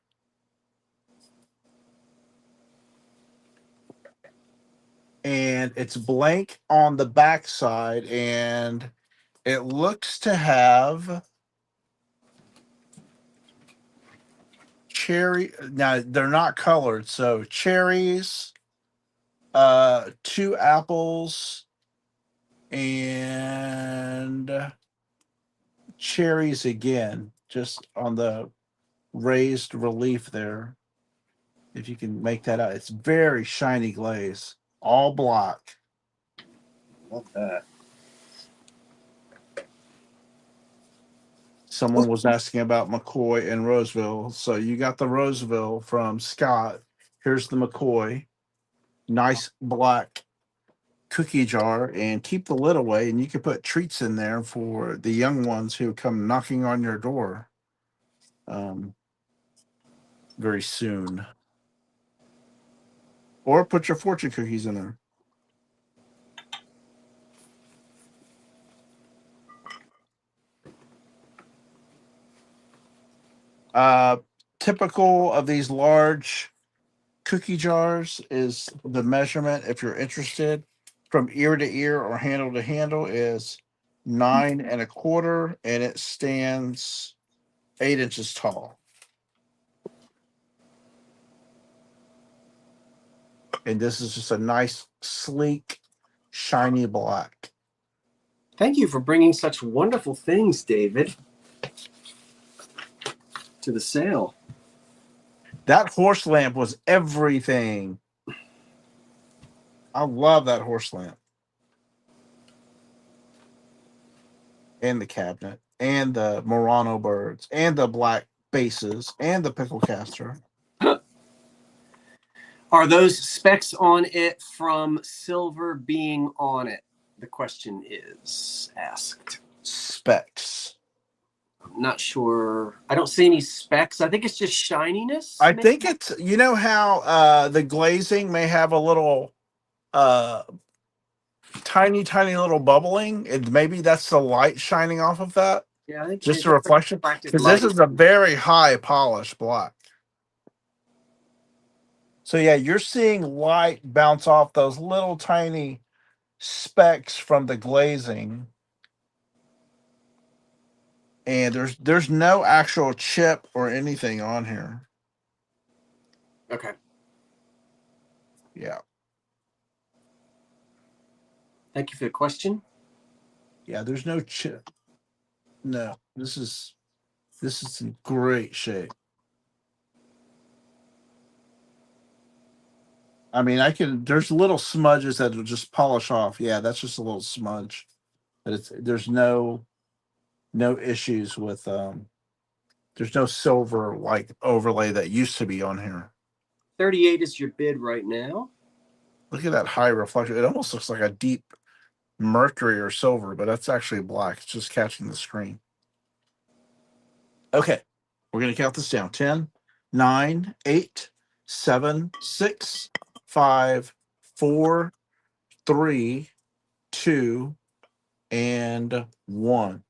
And it's blank on the backside, and it looks to have cherry. Now they're not colored, so cherries, 2 apples, and cherries again, just on the raised relief there. If you can make that out, it's very shiny glaze, all black. Love that. Someone was asking about McCoy and Roseville. So you got the Roseville from Scott. Here's the McCoy. Nice black cookie jar, and keep the lid away, and you can put treats in there for the young ones who come knocking on your door very soon. Or put your fortune cookies in there. Uh, Typical of these large cookie jars is the measurement, if you're interested, from ear to ear or handle to handle is 9 1/4, and it stands 8 inches tall. And this is just a nice, sleek, shiny black. Thank you for bringing such wonderful things, David, to the sale. That horse lamp was everything. I love that horse lamp. And the cabinet, and the Murano birds, and the black bases, and the pickle caster. Are those specs on it from silver being on it? The question is asked. Specs. I'm not sure. I don't see any specs. I think it's just shininess. I think it's, you know how the glazing may have a little tiny little bubbling, and maybe that's the light shining off of that. Yeah, I think Just it's a reflection, because this is a very high polish black. So yeah, you're seeing light bounce off those little tiny specks from the glazing, and there's no actual chip or anything on here. Okay. Yeah. Thank you for the question. Yeah, there's no chip. No, this is in great shape. I mean, there's little smudges that will just polish off. Yeah, that's just a little smudge. But there's no issues with there's no silver like overlay that used to be on here. 38 is your bid right now. Look at that high reflection. It almost looks like a deep mercury or silver, but that's actually black. It's just catching the screen. Okay, we're going to count this down. 10, 9, 8, 7, 6, 5, 4, 3, 2, and 1.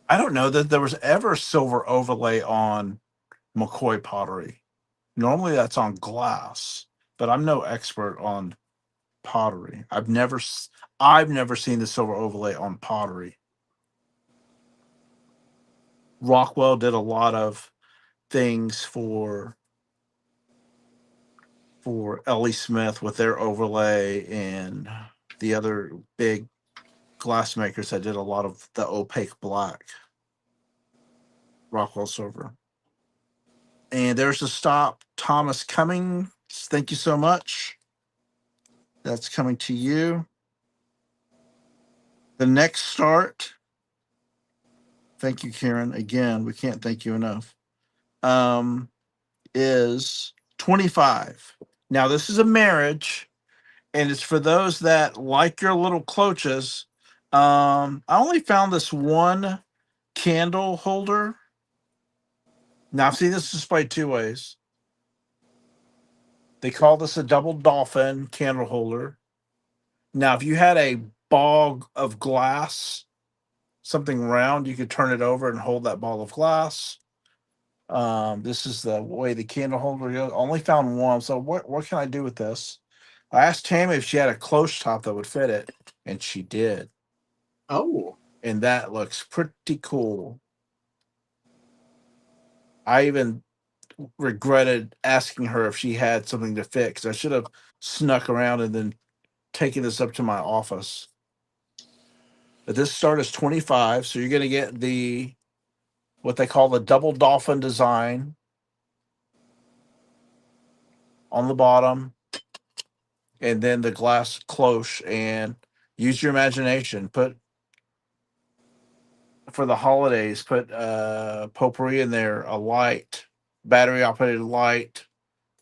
I don't know that there was ever silver overlay on McCoy pottery. Normally that's on glass, but I'm no expert on pottery. I've never seen the silver overlay on pottery. Rockwell did a lot of things for Ellie Smith with their overlay, and the other big glass makers that did a lot of the opaque black. Rockwell silver. And there's the stop. Thomas Cummings, thank you so much. That's coming to you. The next start, thank you, Karen. Again, we can't thank you enough. Is 25. Now, this is a marriage, and it's for those that like your little cloches. I only found this one candle holder. Now, I've seen this displayed two ways. They call this a double dolphin candle holder. Now, if you had a ball of glass, something round, you could turn it over and hold that ball of glass. This is the way the candle holder goes. Only found one. So what can I do with this? I asked Tammy if she had a close top that would fit it, and she did. Oh. And that looks pretty cool. I even regretted asking her if she had something to fix. I should have snuck around and then taken this up to my office. But this start is 25, so you're going to get the what they call the double dolphin design on the bottom, and then the glass cloche. And use your imagination. Put for the holidays. Put potpourri in there. A light, battery operated light,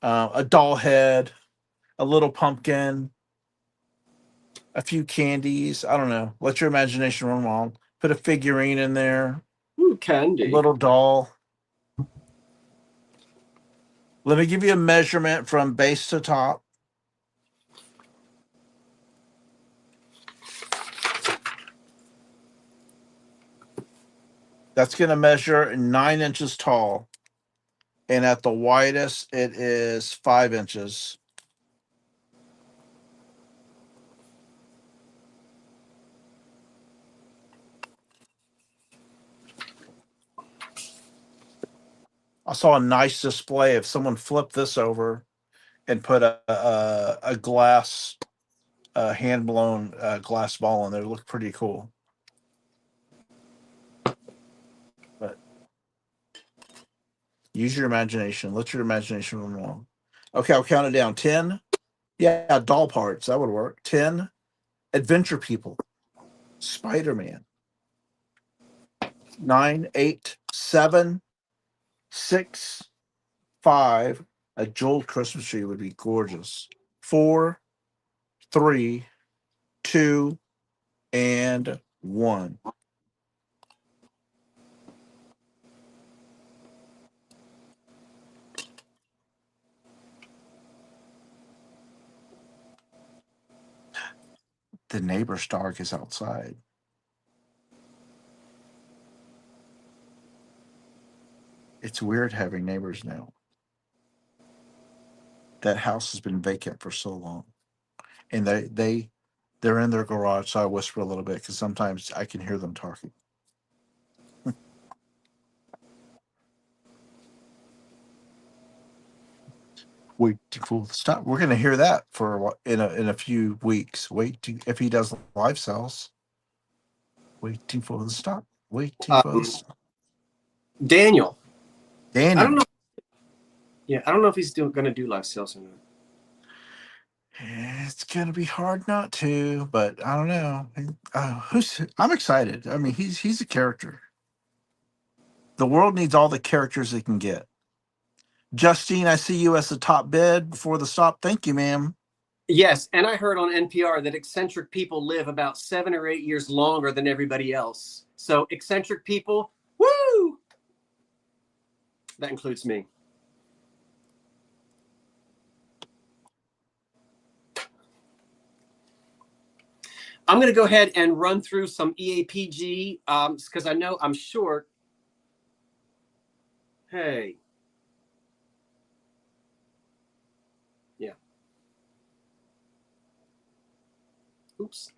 a doll head, a little pumpkin, a few candies. I don't know. Let your imagination run wild. Put a figurine in there, Ooh, a candy. little doll. Let me give you a measurement from base to top. That's going to measure 9 inches tall. And at the widest, it is 5 inches. I saw a nice display if someone flipped this over and put a glass, hand blown glass ball in there. It looked pretty cool. But use your imagination. Let your imagination run along. Okay, I'll count it down. 10. Yeah, doll parts. That would work. 10. Adventure people. Spider Man. 9, 8, 7, 6, 5. A jeweled Christmas tree would be gorgeous. 4, 3, 2, and 1. The neighbor's dog is outside. It's weird having neighbors now. That house has been vacant for so long, and they're in their garage. So I whisper a little bit because sometimes I can hear them talking. Wait for stop. We're going to hear that for in a few weeks. If he does live sales. Waiting for the stop. Waiting for the stop. Daniel. I don't Daniel. know. Yeah, I don't know if he's going to do live sales or not. It's gonna be hard not to, but I don't know. I'm excited. I mean, he's a character. The world needs all the characters it can get. Justine, I see you as the top bid before the stop. Thank you, ma'am. Yes, and I heard on NPR that eccentric people live about 7 or 8 years longer than everybody else. So eccentric people, woo! That includes me. I'm going to go ahead and run through some EAPG because I know I'm short. Hey. Yeah. Oops.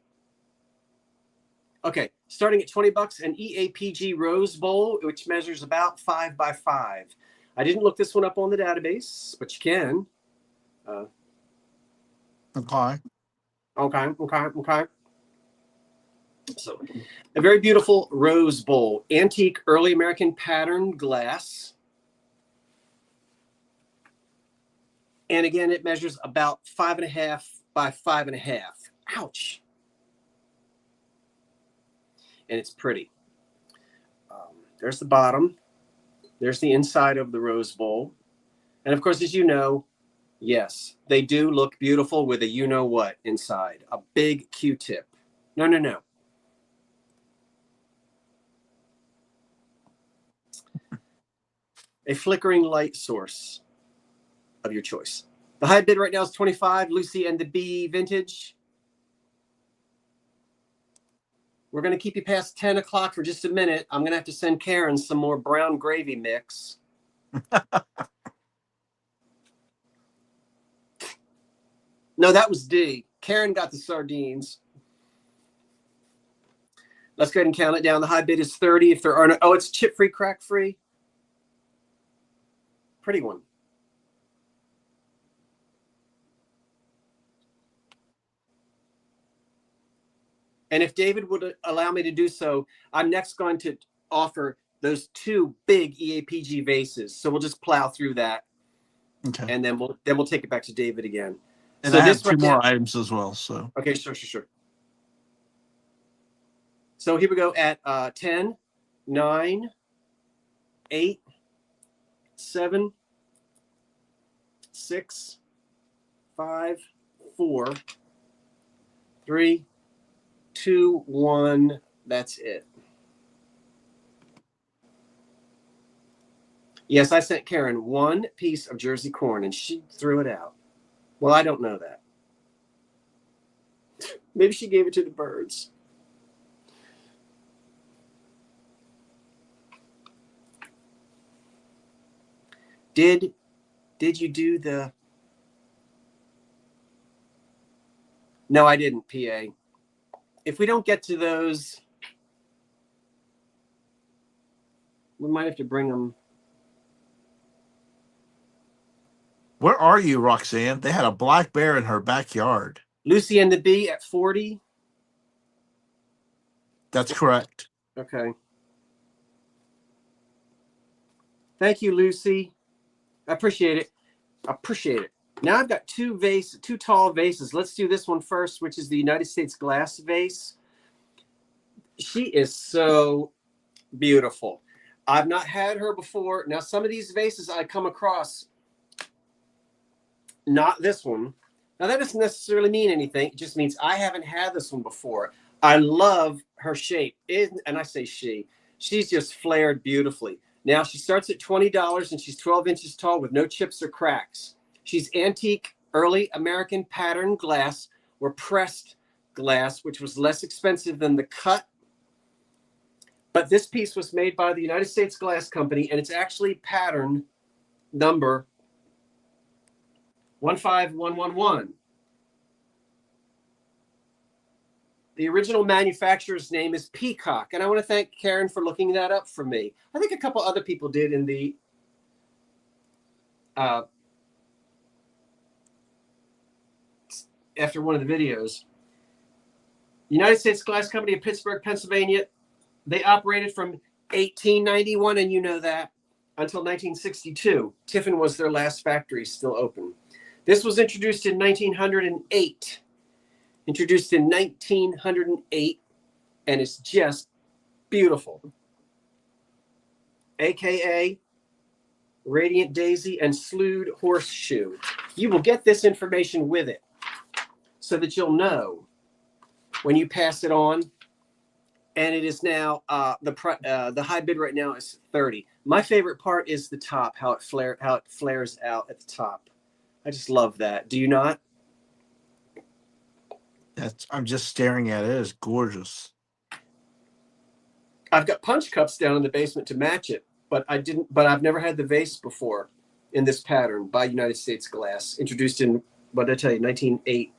Okay, starting at $20, an EAPG Rose Bowl, which measures about 5 by 5. I didn't look this one up on the database, but you can. Okay. Okay. So, a very beautiful Rose Bowl, antique early American patterned glass. And again, it measures about 5.5 by 5.5. Ouch. and it's pretty. There's the bottom. There's the inside of the rose bowl. And of course, as you know, yes, they do look beautiful with a you-know-what inside. A big Q-tip. No. A flickering light source of your choice. The high bid right now is 25, Lucy and the Bee vintage. We're going to keep you past 10 o'clock for just a minute. I'm going to have to send Karen some more brown gravy mix. No, that was D. Karen got the sardines. Let's go ahead and count it down. The high bid is 30. If there are no, oh, it's chip-free, crack-free. Pretty one. And if David would allow me to do so, I'm next going to offer those two big EAPG vases. So we'll just plow through that. Okay. And then we'll take it back to David again. And so I have this two right more now, items as well. So okay, sure. So here we go at 10, 9, 8, 7, 6, 5, 4, 3, 2, 1. That's it. Yes, I sent Karen one piece of Jersey corn and she threw it out. Well, I don't know that. Maybe she gave it to the birds. Did you do the... No, I didn't, PA. If we don't get to those, we might have to bring them. where are you, Roxanne? They had a black bear in her backyard. Lucy and the Bee at 40. That's correct. Okay. Thank you, Lucy. I appreciate it. Now I've got two tall vases. Let's do this one first, which is the United States glass vase. She is so beautiful. I've not had her before. Now, some of these vases I come across, not this one. Now, that doesn't necessarily mean anything. It just means I haven't had this one before. I love her shape. And I say she's just flared beautifully. Now, she starts at $20 and she's 12 inches tall with no chips or cracks. She's antique, early American pattern glass or pressed glass, which was less expensive than the cut. But this piece was made by the United States Glass Company, and it's actually pattern number 15111. The original manufacturer's name is Peacock, and I want to thank Karen for looking that up for me. I think a couple other people did in the after one of the videos. United States Glass Company of Pittsburgh, Pennsylvania. They operated from 1891, and you know that, until 1962. Tiffin was their last factory still open. This was introduced in 1908. Introduced in 1908, and it's just beautiful. AKA Radiant Daisy and Slewed Horseshoe. You will get this information with it so that you'll know when you pass it on. And it is now the high bid right now is 30. My favorite part is the top, how it flares out at the top. I just love that. Do you not? I'm just staring at it. It's gorgeous. I've got punch cups down in the basement to match it, but I've never had the vase before in this pattern by United States Glass, introduced in, what did I tell you, 1908.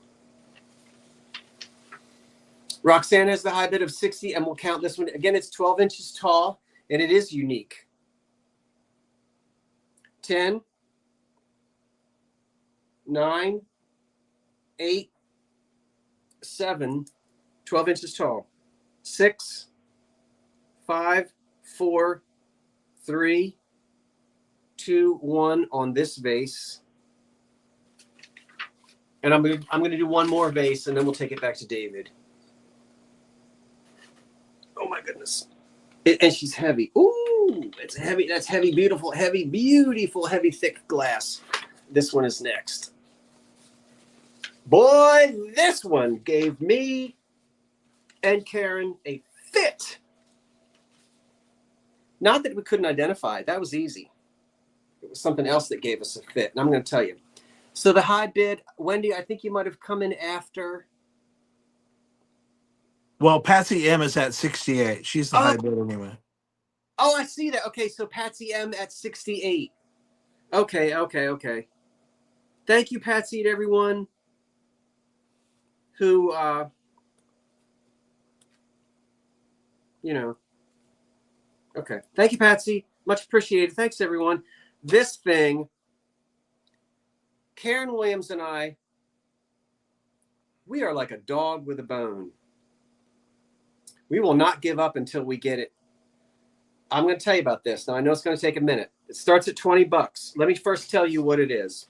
Roxanne has the high bid of 60, and we'll count this one. Again, it's 12 inches tall, and it is unique. 10, 9, 8, 7, 12 inches tall. 6, 5, 4, 3, 2, 1 on this vase. And I'm going to do one more vase, and then we'll take it back to David. Oh my goodness. And she's heavy. Ooh, it's heavy. That's heavy, beautiful, heavy, thick glass. This one is next. Boy, this one gave me and Karen a fit. Not that we couldn't identify it. That was easy. It was something else that gave us a fit. And I'm going to tell you. So the high bid, Wendy, I think you might have come in after. Well, Patsy M is at 68. She's the high bid anyway. Oh, I see that. Okay, so Patsy M at 68. Okay. Thank you, Patsy, and everyone who, okay. Thank you, Patsy. Much appreciated. Thanks, everyone. This thing, Karen Williams and I, we are like a dog with a bone. We will not give up until we get it. I'm going to tell you about this. Now, I know it's going to take a minute. It starts at $20. Let me first tell you what it is.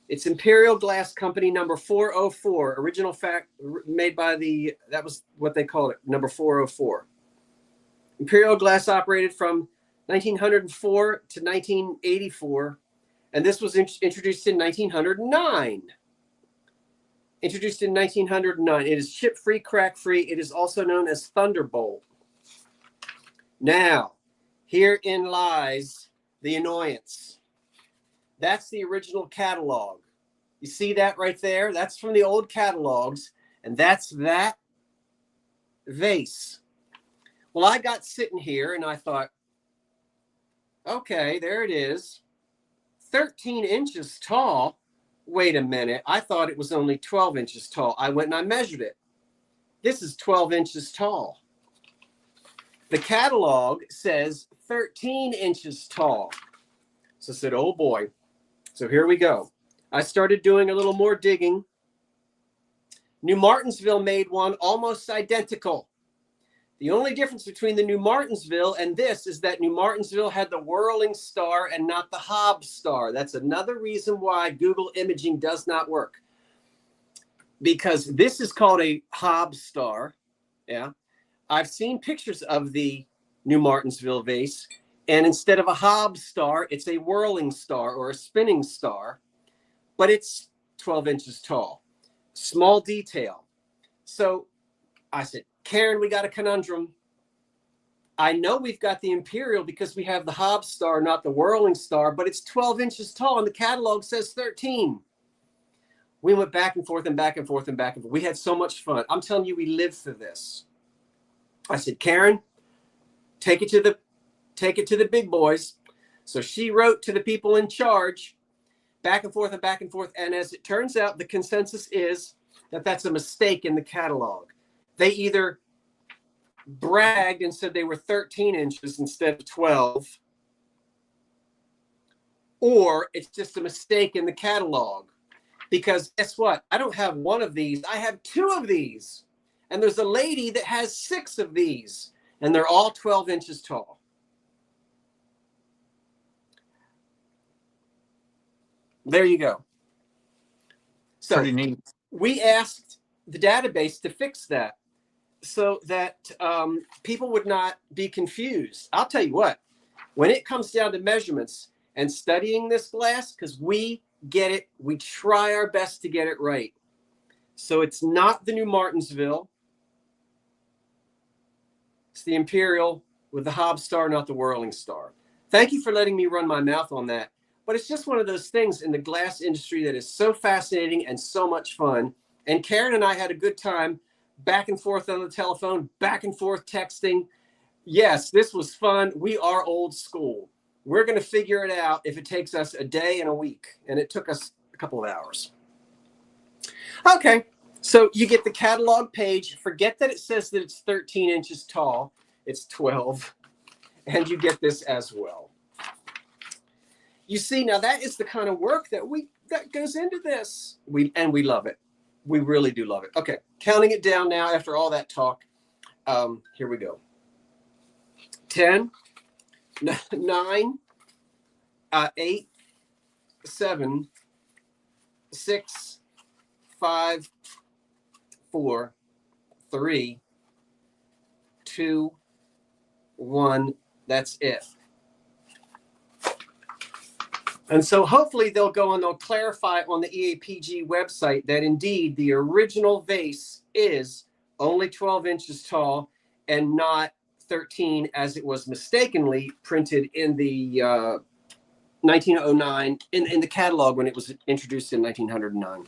It's Imperial Glass Company number 404, original fact made by that was what they called it, number 404. Imperial Glass operated from 1904 to 1984, and this was introduced in 1909. Introduced in 1909. It is chip-free, crack-free. It is also known as Thunderbolt. Now, herein lies the annoyance. That's the original catalog. You see that right there? That's from the old catalogs, and that's that vase. Well, I got sitting here, and I thought, okay, there it is. 13 inches tall. Wait a minute. I thought it was only 12 inches tall. I went and I measured it. This is 12 inches tall. The catalog says 13 inches tall. So I said, oh boy. So here we go. I started doing a little more digging. New Martinsville made one almost identical. The only difference between the New Martinsville and this is that New Martinsville had the whirling star and not the Hobbs star. That's another reason why Google imaging does not work. Because this is called a Hobbs star. Yeah. I've seen pictures of the New Martinsville vase, and instead of a Hobbs star, it's a whirling star or a spinning star, but it's 12 inches tall. Small detail. So I said, Karen, we got a conundrum. I know we've got the Imperial because we have the Hobbs star, not the whirling star, but it's 12 inches tall and the catalog says 13. We went back and forth and back and forth and back and forth. We had so much fun. I'm telling you, we lived for this. I said, Karen, take it to the big boys. So she wrote to the people in charge, back and forth and back and forth. And as it turns out, the consensus is that that's a mistake in the catalog. They either bragged and said they were 13 inches instead of 12, or it's just a mistake in the catalog. Because guess what? I don't have one of these. I have two of these. And there's a lady that has 6 of these. And they're all 12 inches tall. There you go. So pretty neat. We asked the database to fix that so that people would not be confused. I'll tell you what, when it comes down to measurements and studying this glass, because we get it, we try our best to get it right. So it's not the New Martinsville. It's the Imperial with the Hobbs star, not the whirling star. Thank you for letting me run my mouth on that. But it's just one of those things in the glass industry that is so fascinating and so much fun. And Karen and I had a good time back and forth on the telephone, back and forth texting. Yes, this was fun. We are old school. We're going to figure it out if it takes us a day and a week. And it took us a couple of hours. Okay, so you get the catalog page. Forget that it says that it's 13 inches tall. It's 12. And you get this as well. You see, now that is the kind of work that goes into this. We love it. We really do love it. Okay, counting it down now after all that talk. Here we go. 10, 9, 8, 7, 6, 5, 4, 3, 2, 1. That's it. And so hopefully they'll go and they'll clarify on the EAPG website that indeed the original vase is only 12 inches tall and not 13 as it was mistakenly printed in the 1909 in the catalog when it was introduced in 1909.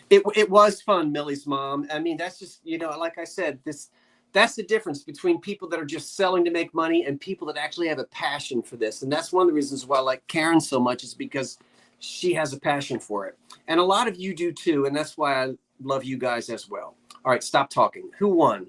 It was fun, Millie's mom. I mean, that's just, like I said, that's the difference between people that are just selling to make money and people that actually have a passion for this. And that's one of the reasons why I like Karen so much, is because she has a passion for it. And a lot of you do too. And that's why I love you guys as well. All right, stop talking. Who won?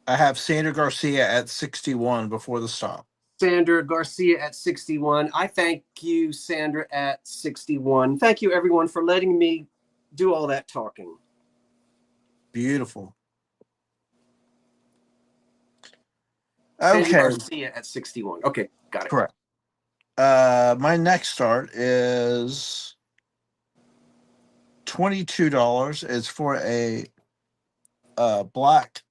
I have Sandra Garcia at 61 before the stop. Sandra Garcia at 61. I thank you, Sandra, at 61. Thank you, everyone, for letting me do all that talking. Beautiful. Sandra Okay. Garcia at 61. Okay, got it. Correct. My next start is $22. It's for a black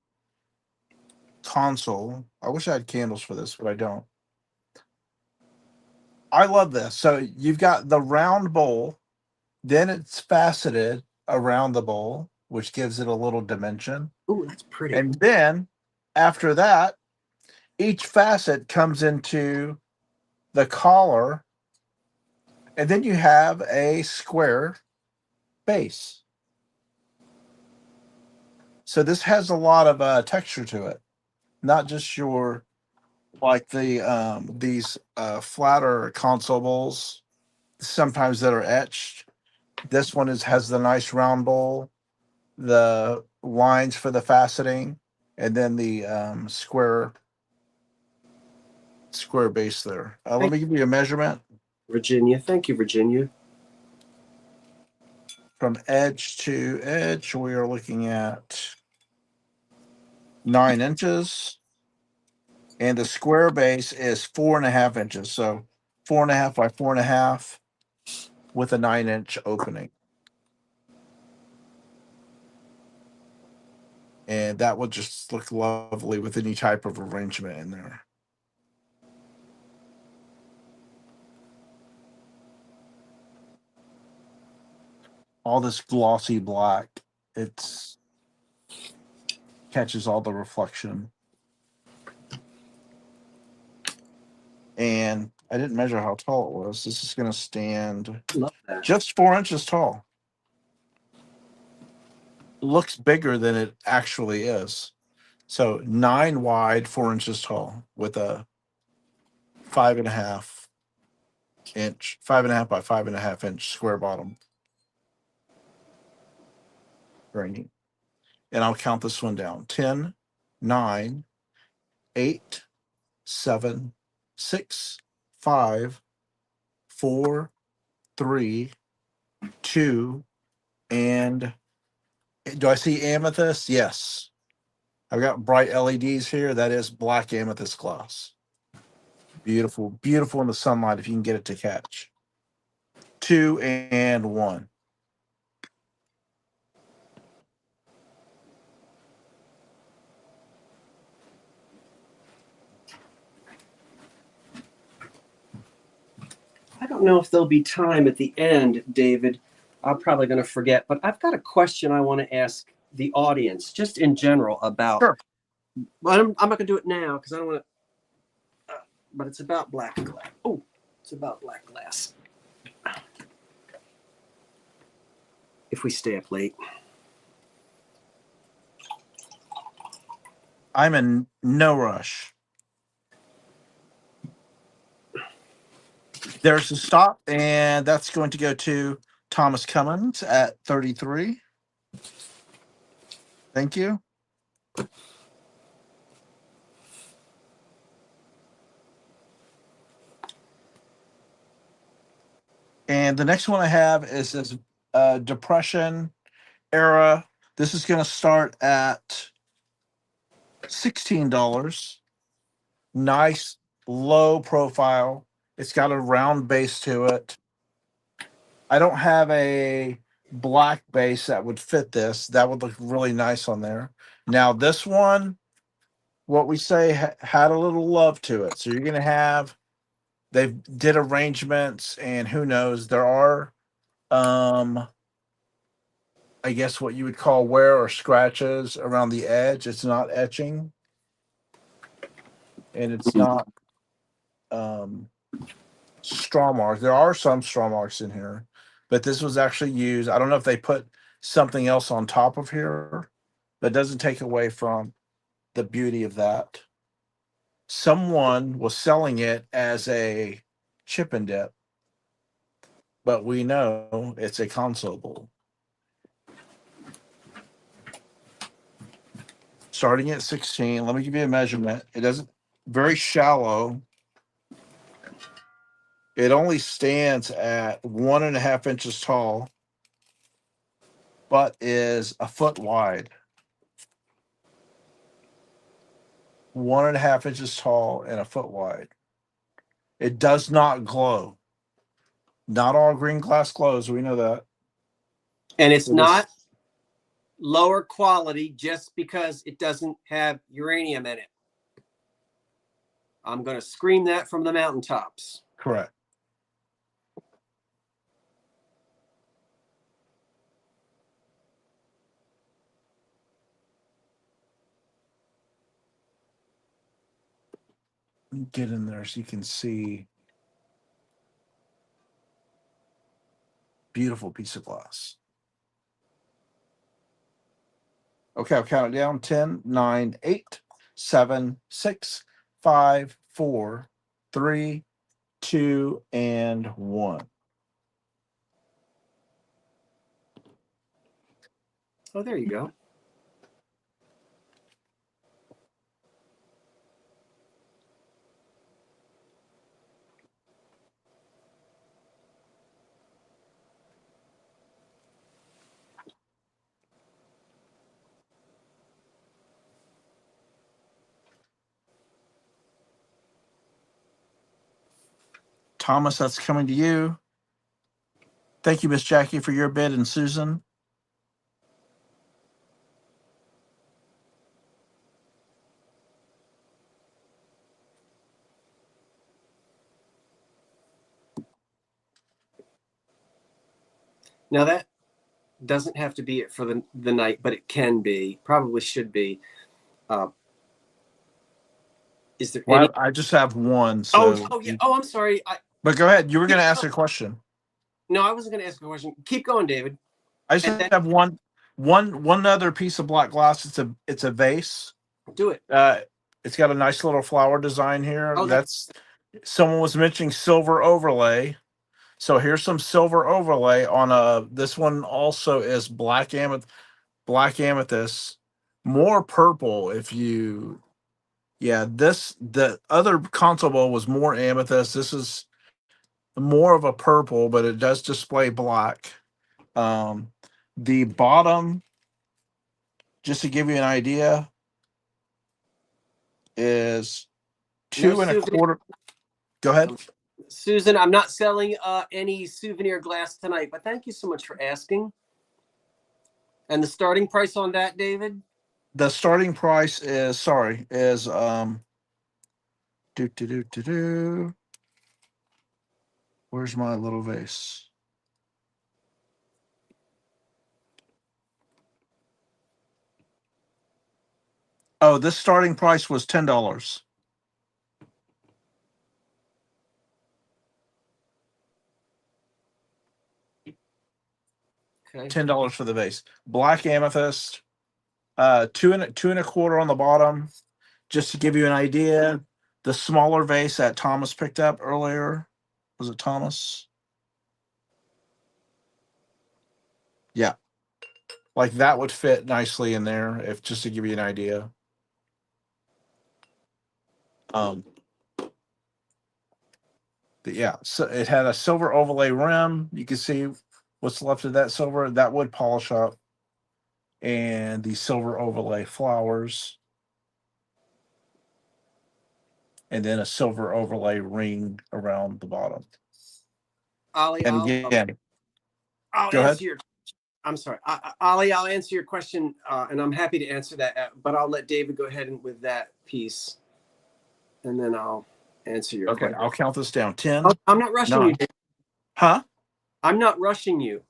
console. I wish I had candles for this, but I don't. I love this. So you've got the round bowl, then it's faceted around the bowl, which gives it a little dimension. Ooh, that's pretty. And then after that, each facet comes into the collar, and then you have a square base. So this has a lot of texture to it, not just your like these flatter console bowls sometimes that are etched. This one has the nice round bowl, the lines for the faceting, and then the square base there. Let me give you a measurement. Virginia. Thank you, Virginia. From edge to edge, we are looking at 9 inches. And the square base is 4.5 inches. So 4.5 by 4.5 with a 9-inch opening. And that would just look lovely with any type of arrangement in there. All this glossy black, it's catches all the reflection. And I didn't measure how tall it was. This is going to stand just 4 inches tall. Looks bigger than it actually is. So 9 wide, 4 inches tall with a 5.5 by 5.5 inch square bottom. Very neat. And I'll count this one down. 10, 9, 8, 7, 6, 5, 4, 3, 2, and do I see amethyst? Yes. I've got bright LEDs here. That is black amethyst glass. Beautiful, beautiful in the sunlight if you can get it to catch. 2 and 1. I don't know if there'll be time at the end, David. I'm probably going to forget, but I've got a question I want to ask the audience, just in general, about. Sure. But I'm not going to do it now because I don't want to. But it's about black glass. Oh, it's about black glass. If we stay up late. I'm in no rush. There's a stop, and that's going to go to Thomas Cummins at 33. Thank you. And the next one I have is this Depression era. This is going to start at $16. Nice low profile. It's got a round base to it. I don't have a black base that would fit this. That would look really nice on there. Now this one, what we say had a little love to it. So you're gonna have they did arrangements, and who knows, there are I guess what you would call wear or scratches around the edge. It's not etching, and it's not straw marks. There are some straw marks in here, but this was actually used. I don't know if they put something else on top of here, but it doesn't take away from the beauty of that. Someone was selling it as a chip and dip, but we know it's a console bowl. Starting at 16, let me give you a measurement. It doesn't very shallow. It only stands at 1.5 inches tall, but is a foot wide. 1.5 inches tall and a foot wide. It does not glow. Not all green glass glows. We know that. And it's It not is lower quality just because it doesn't have uranium in it. I'm going to scream that from the mountaintops. correct. Get in there so you can see. Beautiful piece of glass. Okay, I'll count it down. 10, 9, 8, 7, 6, 5, 4, 3, 2, and 1. Oh, there you go. Thomas, that's coming to you. Thank you, Miss Jackie, for your bid, and Susan. Now that doesn't have to be it for the night, but it can be. Probably should be. Is there any? Well, I just have one. Oh, So, oh yeah. Oh, I'm sorry. but go ahead. You were going to ask a question. No, I wasn't going to ask a question. Keep going, David. I just And then have one other piece of black glass. It's a vase. do it. It's got a nice little flower design here. Oh, That's someone was mentioning silver overlay. So here's some silver overlay on a. This one also is black amethyst, more purple. If you, yeah, the other console bowl was more amethyst. This is more of a purple, but it does display black. Um, the bottom, just to give you an idea, is no two and a souvenir. quarter. Go ahead. Susan, I'm not selling any souvenir glass tonight, but thank you so much for asking. And the starting price on that, David? The starting price is do do do do do. Where's my little vase? Oh, this starting price was $10. Okay. $10 for the vase. Black amethyst, two and a quarter on the bottom. Just to give you an idea, the smaller vase that Thomas picked up earlier, was it Thomas? Yeah, like that would fit nicely in there. If just to give you an idea. Um, but yeah, so it had a silver overlay rim. You can see what's left of that silver. That would polish up, and the silver overlay flowers, and then a silver overlay ring around the bottom. Ollie, And again, I'll go ahead. answer your I'm sorry, Ollie. I'll answer your question, and I'm happy to answer that. But I'll let David go ahead and with that piece, and then I'll answer your Okay, question. I'll count this down. 10, I'm not rushing 9. you, David. Huh? I'm not rushing you.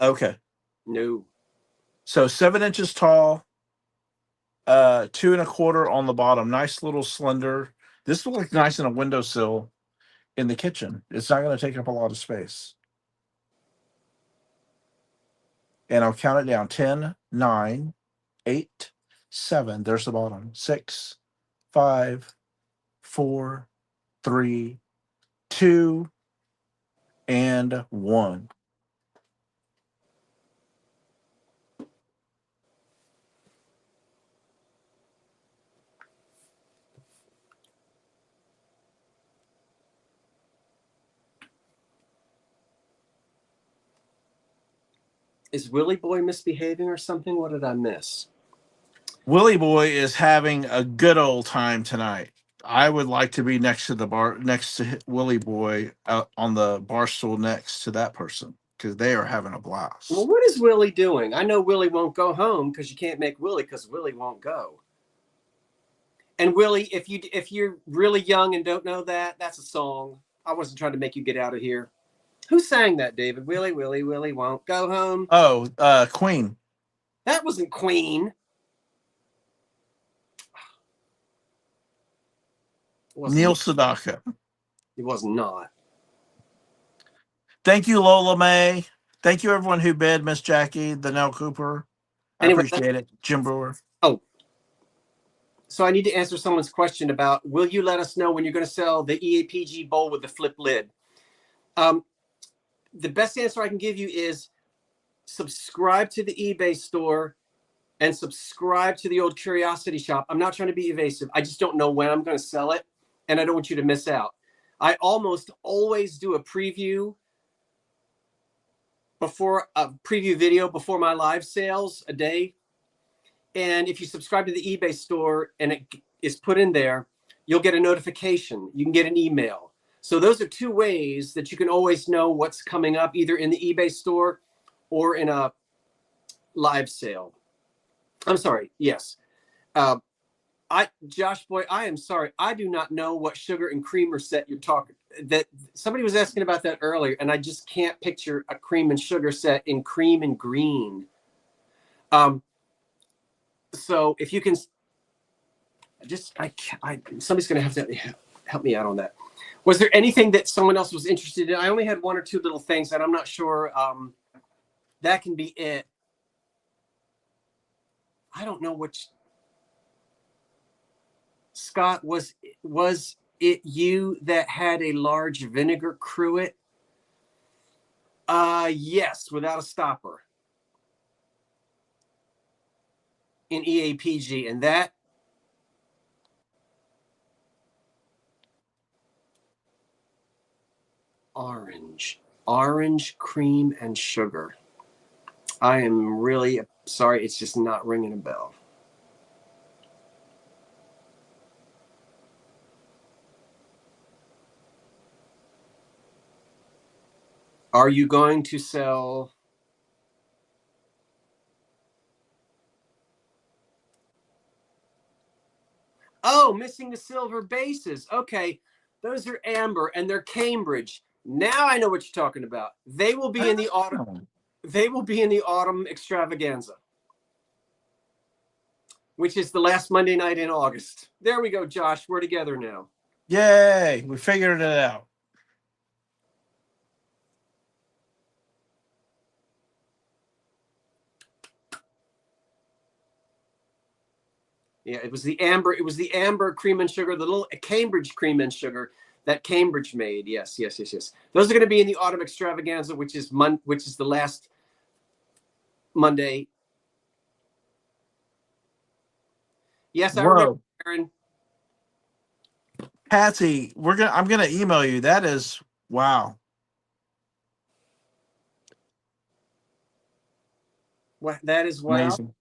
Okay. No. So 7 inches tall, 2 1/4 on the bottom. Nice little slender. This will look nice in a windowsill in the kitchen. It's not going to take up a lot of space. And I'll count it down. 10, 9, 8, 7. There's the bottom. 6, 5, 4, 3, 2, and 1. Is Willie Boy misbehaving or something? What did I miss? Willie Boy is having a good old time tonight. I would like to be next to the bar, next to Willie Boy, on the bar stool next to that person, because they are having a blast. Well, what is Willie doing? I know Willie won't go home because you can't make Willie because Willie won't go. And Willie, if you're really young and don't know that, that's a song. I wasn't trying to make you get out of here. Who sang that, David? Willie, Willie, Willie won't go home. Oh, Queen. That wasn't Queen. Neil Sedaka. It was not. Thank you, Lola May. Thank you, everyone who bid, Miss Jackie, the Nell Cooper. I Anyway, appreciate it. Jim Brewer. Oh, so I need to answer someone's question about, will you let us know when you're going to sell the EAPG bowl with the flip lid? The best answer I can give you is subscribe to the eBay store and subscribe to the old Curiosity Shop. I'm not trying to be evasive. I just don't know when I'm going to sell it, and I don't want you to miss out. I almost always do a preview video before my live sales a day. And if you subscribe to the eBay store and it is put in there, you'll get a notification. You can get an email. So those are two ways that you can always know what's coming up, either in the eBay store or in a live sale. I'm sorry. Yes. Josh Boy, I am sorry. I do not know what sugar and creamer set you're talking. That somebody was asking about that earlier, and I just can't picture a cream and sugar set in cream and green. So if you can, somebody's going to have to help me out on that. Was there anything that someone else was interested in? I only had one or two little things, and I'm not sure. That can be it. I don't know which. Scott, was it you that had a large vinegar cruet? Yes, without a stopper. In EAPG, and that orange cream and sugar. I am really sorry, it's just not ringing a bell. Are you going to sell? Oh, missing the silver bases. Okay, those are amber and they're Cambridge. Now I know what you're talking about. They will be in the autumn. They will be in the autumn extravaganza, which is the last Monday night in August. There we go, Josh. We're together now. Yay! We figured it out. Yeah, it was the amber cream and sugar, the little Cambridge cream and sugar that Cambridge made. Yes. Those are going to be in the autumn extravaganza, which is the last Monday. Yes, I remember, Aaron. Patsy, I'm gonna email you. That is wow. What that is wow. Amazing.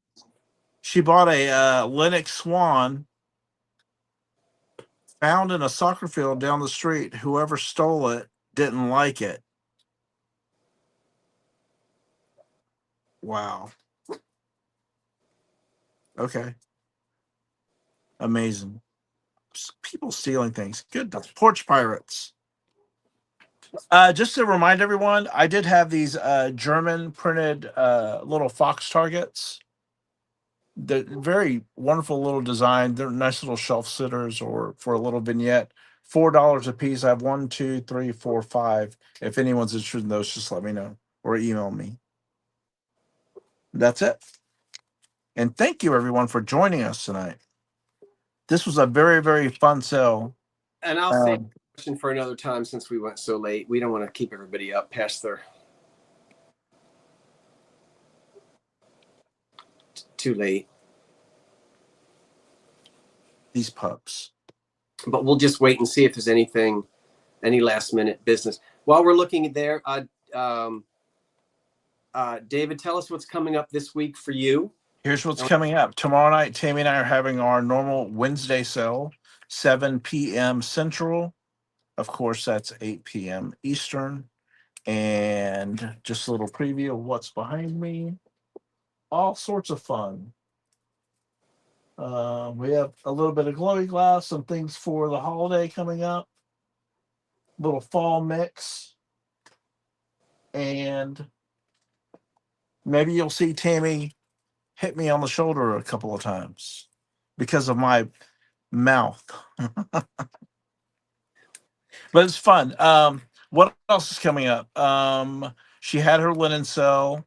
She bought a Linux Swan found in a soccer field down the street. Whoever stole it didn't like it. Wow. Okay. Amazing. People stealing things. Good. Porch pirates. Just to remind everyone, I did have these German printed little fox targets. They're very wonderful little design. They're nice little shelf sitters or for a little vignette. $4 a piece. I have 1, 2, 3, 4, 5. If anyone's interested in those, just let me know or email me. That's it. And thank you everyone for joining us tonight. This was a very, very fun sale. And I'll save the question for another time since we went so late. We don't want to keep everybody up past their too late. These pups. But we'll just wait and see if there's any last minute business. While we're looking there, David, tell us what's coming up this week for you. Here's what's coming up. Tomorrow night, Tammy and I are having our normal Wednesday sale, 7 p.m. Central. Of course, that's 8 p.m. Eastern. And just a little preview of what's behind me. All sorts of fun. We have a little bit of glowy glass, some things for the holiday coming up. Little fall mix. And maybe you'll see Tammy hit me on the shoulder a couple of times because of my mouth. But it's fun. What else is coming up? She had her linen sale.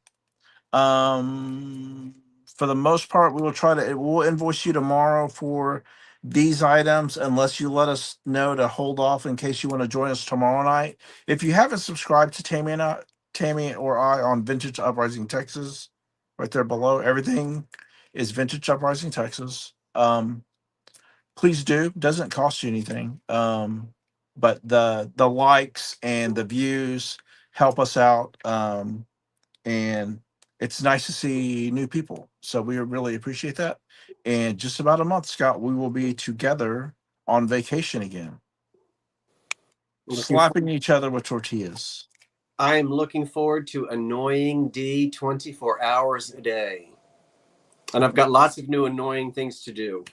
For the most part, we'll invoice you tomorrow for these items unless you let us know to hold off in case you want to join us tomorrow night. If you haven't subscribed to Tammy or I on Vintage Uprising Texas, right there below, everything is Vintage Uprising Texas. Please do. Doesn't cost you anything. But the likes and the views help us out. And it's nice to see new people. So we really appreciate that. And just about a month, Scott, we will be together on vacation again. Slapping each other with tortillas. I am looking forward to annoying D 24 hours a day. And I've got lots of new annoying things to do.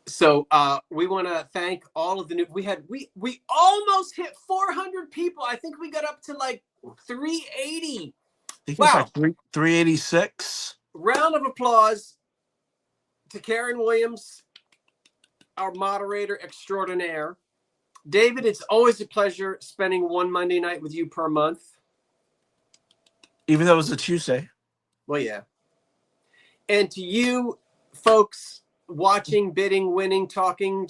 So we want to thank all of the new. We almost hit 400 people. I think we got up to like 380. I think it's like 386. Round of applause to Karen Williams, our moderator extraordinaire. David, it's always a pleasure spending one Monday night with you per month. Even though it was a Tuesday. Well, yeah. And to you folks watching, bidding, winning, talking,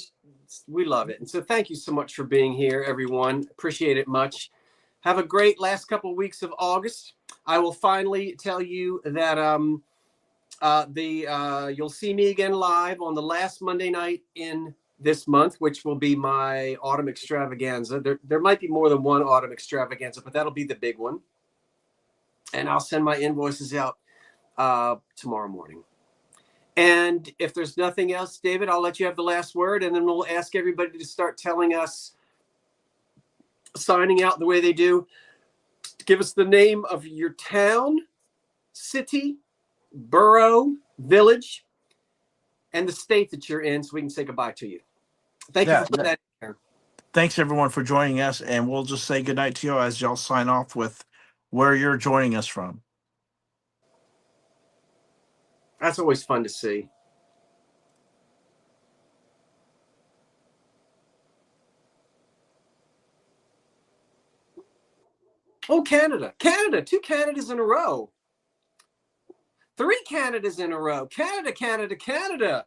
we love it. And so thank you so much for being here, everyone. Appreciate it much. Have a great last couple of weeks of August. I will finally tell you that you'll see me again live on the last Monday night in this month, which will be my autumn extravaganza. There might be more than one autumn extravaganza, but that'll be the big one. And I'll send my invoices out tomorrow morning. And if there's nothing else, David, I'll let you have the last word, and then we'll ask everybody to start telling us, signing out the way they do. Give us the name of your town, city, borough, village, and the state that you're in so we can say goodbye to you. Thank you for putting that in there. Thanks, everyone, for joining us, and we'll just say goodnight to you as y'all sign off with where you're joining us from. That's always fun to see. Oh, Canada. Canada. 2 Canadas in a row. 3 Canadas in a row. Canada, Canada, Canada.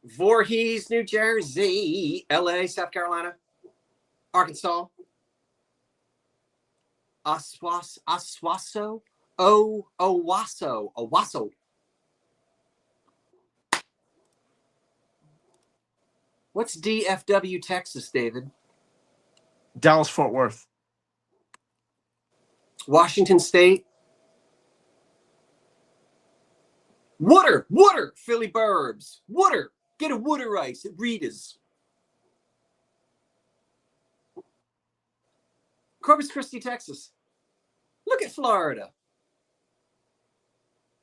Voorhees, New Jersey. LA, South Carolina. Arkansas. Owasso. Owasso. What's DFW, Texas, David? Dallas, Fort Worth. Washington State. Water, Philly Burbs. Water, get a water ice at Rita's. Corpus Christi, Texas. Look at Florida.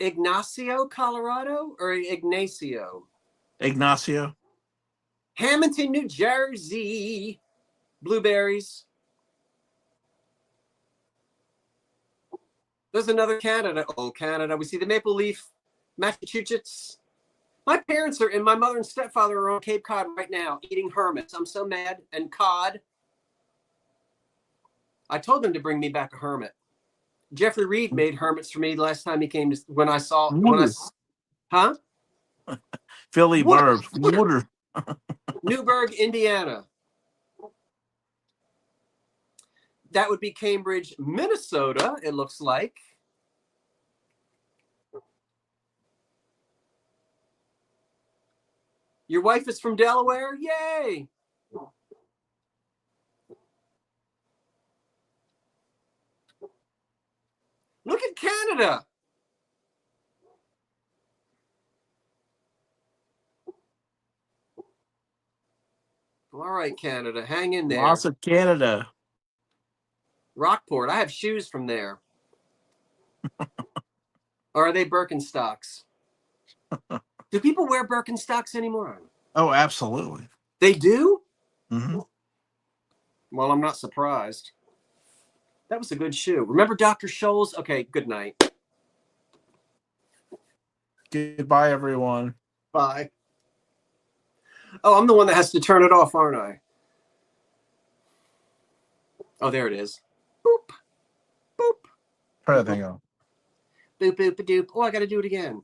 Ignacio, Colorado, or Ignacio? Ignacio. Hamilton, New Jersey. Blueberries. There's another Canada. Oh, Canada. We see the Maple Leaf, Massachusetts. My parents are, and my mother and stepfather are on Cape Cod right now eating hermits. I'm so mad. And cod. I told them to bring me back a hermit. Jeffrey Reed made hermits for me last time he came. Huh? Philly Water. Burbs. Water. Newburgh, Indiana. That would be Cambridge, Minnesota, it looks like. Your wife is from Delaware? Yay! Look at Canada. All right, Canada, hang in there. Lots of Canada. Rockport, I have shoes from there. Or are they Birkenstocks? Do people wear Birkenstocks anymore? Oh, absolutely. They do? Mm-hmm. Well, I'm not surprised. That was a good shoe. Remember Dr. Scholl's? Okay, good night. Goodbye, everyone. Bye. Oh, I'm the one that has to turn it off, aren't I? Oh, there it is. Boop. Boop. Try that thing on. Boop, boop, a doop. Oh, I got to do it again.